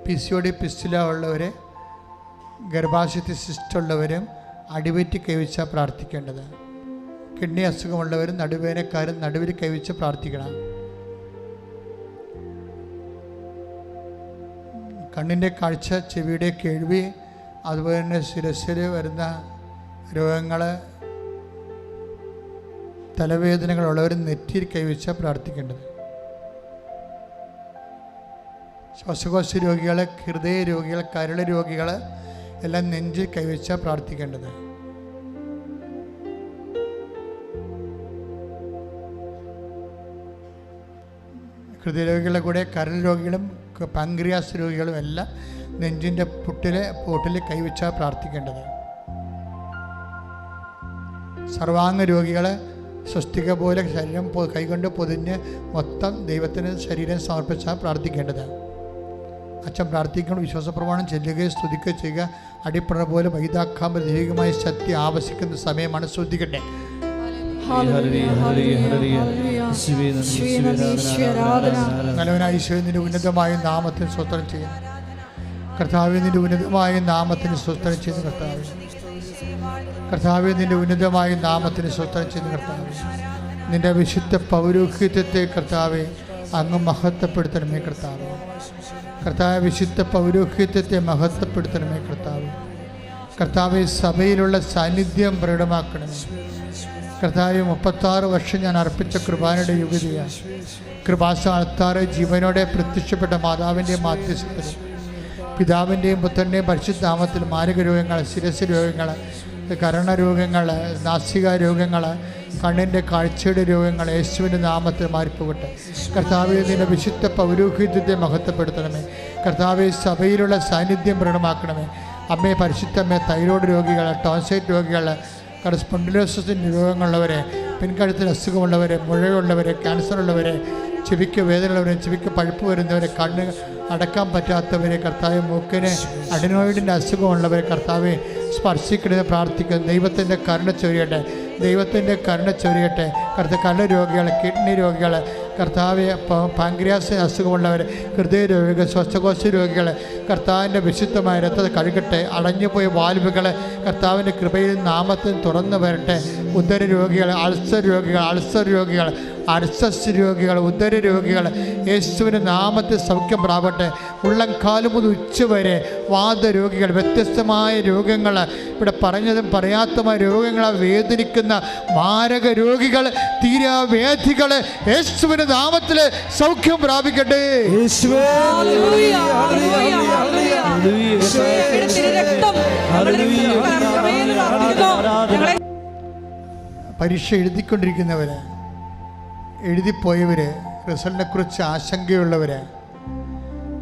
PCOD പിസ്റ്റുല ഉള്ളവർ, ഗർഭാശയത്തിൽ സിസ്റ്റ് ഉള്ളവരും അടിവയറ്റിൽ കൈവച്ചാണ് പ്രാർത്ഥിക്കേണ്ടത്. കിഡ്നി അസുഖമുള്ളവരും നടുവേദനക്കാരും നടുവിൽ കൈവച്ച് പ്രാർത്ഥിക്കണം. കണ്ണിൻ്റെ കാഴ്ച, ചെവിയുടെ കേൾവി, അതുപോലെ തന്നെ ശിരസ്സിൽ വരുന്ന രോഗങ്ങൾ, തലവേദനകളുള്ളവർ നെറ്റിയിൽ കൈവച്ച പ്രാർത്ഥിക്കേണ്ടത്. ശ്വാസകോശ രോഗികൾ, ഹൃദയ രോഗികൾ, കരൾ രോഗികൾ എല്ലാം നെഞ്ചിൽ കൈവച്ച പ്രാർത്ഥിക്കേണ്ടത്. ഹൃദയരോഗികളുടെ കൂടെ കരൾ രോഗികളും പാൻക്രിയാസ് രോഗികളും എല്ലാം നെഞ്ചിൻ്റെ പോട്ടിൽ കൈവച്ചാൽ പ്രാർത്ഥിക്കേണ്ടത്. സർവാംഗ രോഗികൾ സ്വസ്തിക പോലെ ശരീരം കൈകൊണ്ട് പൊതിഞ്ഞ് മൊത്തം ദൈവത്തിന് ശരീരം സമർപ്പിച്ചാൽ പ്രാർത്ഥിക്കേണ്ടത്. അച്ഛൻ പ്രാർത്ഥിക്കണം, വിശ്വാസപ്രമാണം ചെല്ലുകയും സ്തുതിക്കുകയും ചെയ്യുക. അടിപ്പണ പോലെ വൈതാക്കാമ്പ ദൈവികമായ ശക്തി ആവശ്യിക്കുന്ന സമയമാണ്. ശ്രദ്ധിക്കട്ടെ. നല്ലവനായ ഈശോയെ, നിന്റെ ഉന്നതമായ നാമത്തിന് സ്തോത്രം ചെയ്യുന്നു കർത്താവേ. നിന്റെ ഉന്നതമായ നാമത്തിന് സ്തോത്രം ചെയ്യുന്നു കർത്താവേ. കർത്താവേ, നിന്റെ ഉന്നതമായ നാമത്തിന് സ്തോത്രം ചെയ്യുന്നു കർത്താവേ. നിന്റെ വിശുദ്ധ പൗരോഹിത്യത്തെ കർത്താവേ അങ്ങ് മഹത്വപ്പെടുത്തണമേ കർത്താവേ. കർത്താവേ, വിശുദ്ധ പൗരോഹിത്യത്തെ മഹത്വപ്പെടുത്തണമേ കർത്താവേ. കർത്താവേ, സഭയിലുള്ള സാന്നിധ്യം പ്രകടമാക്കണമേ കർത്താവേ. 36 വർഷം ഞാൻ അർപ്പിച്ച കൃപാനയുടെ യുഗതിയാണ്. കൃപാസ ആൾത്താറ് ജീവനോടെ പ്രത്യക്ഷപ്പെട്ട മാതാവിൻ്റെയും മാധ്യസ്ഥത്തിൽ പിതാവിൻ്റെയും പുത്രൻ്റെയും പരിശുദ്ധ നാമത്തിൽ മാരക രോഗങ്ങൾ, ശിരസ് രോഗങ്ങൾ, കരണരോഗങ്ങൾ, നാസിക രോഗങ്ങൾ, കണ്ണിൻ്റെ കാഴ്ചയുടെ രോഗങ്ങൾ യേശുവിൻ്റെ നാമത്തിൽ മാറിപ്പോകട്ടെ. കർത്താവേ, നിന്റെ വിശുദ്ധ പൗരോഹിത്യത്തെ മഹത്വപ്പെടുത്തണമേ കർത്താവേ. സഭയിലുള്ള സാന്നിധ്യം പ്രകടമാക്കണമേ അമ്മേ. പരിശുദ്ധമ്മേ, തൈറോയ്ഡ് രോഗികൾ, ടോൺസൈറ്റ് രോഗികൾ, സ്പോണ്ടിലോസിസിൻ്റെ രോഗങ്ങളുള്ളവരെ, പിൻകഴുത്തിന് അസുഖമുള്ളവരെ, മുഴയുള്ളവരെ, ക്യാൻസർ ഉള്ളവരെ, ചെവിക്ക് വേദനയുള്ളവരെ, ചെവിക്ക് പഴുപ്പ് വരുന്നവരെ, കണ്ണ് അടക്കാൻ പറ്റാത്തവരെ, കർത്താവ് മൂക്കിന് അഡിനോയിഡിൻ്റെ അസുഖമുള്ളവരെ കർത്താവെ സ്പർശിക്കണമെന്ന് പ്രാർത്ഥിക്കുന്നു. ദൈവത്തിൻ്റെ കരുണ ചൊരിയട്ടെ, ദൈവത്തിൻ്റെ കരുണ ചൊരിയട്ടെ കർത്താവ്. കണ്ണ് രോഗികൾ, കിഡ്നി രോഗികൾ, കർത്താവ് പാൻക്രിയാസ് അസുഖമുള്ളവർ, ഹൃദയ രോഗികൾ, ശ്വാസകോശ രോഗികൾ, കർത്താവിൻ്റെ വിശുദ്ധമായ രക്തത്തെ കഴുകട്ടെ. അടഞ്ഞുപോയ വാൽവുകൾ കർത്താവിൻ്റെ കൃപയിൽ നാമത്തിൽ തുറന്നു വരട്ടെ. ഉദര രോഗികൾ, അൾസർ രോഗികൾ, അർസസ് രോഗികൾ, ഉദര രോഗികൾ യേശുവിൻ്റെ നാമത്തിൽ സൗഖ്യം പ്രാപട്ടെ. ഉള്ളംകാലം മുതൽ ഉച്ചവരെ വാദരോഗികൾ, വ്യത്യസ്തമായ രോഗങ്ങൾ, ഇവിടെ പറഞ്ഞതും പറയാത്തമായ രോഗങ്ങളെ വേദനിക്കുന്ന മാരക രോഗികൾ, തീരാവേദികൾ യേശുവിൻ്റെ നാമത്തിൽ സൗഖ്യം പ്രാപിക്കട്ടെ. പരീക്ഷ എഴുതിക്കൊണ്ടിരിക്കുന്നവർ, എഴുതിപ്പോയവർ, റിസൾട്ടിനെക്കുറിച്ച് ആശങ്കയുള്ളവർ,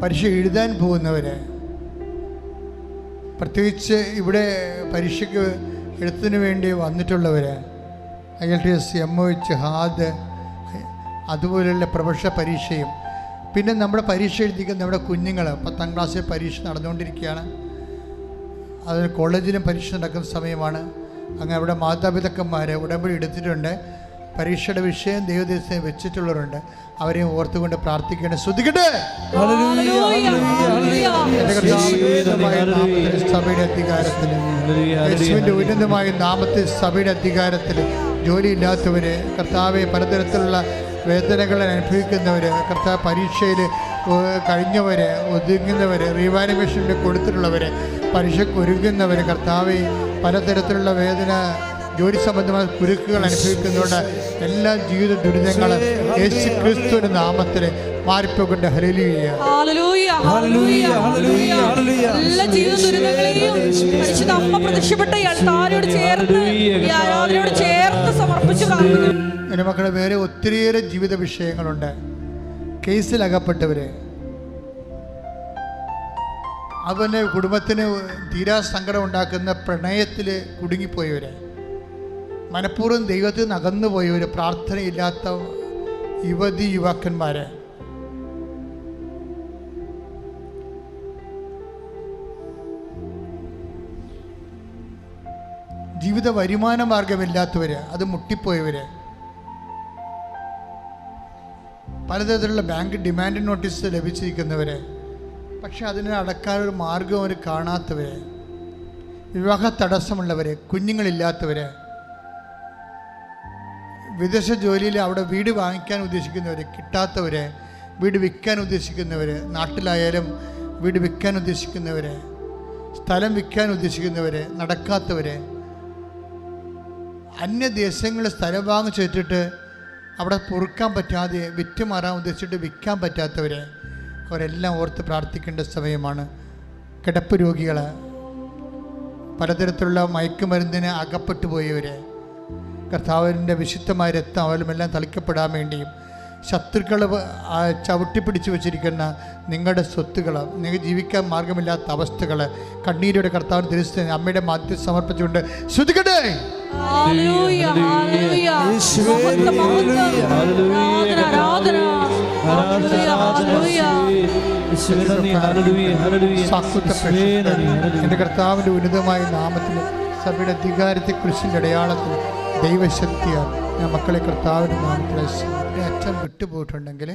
പരീക്ഷ എഴുതാൻ പോകുന്നവർ, പ്രത്യേകിച്ച് ഇവിടെ പരീക്ഷയ്ക്ക് എഴുത്തിന് വേണ്ടി വന്നിട്ടുള്ളവർ, IELTS, MOH, ഹാദ്, അതുപോലെയുള്ള പ്രൊഫഷണൽ പരീക്ഷയും, പിന്നെ നമ്മുടെ പരീക്ഷ എഴുതിക്കുന്ന നമ്മുടെ കുഞ്ഞുങ്ങൾ 10ാം ക്ലാസ്സിൽ പരീക്ഷ നടന്നുകൊണ്ടിരിക്കുകയാണ്. അതിന് കോളേജിലും പരീക്ഷ നടക്കുന്ന സമയമാണ്. അങ്ങനെ അവിടെ മാതാപിതാക്കന്മാർ ഉടമ്പടി എടുത്തിട്ടുണ്ട്. പരീക്ഷയുടെ വിഷയം ദൈവദേശത്തെ വെച്ചിട്ടുള്ളവരുണ്ട്. അവരെയും ഓർത്തുകൊണ്ട് പ്രാർത്ഥിക്കേണ്ട. ശ്രദ്ധിക്കട്ടെ. സഭയുടെ അധികാരത്തിൽ, യേശുവിൻ്റെ ഉന്നതമായ നാമത്തിൽ സഭയുടെ അധികാരത്തിൽ ജോലിയില്ലാത്തവര്, കർത്താവെ പലതരത്തിലുള്ള വേദനകൾ അനുഭവിക്കുന്നവർ, കർത്താവ് പരീക്ഷയിൽ കഴിഞ്ഞവർ, ഒതുങ്ങുന്നവർ, റീവാലുവേഷനിൽ കൊടുത്തിട്ടുള്ളവർ, പരീക്ഷയ്ക്ക് ഒരുങ്ങുന്നവർ, കർത്താവെ പലതരത്തിലുള്ള വേദന, ജോലി സംബന്ധമായ കുരുക്കുകൾ അനുഭവിക്കുന്നതുകൊണ്ട് എല്ലാ ജീവിത ദുരിതങ്ങളും യേശു ക്രിസ്തുവിന്റെ നാമത്തിൽ മാറിപ്പോകട്ടെ. ഹല്ലേലൂയ, ഹല്ലേലൂയ, ഹല്ലേലൂയ, ഹല്ലേലൂയ. എല്ലാ ജീവിത ദുരിതങ്ങളെയും പരിശുദ്ധ അമ്മ പ്രത്യക്ഷപ്പെട്ട ഈ അൾത്താരയോട് ചേർത്ത്, ഈ ആരാധനയോട് ചേർത്ത് സമർപ്പിച്ചു പ്രാർത്ഥിക്കുന്നു. എൻ്റെ മക്കളെ, വേറെ ഒത്തിരിയേറെ ജീവിത വിഷയങ്ങളുണ്ട്. കേസിലകപ്പെട്ടവര്, അതുപോലെ കുടുംബത്തിന് തീരാ സങ്കടം ഉണ്ടാക്കുന്ന പ്രണയത്തിൽ കുടുങ്ങിപ്പോയവര്, മനഃപൂർവ്വം ദൈവത്തിൽ നിന്ന് അകന്നുപോയവർ, പ്രാർത്ഥനയില്ലാത്ത യുവതി യുവാക്കന്മാർ, ജീവിത വരുമാന മാർഗമില്ലാത്തവർ, അത് മുട്ടിപ്പോയവർ, പലതരത്തിലുള്ള ബാങ്ക് ഡിമാൻഡ് നോട്ടീസ് ലഭിച്ചിരിക്കുന്നവർ, പക്ഷെ അതിനെ അടക്കാനൊരു മാർഗം അവർ കാണാത്തവർ, വിവാഹ തടസ്സമുള്ളവർ, കുഞ്ഞുങ്ങളില്ലാത്തവർ, വിദേശ ജോലിയിൽ അവിടെ വീട് വാങ്ങിക്കാൻ ഉദ്ദേശിക്കുന്നവർ, കിട്ടാത്തവർ, വീട് വിൽക്കാൻ ഉദ്ദേശിക്കുന്നവർ, നാട്ടിലായാലും വീട് വിൽക്കാൻ ഉദ്ദേശിക്കുന്നവർ, സ്ഥലം വിൽക്കാൻ ഉദ്ദേശിക്കുന്നവർ, നടക്കാത്തവർ, അന്യദേശങ്ങളിൽ സ്ഥലം വാങ്ങിച്ചിട്ടിട്ട് അവിടെ പൊറുക്കാൻ പറ്റാതെ വിറ്റ് മാറാൻ ഉദ്ദേശിച്ചിട്ട് വിൽക്കാൻ പറ്റാത്തവർ, അവരെല്ലാം ഓർത്ത് പ്രാർത്ഥിക്കേണ്ട സമയമാണ്. കിടപ്പ് രോഗികൾ, പലതരത്തിലുള്ള മയക്കുമരുന്നിന് അകപ്പെട്ടു പോയവർ, കർത്താവിൻ്റെ വിശുദ്ധമായ രക്തം അവരുമെല്ലാം തളിക്കപ്പെടാൻ വേണ്ടിയും, ശത്രുക്കൾ ചവിട്ടിപ്പിടിച്ച് വെച്ചിരിക്കുന്ന നിങ്ങളുടെ സ്വത്തുകൾ, നിങ്ങൾ ജീവിക്കാൻ മാർഗമില്ലാത്ത അവസ്ഥകൾ, കണ്ണീരോടെ കർത്താവിന് തിരിച്ച് അമ്മയുടെ മാധ്യം സമർപ്പിച്ചുകൊണ്ട് ശ്രദ്ധിക്കട്ടെ. ഹല്ലേലൂയ, ഹല്ലേലൂയ, ആരാധന, എൻ്റെ കർത്താവിൻ്റെ ഉന്നതമായ നാമത്തിൽ സഭയുടെ അധികാരത്തെക്കുറിച്ചിൻ്റെ അടയാളത്തിൽ ദൈവശക്തിയാണ് ഞാൻ മക്കളെ കർത്താവിൻ്റെ നാമത്തിൽ അച്ഛൻ വിട്ടുപോയിട്ടുണ്ടെങ്കിൽ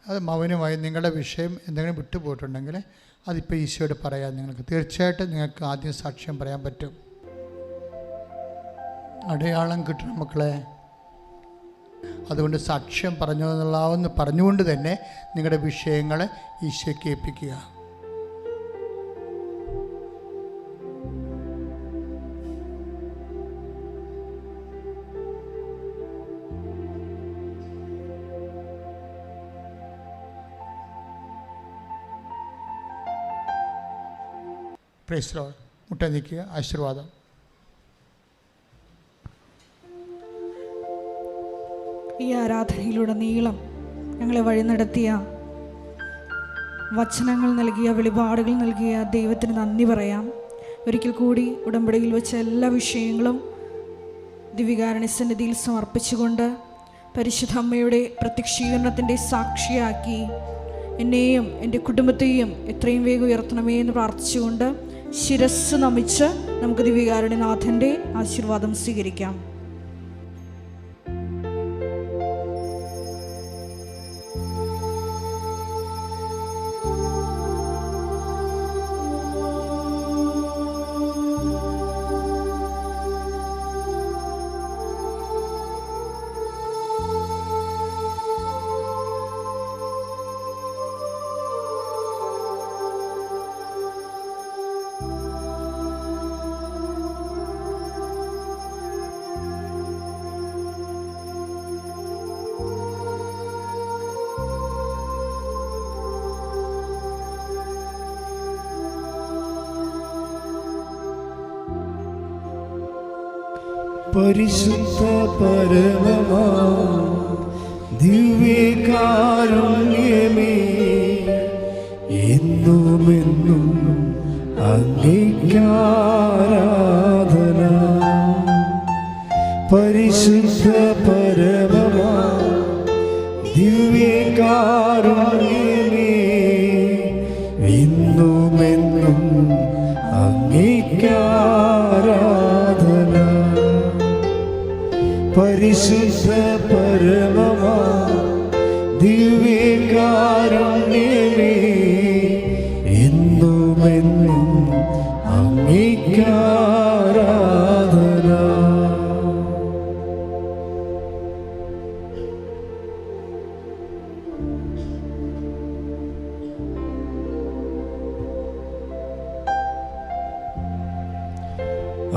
അത് മൗനമായി, നിങ്ങളുടെ വിഷയം എന്തെങ്കിലും വിട്ടുപോയിട്ടുണ്ടെങ്കിൽ അതിപ്പോൾ ഈശോയോട് പറയാം. നിങ്ങൾക്ക് തീർച്ചയായിട്ടും നിങ്ങൾക്ക് ആദ്യം സാക്ഷ്യം പറയാൻ പറ്റും. അടയാളം കിട്ടണം മക്കളെ. അതുകൊണ്ട് സാക്ഷ്യം പറഞ്ഞുകൊള്ളാവെന്ന് പറഞ്ഞുകൊണ്ട് തന്നെ നിങ്ങളുടെ വിഷയങ്ങൾ ഈശോയ്ക്ക് ഏൽപ്പിക്കുക. Praise lord. മുട്ട നിൽക്കുക. ആശീർവാദം. ഈ ആരാധനയിലുടനീളം ഞങ്ങളെ വഴി നടത്തിയ, വചനങ്ങൾ നൽകിയ, വെളിപാടുകൾ നൽകിയ ദൈവത്തിന് നന്ദി പറയാം. ഒരിക്കൽ കൂടി ഉടമ്പടിയിൽ വെച്ച എല്ലാ വിഷയങ്ങളും ദിവ്യകാരുണ്യ സന്നിധിയിൽ സമർപ്പിച്ചുകൊണ്ട് പരിശുദ്ധ അമ്മയുടെ പ്രത്യക്ഷീകരണത്തിൻ്റെ സാക്ഷിയാക്കി എന്നെയും എൻ്റെ കുടുംബത്തെയും എത്രയും വേഗം ഉയർത്തണമേ എന്ന് പ്രാർത്ഥിച്ചുകൊണ്ട് ശിരസ് നമിച്ച് നമുക്ക് ദിവ്യകാരുണ്യനാഥൻ്റെ ആശീർവാദം സ്വീകരിക്കാം. പരിശുദ്ധ പരമമാ ദിവ്യകാരുണ്യമേ, എന്നുമെന്നും അങ്ങേയ്ക്കാരാധന. പരിശുദ്ധ പരമമാ ദിവ്യകാരുണ്യമേ, എന്നുമെന്നും അങ്ങേയ്ക്കാരാധന. പരിശുദ്ധ പരമമാ ദിവ്യകാരുണ്യമേ എന്നുമെന്നും അങ്ങേക്കാരാധന.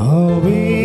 ആവേ